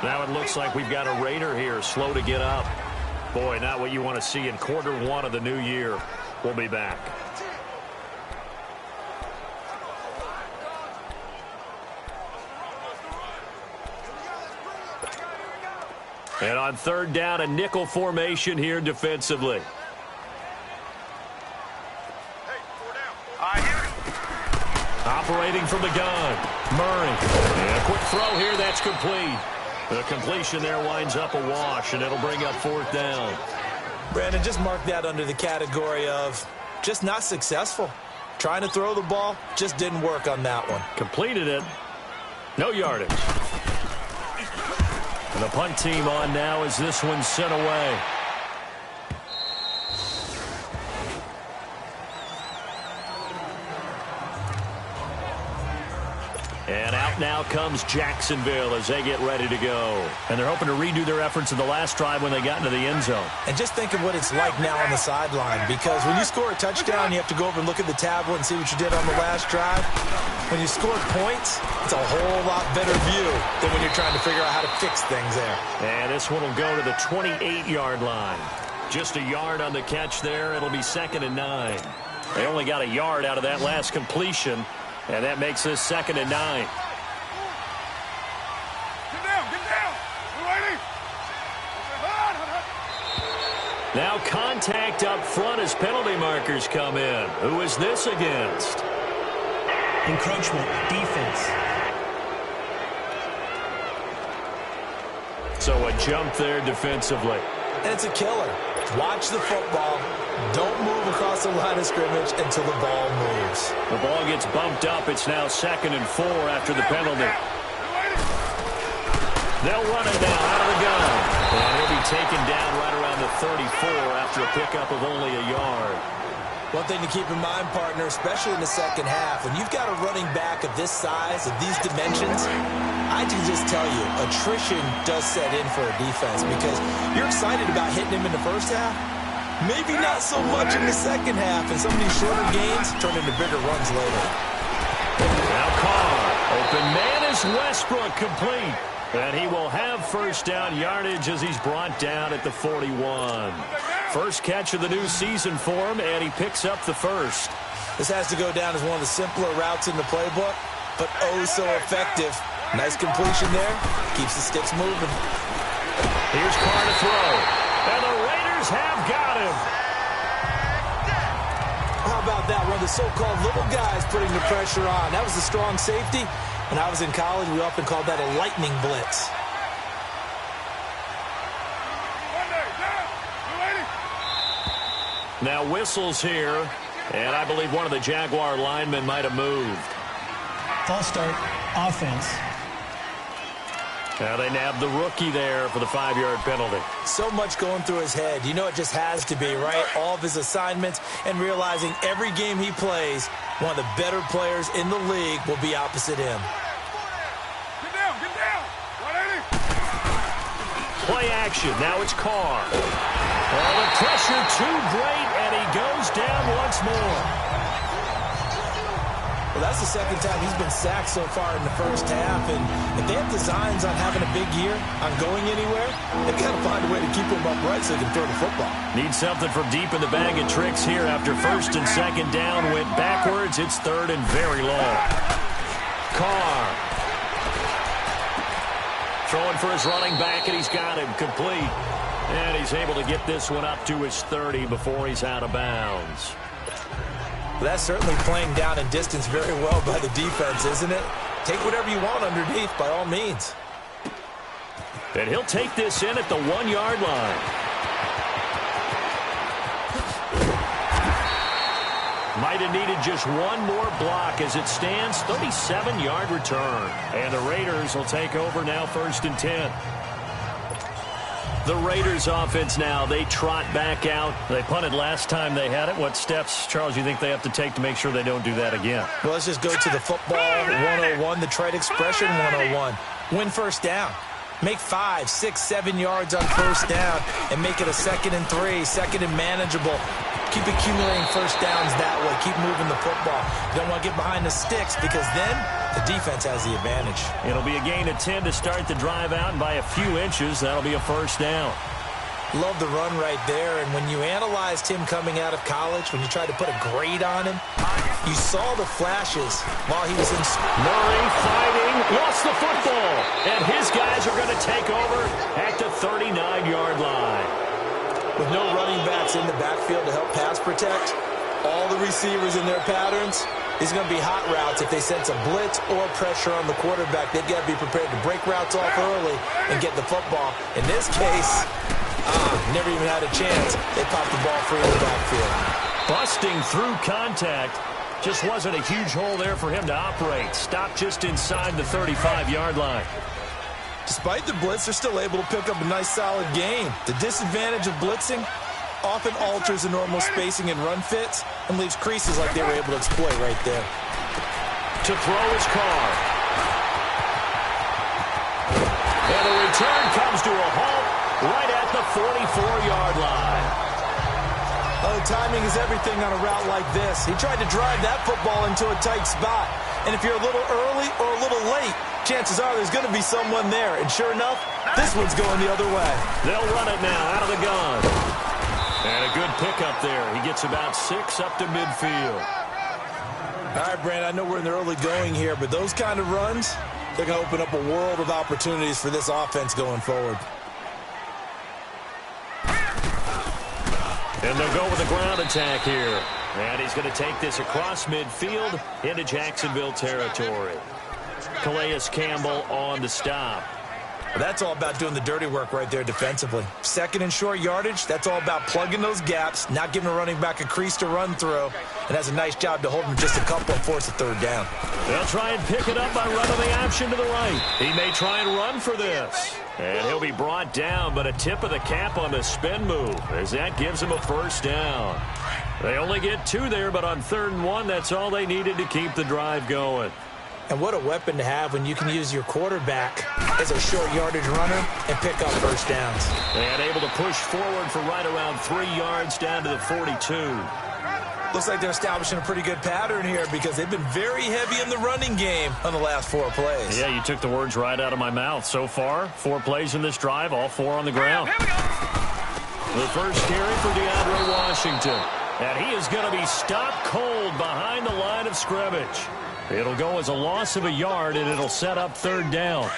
Now it looks like we've got a Raider here, slow to get up. Boy, not what you want to see in quarter one of the new year. We'll be back. And on third down, a nickel formation here defensively. Operating from the gun, Murray. And a quick throw here, that's complete. The completion there winds up a wash, and it'll bring up fourth down. Brandon, just mark that under the category of just not successful. Trying to throw the ball, just didn't work on that one. Completed it. No yardage. And the punt team on now as this one's sent away. And out now comes Jacksonville as they get ready to go. And they're hoping to redo their efforts in the last drive when they got into the end zone. And just think of what it's like now on the sideline, because when you score a touchdown, you have to go over and look at the tablet and see what you did on the last drive. When you score points, it's a whole lot better view than when you're trying to figure out how to fix things there. And this one will go to the 28-yard line. Just a yard on the catch there. It'll be 2nd and 9. They only got a yard out of that last completion, and that makes this 2nd and 9. Get down, get down. We're waiting. Now contact up front as penalty markers come in. Who is this against? Encroachment, defense. So a jump there defensively. And it's a killer. Watch the football. Don't move across the line of scrimmage until the ball moves. The ball gets bumped up. It's now 2nd and 4 after the penalty. They'll run it now out of the gun. And he'll be taken down right around the 34 after a pickup of only a yard. One thing to keep in mind, partner, especially in the second half, when you've got a running back of this size, of these dimensions, I can just tell you, attrition does set in for a defense because you're excited about hitting him in the first half. Maybe not so much in the second half, and some of these shorter games turn into bigger runs later. Now Carr, open man is Westbrook, complete. And he will have first down yardage as he's brought down at the 41. First catch of the new season for him, and he picks up the first. This has to go down as one of the simpler routes in the playbook, but oh so effective. Nice completion there. Keeps the sticks moving. Here's Carr to throw. And the Raiders have got him. How about that? One of the so-called little guys putting the pressure on. That was a strong safety. When I was in college, we often called that a lightning blitz. Now whistles here, and I believe one of the Jaguar linemen might have moved. False start, offense. Now they nabbed the rookie there for the 5-yard penalty. So much going through his head. You know it just has to be, right? All of his assignments and realizing every game he plays, one of the better players in the league will be opposite him. Get down, get down. 180. Play action. Now it's Carr. Oh, the pressure too great, and he goes down once more. Well, that's the second time he's been sacked so far in the first half, and if they have designs on having a big year, on going anywhere, they've got to find a way to keep him upright so they can throw the football. Need something from deep in the bag of tricks here after first and second down went backwards. It's 3rd and very long. Carr throwing for his running back, and he's got him complete. And he's able to get this one up to his 30 before he's out of bounds. That's certainly playing down and distance very well by the defense, isn't it? Take whatever you want underneath, by all means. And he'll take this in at the 1-yard line. Might have needed just one more block as it stands. 37-yard return. And the Raiders will take over now 1st and 10. The Raiders offense now, they trot back out. They punted last time they had it. What steps, Charles, you think they have to take to make sure they don't do that again? Well, let's just go to the football 101, the trade expression 101. Win first down. Make 5, 6, 7 yards on first down and make it a 2nd and 3, 2nd and manageable. Keep accumulating first downs that way. Keep moving the football. You don't want to get behind the sticks because then the defense has the advantage. It'll be a gain of 10 to start the drive out, and by a few inches, that'll be a first down. Love the run right there, and when you analyzed him coming out of college, when you tried to put a grade on him, you saw the flashes while he was in school. Murray fighting, lost the football, and his guys are going to take over at the 39-yard line. With no running backs in the backfield to help pass protect, all the receivers in their patterns, it's going to be hot routes if they sense a blitz or pressure on the quarterback. They've got to be prepared to break routes off early and get the football. In this case, never even had a chance. They popped the ball free in the backfield. Busting through contact. Just wasn't a huge hole there for him to operate. Stopped just inside the 35-yard line. Despite the blitz, they're still able to pick up a nice, solid gain. The disadvantage of blitzing often alters the normal spacing and run fits and leaves creases like they were able to exploit right there. To throw his Carr. And the return comes to a halt right at the 44-yard line. Oh, timing is everything on a route like this. He tried to drive that football into a tight spot. And if you're a little early or a little late, chances are there's going to be someone there. And sure enough, this one's going the other way. They'll run it now out of the gun. And a good pickup there. He gets about 6 up to midfield. All right, Brandon, I know we're in the early going here, but those kind of runs, they're going to open up a world of opportunities for this offense going forward. And they'll go with a ground attack here. And he's going to take this across midfield into Jacksonville territory. Calais Campbell on the stop. Well, that's all about doing the dirty work right there defensively. Second and short yardage, that's all about plugging those gaps, not giving a running back a crease to run through, and has a nice job to hold him just a couple and force a third down. They'll try and pick it up by running the option to the right. He may try and run for this. And he'll be brought down, but a tip of the cap on the spin move, as that gives him a first down. They only get 2 there, but on 3rd and 1, that's all they needed to keep the drive going. And what a weapon to have when you can use your quarterback as a short yardage runner and pick up first downs. And able to push forward for right around 3 yards down to the 42. Looks like they're establishing a pretty good pattern here because they've been very heavy in the running game on the last 4 plays. Yeah, you took the words right out of my mouth. So far, 4 plays in this drive, all 4 on the ground. The first carry for DeAndre Washington. And he is going to be stopped cold behind the line of scrimmage. It'll go as a loss of a yard, and it'll set up 3rd down.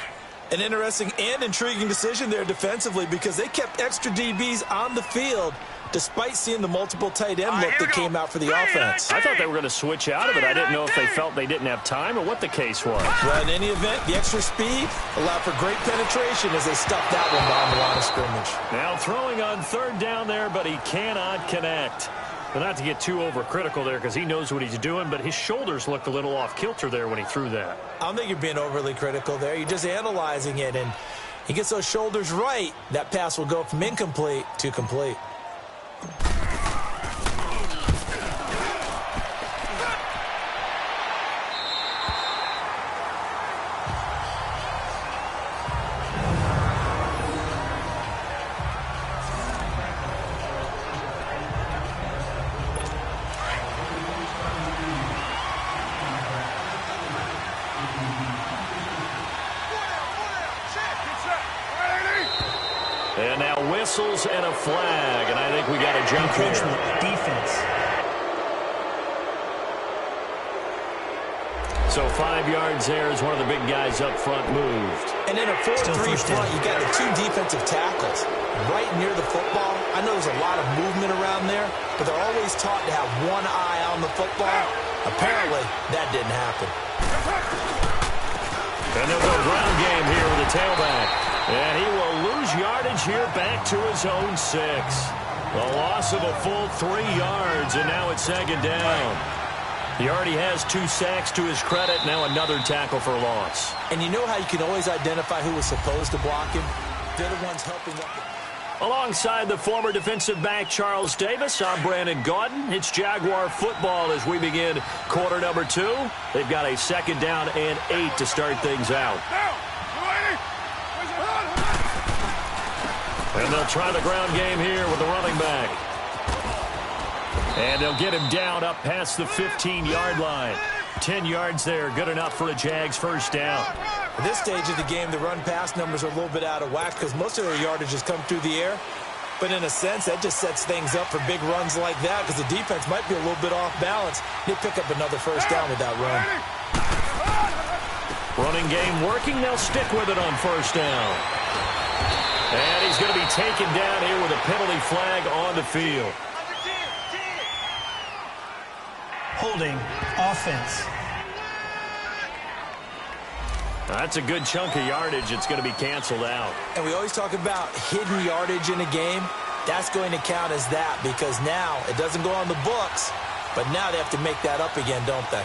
An interesting and intriguing decision there defensively because they kept extra DBs on the field despite seeing the multiple tight end look that came out for the offense. I thought they were going to switch out of it. I didn't know if they felt they didn't have time or what the case was. Well, in any event, the extra speed allowed for great penetration as they stuffed that one behind the line of scrimmage. Now throwing on 3rd down there, but he cannot connect. But not to get too overcritical there because he knows what he's doing, but his shoulders looked a little off kilter there when he threw that. I don't think you're being overly critical there. You're just analyzing it, and he gets those shoulders right, that pass will go from incomplete to complete. And now whistles and a flag, and I think we got a jump here. Defense. So 5 yards there as one of the big guys up front moved. And in a 4-3 front, you got the 2 defensive tackles right near the football. I know there's a lot of movement around there, but they're always taught to have one eye on the football. Apparently, that didn't happen. And they'll go ground game here with the tailback. And he will lose yardage here back to his own 6. A loss of a full 3 yards, and now it's 2nd down. He already has 2 sacks to his credit, now another tackle for loss. And you know how you can always identify who was supposed to block him? They're the ones helping up. Alongside the former defensive back Charles Davis, I'm Brandon Gaudin. It's Jaguar football as we begin quarter number 2. They've got a 2nd down and 8 to start things out. And they'll try the ground game here with the running back. And they'll get him down up past the 15-yard line. 10 yards there, good enough for a Jags first down. At this stage of the game, the run-pass numbers are a little bit out of whack because most of their yardage has come through the air. But in a sense, that just sets things up for big runs like that because the defense might be a little bit off balance. They'll pick up another first down with that run. Running game working. They'll stick with it on first down. And he's going to be taken down here with a penalty flag on the field. Holding offense. That's a good chunk of yardage. It's going to be canceled out. And we always talk about hidden yardage in a game. That's going to count as that because now it doesn't go on the books, but now they have to make that up again, don't they?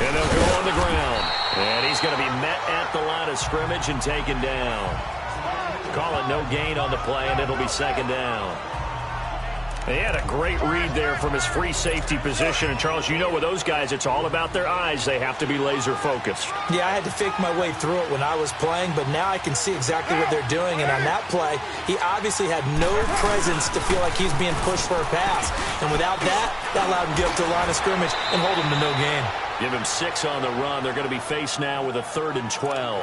And they'll go on the ground. And he's going to be met at the line of scrimmage and taken down. Call it no gain on the play, and it'll be 2nd down. He had a great read there from his free safety position. And, Charles, you know with those guys, it's all about their eyes. They have to be laser-focused. Yeah, I had to fake my way through it when I was playing, but now I can see exactly what they're doing. And on that play, he obviously had no presence to feel like he's being pushed for a pass. And without that, that allowed him to get up to the line of scrimmage and hold him to no gain. Give him 6 on the run. They're going to be faced now with a 3rd and 12.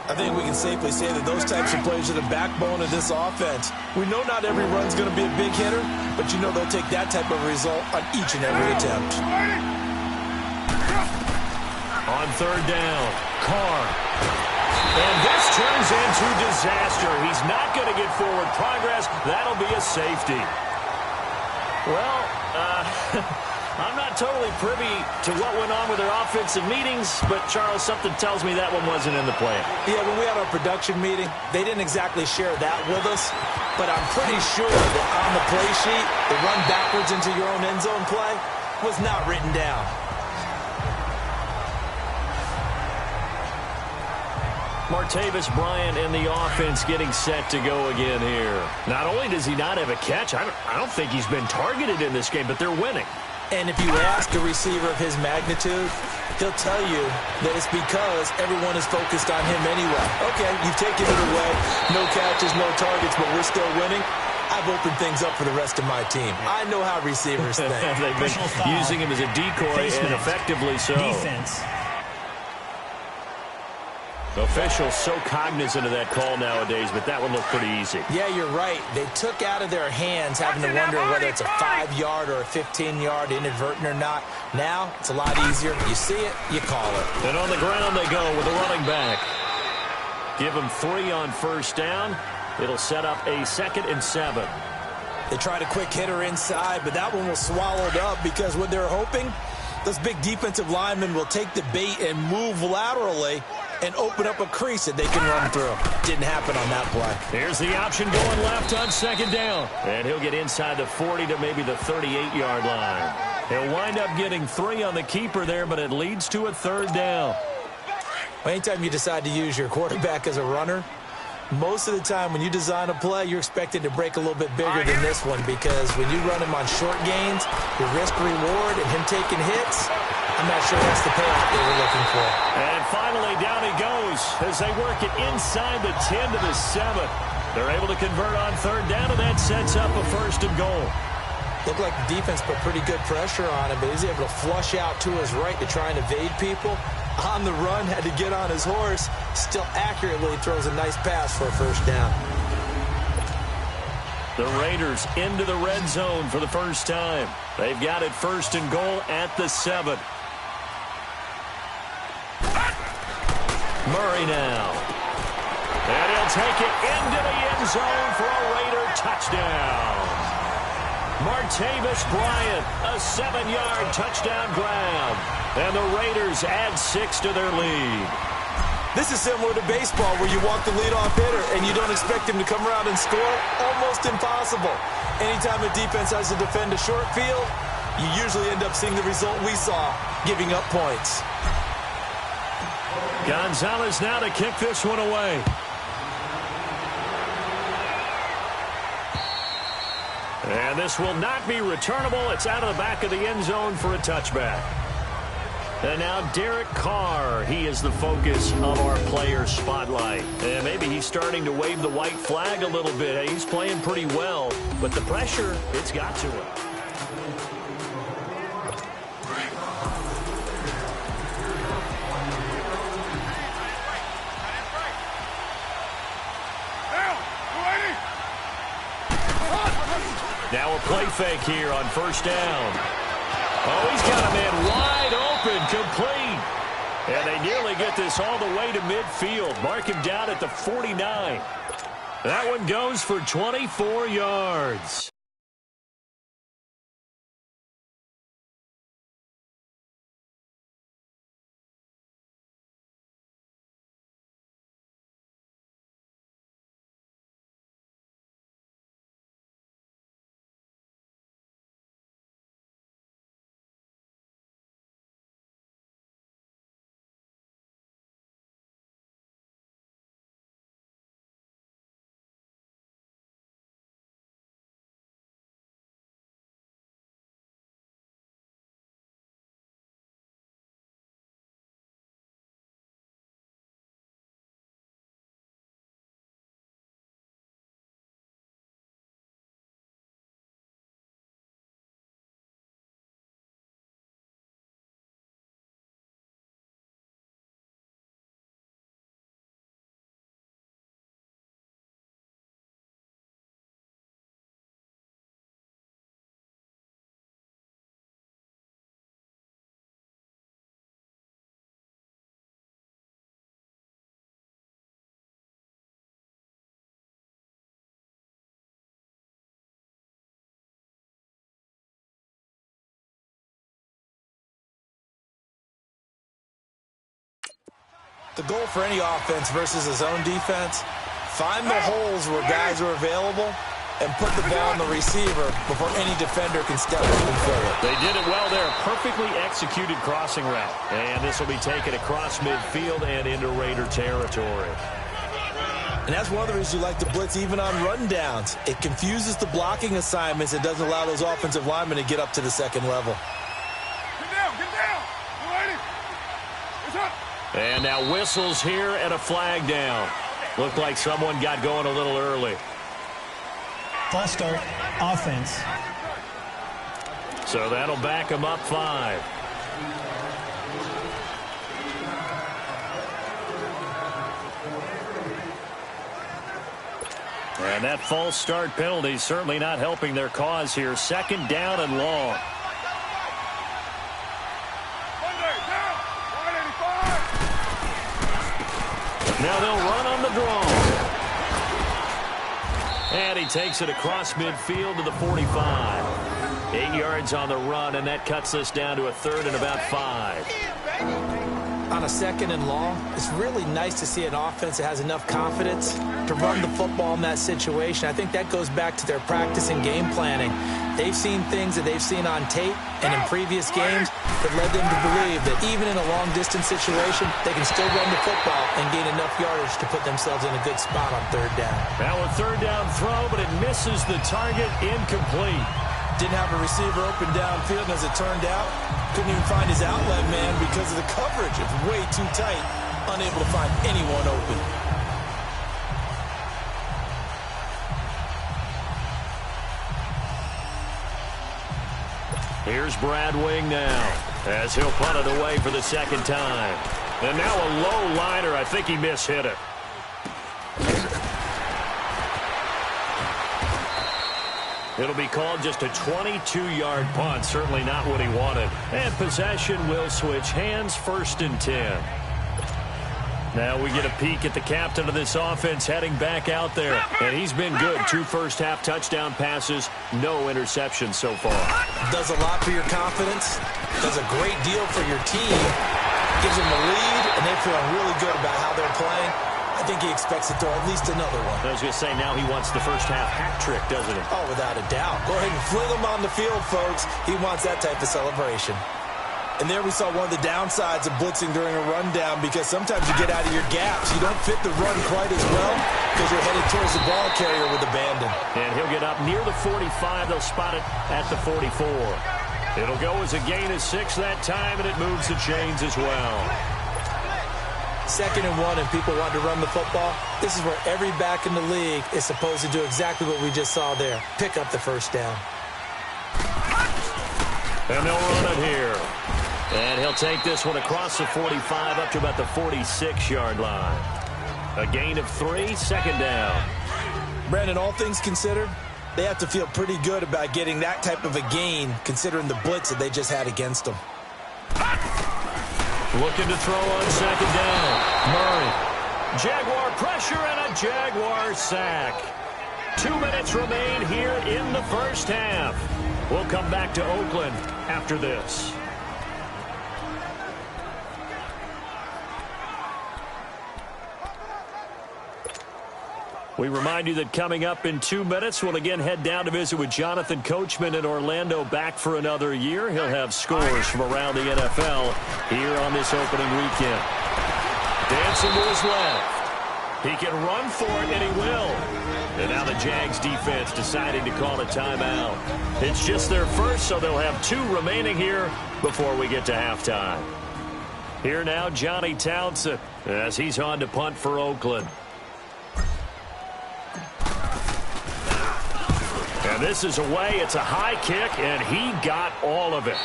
I think we can safely say that those types of plays are the backbone of this offense. We know not every run's going to be a big hitter, but you know they'll take that type of result on each and every attempt. On 3rd down, Carr. And this turns into disaster. He's not going to get forward progress. That'll be a safety. Well, I'm not totally privy to what went on with their offensive meetings, but, Charles, something tells me that one wasn't in the plan. Yeah, when we had our production meeting, they didn't exactly share that with us, but I'm pretty sure that on the play sheet, the run backwards into your own end zone play was not written down. Martavis Bryant and the offense getting set to go again here. Not only does he not have a catch, I don't think he's been targeted in this game, but they're winning. And if you ask a receiver of his magnitude, he'll tell you that it's because everyone is focused on him anyway. Okay, you've taken it away. No catches, no targets, but we're still winning. I've opened things up for the rest of my team. I know how receivers think. They've been using him as a decoy, and effectively so. Defense. Officials so cognizant of that call nowadays, but that one looked pretty easy. Yeah, you're right. They took out of their hands having to wonder whether it's a 5-yard or a 15-yard inadvertent or not. Now, it's a lot easier. You see it, you call it. And on the ground they go with a running back. Give them 3 on 1st down. It'll set up a 2nd and 7. They tried a quick hitter inside, but that one was swallowed up because what they're hoping, those big defensive linemen will take the bait and move laterally and open up a crease that they can run through. Didn't happen on that play. Here's the option going left on 2nd down. And he'll get inside the 40 to maybe the 38-yard line. He'll wind up getting 3 on the keeper there, but it leads to a 3rd down. Well, anytime you decide to use your quarterback as a runner, most of the time when you design a play, you're expected to break a little bit bigger than this one because when you run him on short gains, your risk-reward and him taking hits, I'm not sure that's the payoff they were looking for. And finally, down he goes as they work it inside the 10 to the 7. They're able to convert on 3rd down, and that sets up a 1st and goal. Looked like the defense put pretty good pressure on him, but he's able to flush out to his right to try and evade people. On the run, had to get on his horse. Still accurately throws a nice pass for a 1st down. The Raiders into the red zone for the first time. They've got it 1st and goal at the 7. Murray now. And he'll take it into the end zone for a Raider touchdown. Martavis Bryant, a 7-yard touchdown grab. And the Raiders add 6 to their lead. This is similar to baseball where you walk the leadoff hitter and you don't expect him to come around and score. Almost impossible. Anytime a defense has to defend a short field, you usually end up seeing the result we saw, giving up points. Gonzalez now to kick this one away. And this will not be returnable. It's out of the back of the end zone for a touchback. And now Derek Carr, he is the focus of our player spotlight. And maybe he's starting to wave the white flag a little bit. He's playing pretty well, but the pressure, it's got to him. Now a play fake here on 1st down. Oh, he's got a man wide open, complete. And they nearly get this all the way to midfield. Mark him down at the 49. That one goes for 24 yards. The goal for any offense versus a zone defense, find the holes where guys are available and put the ball on the receiver before any defender can step up and fill it. They did it well there. Perfectly executed crossing route. And this will be taken across midfield and into Raider territory. And that's one of the reasons you like to blitz even on rundowns. It confuses the blocking assignments and doesn't allow those offensive linemen to get up to the second level. Get down. You ready? It's up. And now whistles here and a flag down. Looked like someone got going a little early. False start, offense. So that'll back them up 5. And that false start penalty certainly not helping their cause here. 2nd down and long. Now they'll run on the draw. And he takes it across midfield to the 45. 8 yards on the run, and that cuts us down to a 3rd and about 5. On a 2nd and long, it's really nice to see an offense that has enough confidence to run the football in that situation. I think that goes back to their practice and game planning. They've seen things that they've seen on tape and in previous games that led them to believe that even in a long-distance situation, they can still run the football and gain enough yardage to put themselves in a good spot on 3rd down. Now a 3rd down throw, but it misses the target, incomplete. Didn't have a receiver open downfield, and as it turned out, couldn't even find his outlet man because of the coverage. It's way too tight, unable to find anyone open. Here's Brad Wing now, as he'll punt it away for the 2nd time. And now a low liner. I think he mishit it. It'll be called just a 22-yard punt. Certainly not what he wanted. And possession will switch hands, 1st and 10. Now we get a peek at the captain of this offense heading back out there. And he's been good. 2 first-half touchdown passes, no interceptions so far. Does a lot for your confidence. Does a great deal for your team. Gives them the lead, and they feel really good about how they're playing. I think he expects to throw at least another one. I was going to say, now he wants the first-half hat trick, doesn't he? Oh, without a doubt. Go ahead and fling him on the field, folks. He wants that type of celebration. And there we saw one of the downsides of blitzing during a rundown, because sometimes you get out of your gaps. You don't fit the run quite as well because you're headed towards the ball carrier with abandon. And he'll get up near the 45. They'll spot it at the 44. It'll go as a gain of 6 that time, and it moves the chains as well. 2nd and 1, and people want to run the football. This is where every back in the league is supposed to do exactly what we just saw there. Pick up the 1st down. And they'll run it here. And he'll take this one across the 45 up to about the 46-yard line. A gain of 3, 2nd down. Brandon, all things considered, they have to feel pretty good about getting that type of a gain, considering the blitz that they just had against them. Looking to throw on 2nd down. Murray. Jaguar pressure and a Jaguar sack. 2 minutes remain here in the first half. We'll come back to Oakland after this. We remind you that coming up in 2 minutes, we'll again head down to visit with Jonathan Coachman in Orlando, back for another year. He'll have scores from around the NFL here on this opening weekend. Dancing to his left. He can run for it, and he will. And now the Jags defense deciding to call a timeout. It's just their first, so they'll have 2 remaining here before we get to halftime. Here now, Johnny Townsend, as he's on to punt for Oakland. And this is away. It's a high kick, and he got all of it.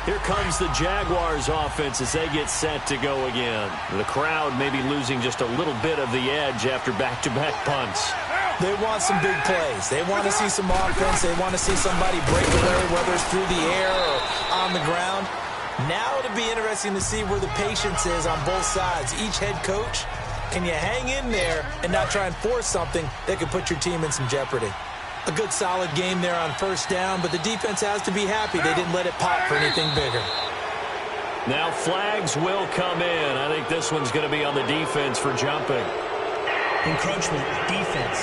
Here comes the Jaguars offense as they get set to go again. The crowd maybe losing just a little bit of the edge after back-to-back punts. They want some big plays. They want to see some offense. They want to see somebody break away, whether it's through the air or on the ground. Now it'll be interesting to see where the patience is on both sides. Each head coach, can you hang in there and not try and force something that could put your team in some jeopardy? A good solid game there on first down, but the defense has to be happy they didn't let it pop for anything bigger. Now flags will come in. I think this one's going to be on the defense for jumping. Encroachment, defense.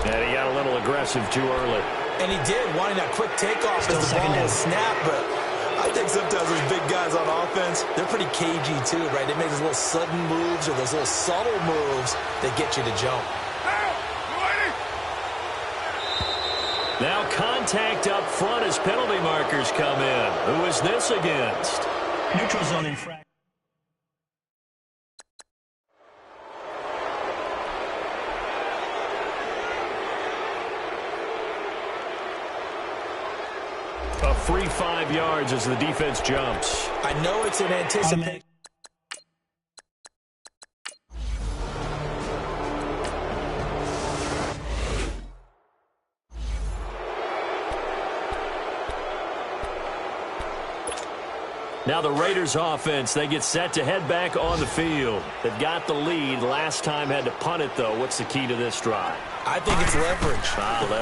And he got a little aggressive too early. And he did, wanting that quick takeoff as the ball was snapped, but I think sometimes those big guys on offense, they're pretty cagey too, right? They make those little sudden moves or those little subtle moves that get you to jump. Now contact up front as penalty markers come in. Who is this against? Neutral zone infraction. A free 5 yards as the defense jumps. I know it's an anticipation. Now the Raiders offense, they get set to head back on the field. They've got the lead. Last time had to punt it, though. What's the key to this drive? I think it's leverage.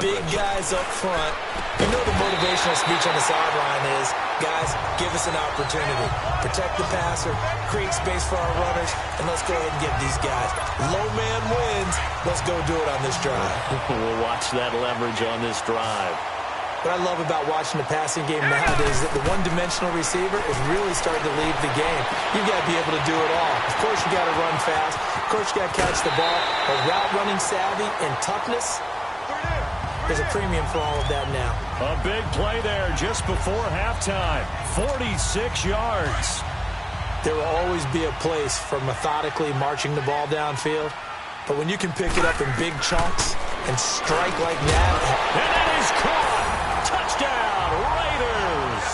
Big guys up front. You know the motivational speech on the sideline is, guys, give us an opportunity. Protect the passer, create space for our runners, and let's go ahead and get these guys. Low man wins. Let's go do it on this drive. We'll watch that leverage on this drive. What I love about watching the passing game nowadays is that the one-dimensional receiver is really starting to lead the game. You've got to be able to do it all. Of course, you got to run fast. Of course, you got to catch the ball. But route running savvy and toughness, there's a premium for all of that now. A big play there just before halftime. 46 yards. There will always be a place for methodically marching the ball downfield. But when you can pick it up in big chunks and strike like that. And that is caught. Touchdown, Raiders.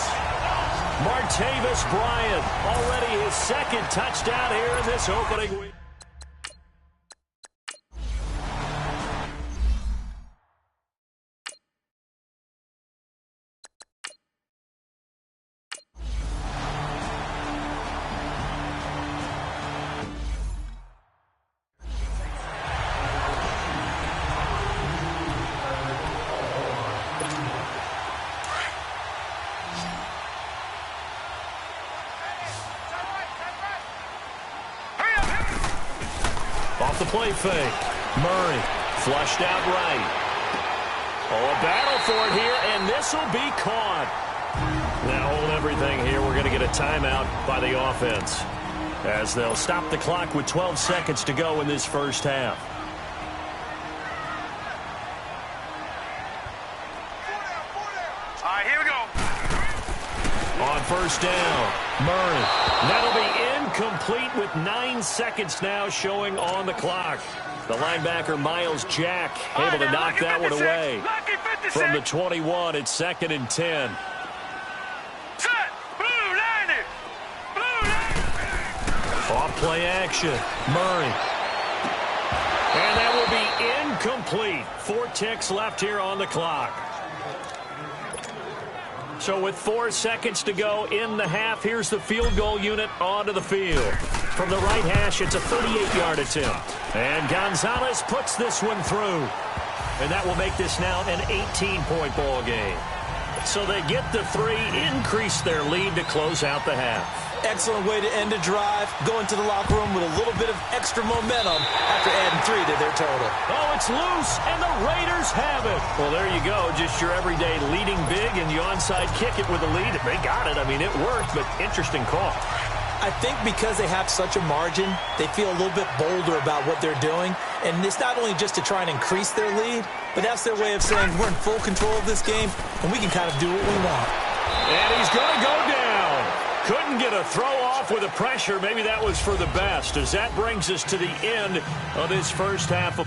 Martavis Bryant, already his second touchdown here in this opening week. Off the play fake. Murray flushed out right. Oh, a battle for it here, and this will be caught. Now hold everything here. We're going to get a timeout by the offense as they'll stop the clock with 12 seconds to go in this first half. All right, here we go. On first down, Murray. That'll be incomplete with 9 seconds now showing on the clock. The linebacker, Miles Jack, able to knock that one away. From the 21, it's 2nd and 10. Off play action, Murray. And that will be incomplete. 4 ticks left here on the clock. So with 4 seconds to go in the half, here's the field goal unit onto the field. From the right hash, it's a 38-yard attempt. And Gonzalez puts this one through. And that will make this now an 18-point ball game. So they get the 3, increase their lead to close out the half. Excellent way to end a drive. Go into the locker room with a little bit of extra momentum after adding 3 to their total. Oh, it's loose, and the Raiders have it. Well, there you go. Just your everyday leading big, and you onside kick it with a lead. They got it. I mean, it worked, but interesting call. I think because they have such a margin, they feel a little bit bolder about what they're doing. And it's not only just to try and increase their lead, but that's their way of saying we're in full control of this game, and we can kind of do what we want. And he's going to go down. Couldn't get a throw off with the pressure. Maybe that was for the best, as that brings us to the end of this first half of...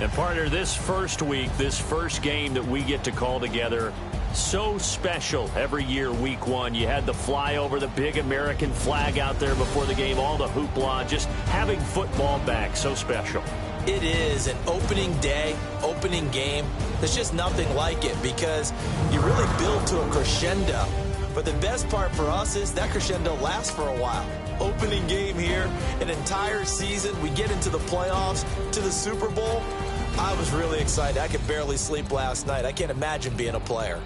And partner, this first week, this first game that we get to call together, so special every year, week one. You had the flyover, the big American flag out there before the game, all the hoopla, just having football back, so special. It is an opening day, opening game. There's just nothing like it because you really build to a crescendo. But the best part for us is that crescendo lasts for a while. Opening game here, an entire season. We get into the playoffs, to the Super Bowl. I was really excited. I could barely sleep last night. I can't imagine being a player.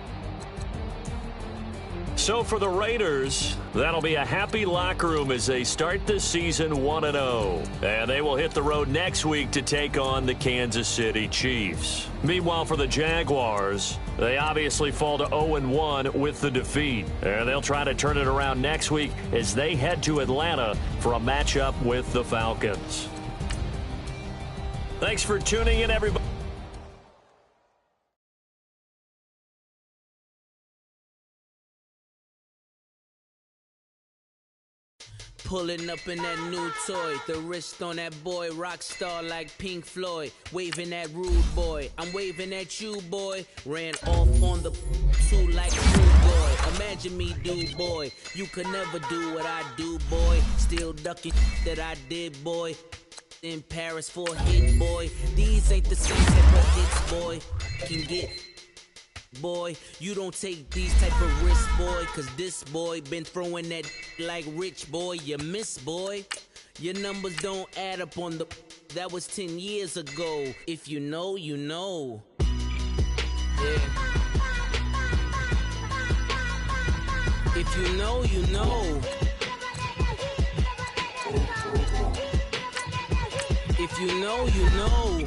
So for the Raiders, that'll be a happy locker room as they start this season 1-0. And they will hit the road next week to take on the Kansas City Chiefs. Meanwhile, for the Jaguars, they obviously fall to 0-1 with the defeat. And they'll try to turn it around next week as they head to Atlanta for a matchup with the Falcons. Thanks for tuning in, everybody. Pulling up in that new toy, the wrist on that boy, rock star like Pink Floyd, waving at rude boy, I'm waving at you boy, ran off on the two like rude boy, imagine me do boy, you could never do what I do boy, still ducking that I did boy, in Paris for a hit boy, these ain't the same type of hits boy, can get boy, you don't take these type of risks, boy, cause this boy been throwing that like rich boy, you miss, boy. Your numbers don't add up on the, that was 10 years ago. If you know, you know. Yeah. If you know, you know. If you know, you know.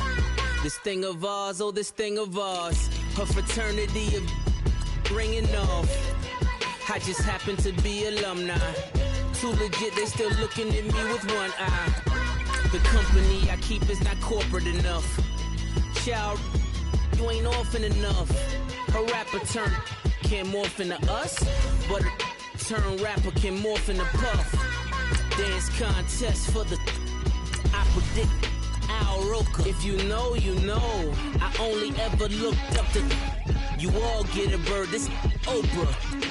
This thing of ours, oh, this thing of ours. Her fraternity of ringing off. I just happen to be alumni. Too legit, they still looking at me with one eye. The company I keep is not corporate enough. Child, you ain't orphan enough. A rapper turn can't morph into us, but a turn rapper can morph into Puff. Dance contest for the, I predict Al Roker. If you know, you know. I only ever looked up to you all get a bird. This Oprah.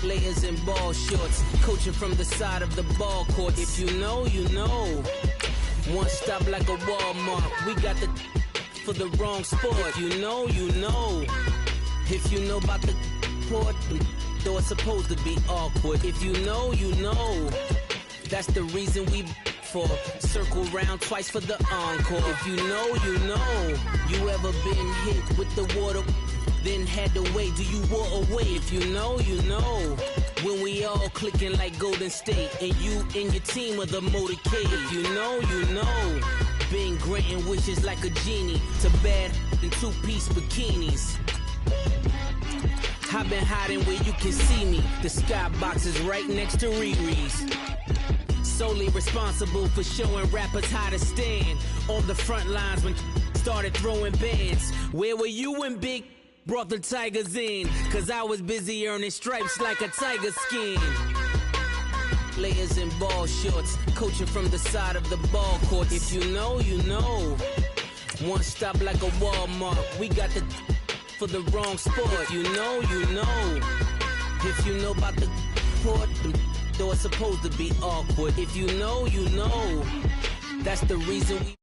Layers in ball shorts, coaching from the side of the ball court. If you know, you know. One stop like a Walmart. We got the for the wrong sport. If you know, you know. If you know about the port, though it's supposed to be awkward. If you know, you know. That's the reason we for circle round twice for the encore. If you know, you know. You ever been hit with the water, then had to wait? Do you walk away? If you know, you know. When we all clicking like Golden State, and you and your team are the motorcade. If you know, you know. Been granting wishes like a genie to bad in two-piece bikinis. I've been hiding where you can see me. The skybox is right next to Riri's. Solely responsible for showing rappers how to stand on the front lines when started throwing bands. Where were you when Big brought the Tigers in? Cause I was busy earning stripes like a tiger skin. Layers in ball shorts, coaching from the side of the ball court. If you know, you know. One stop like a Walmart. We got the for the wrong sport. If you know, you know. If you know about the port, though it's supposed to be awkward. If you know, you know. That's the reason we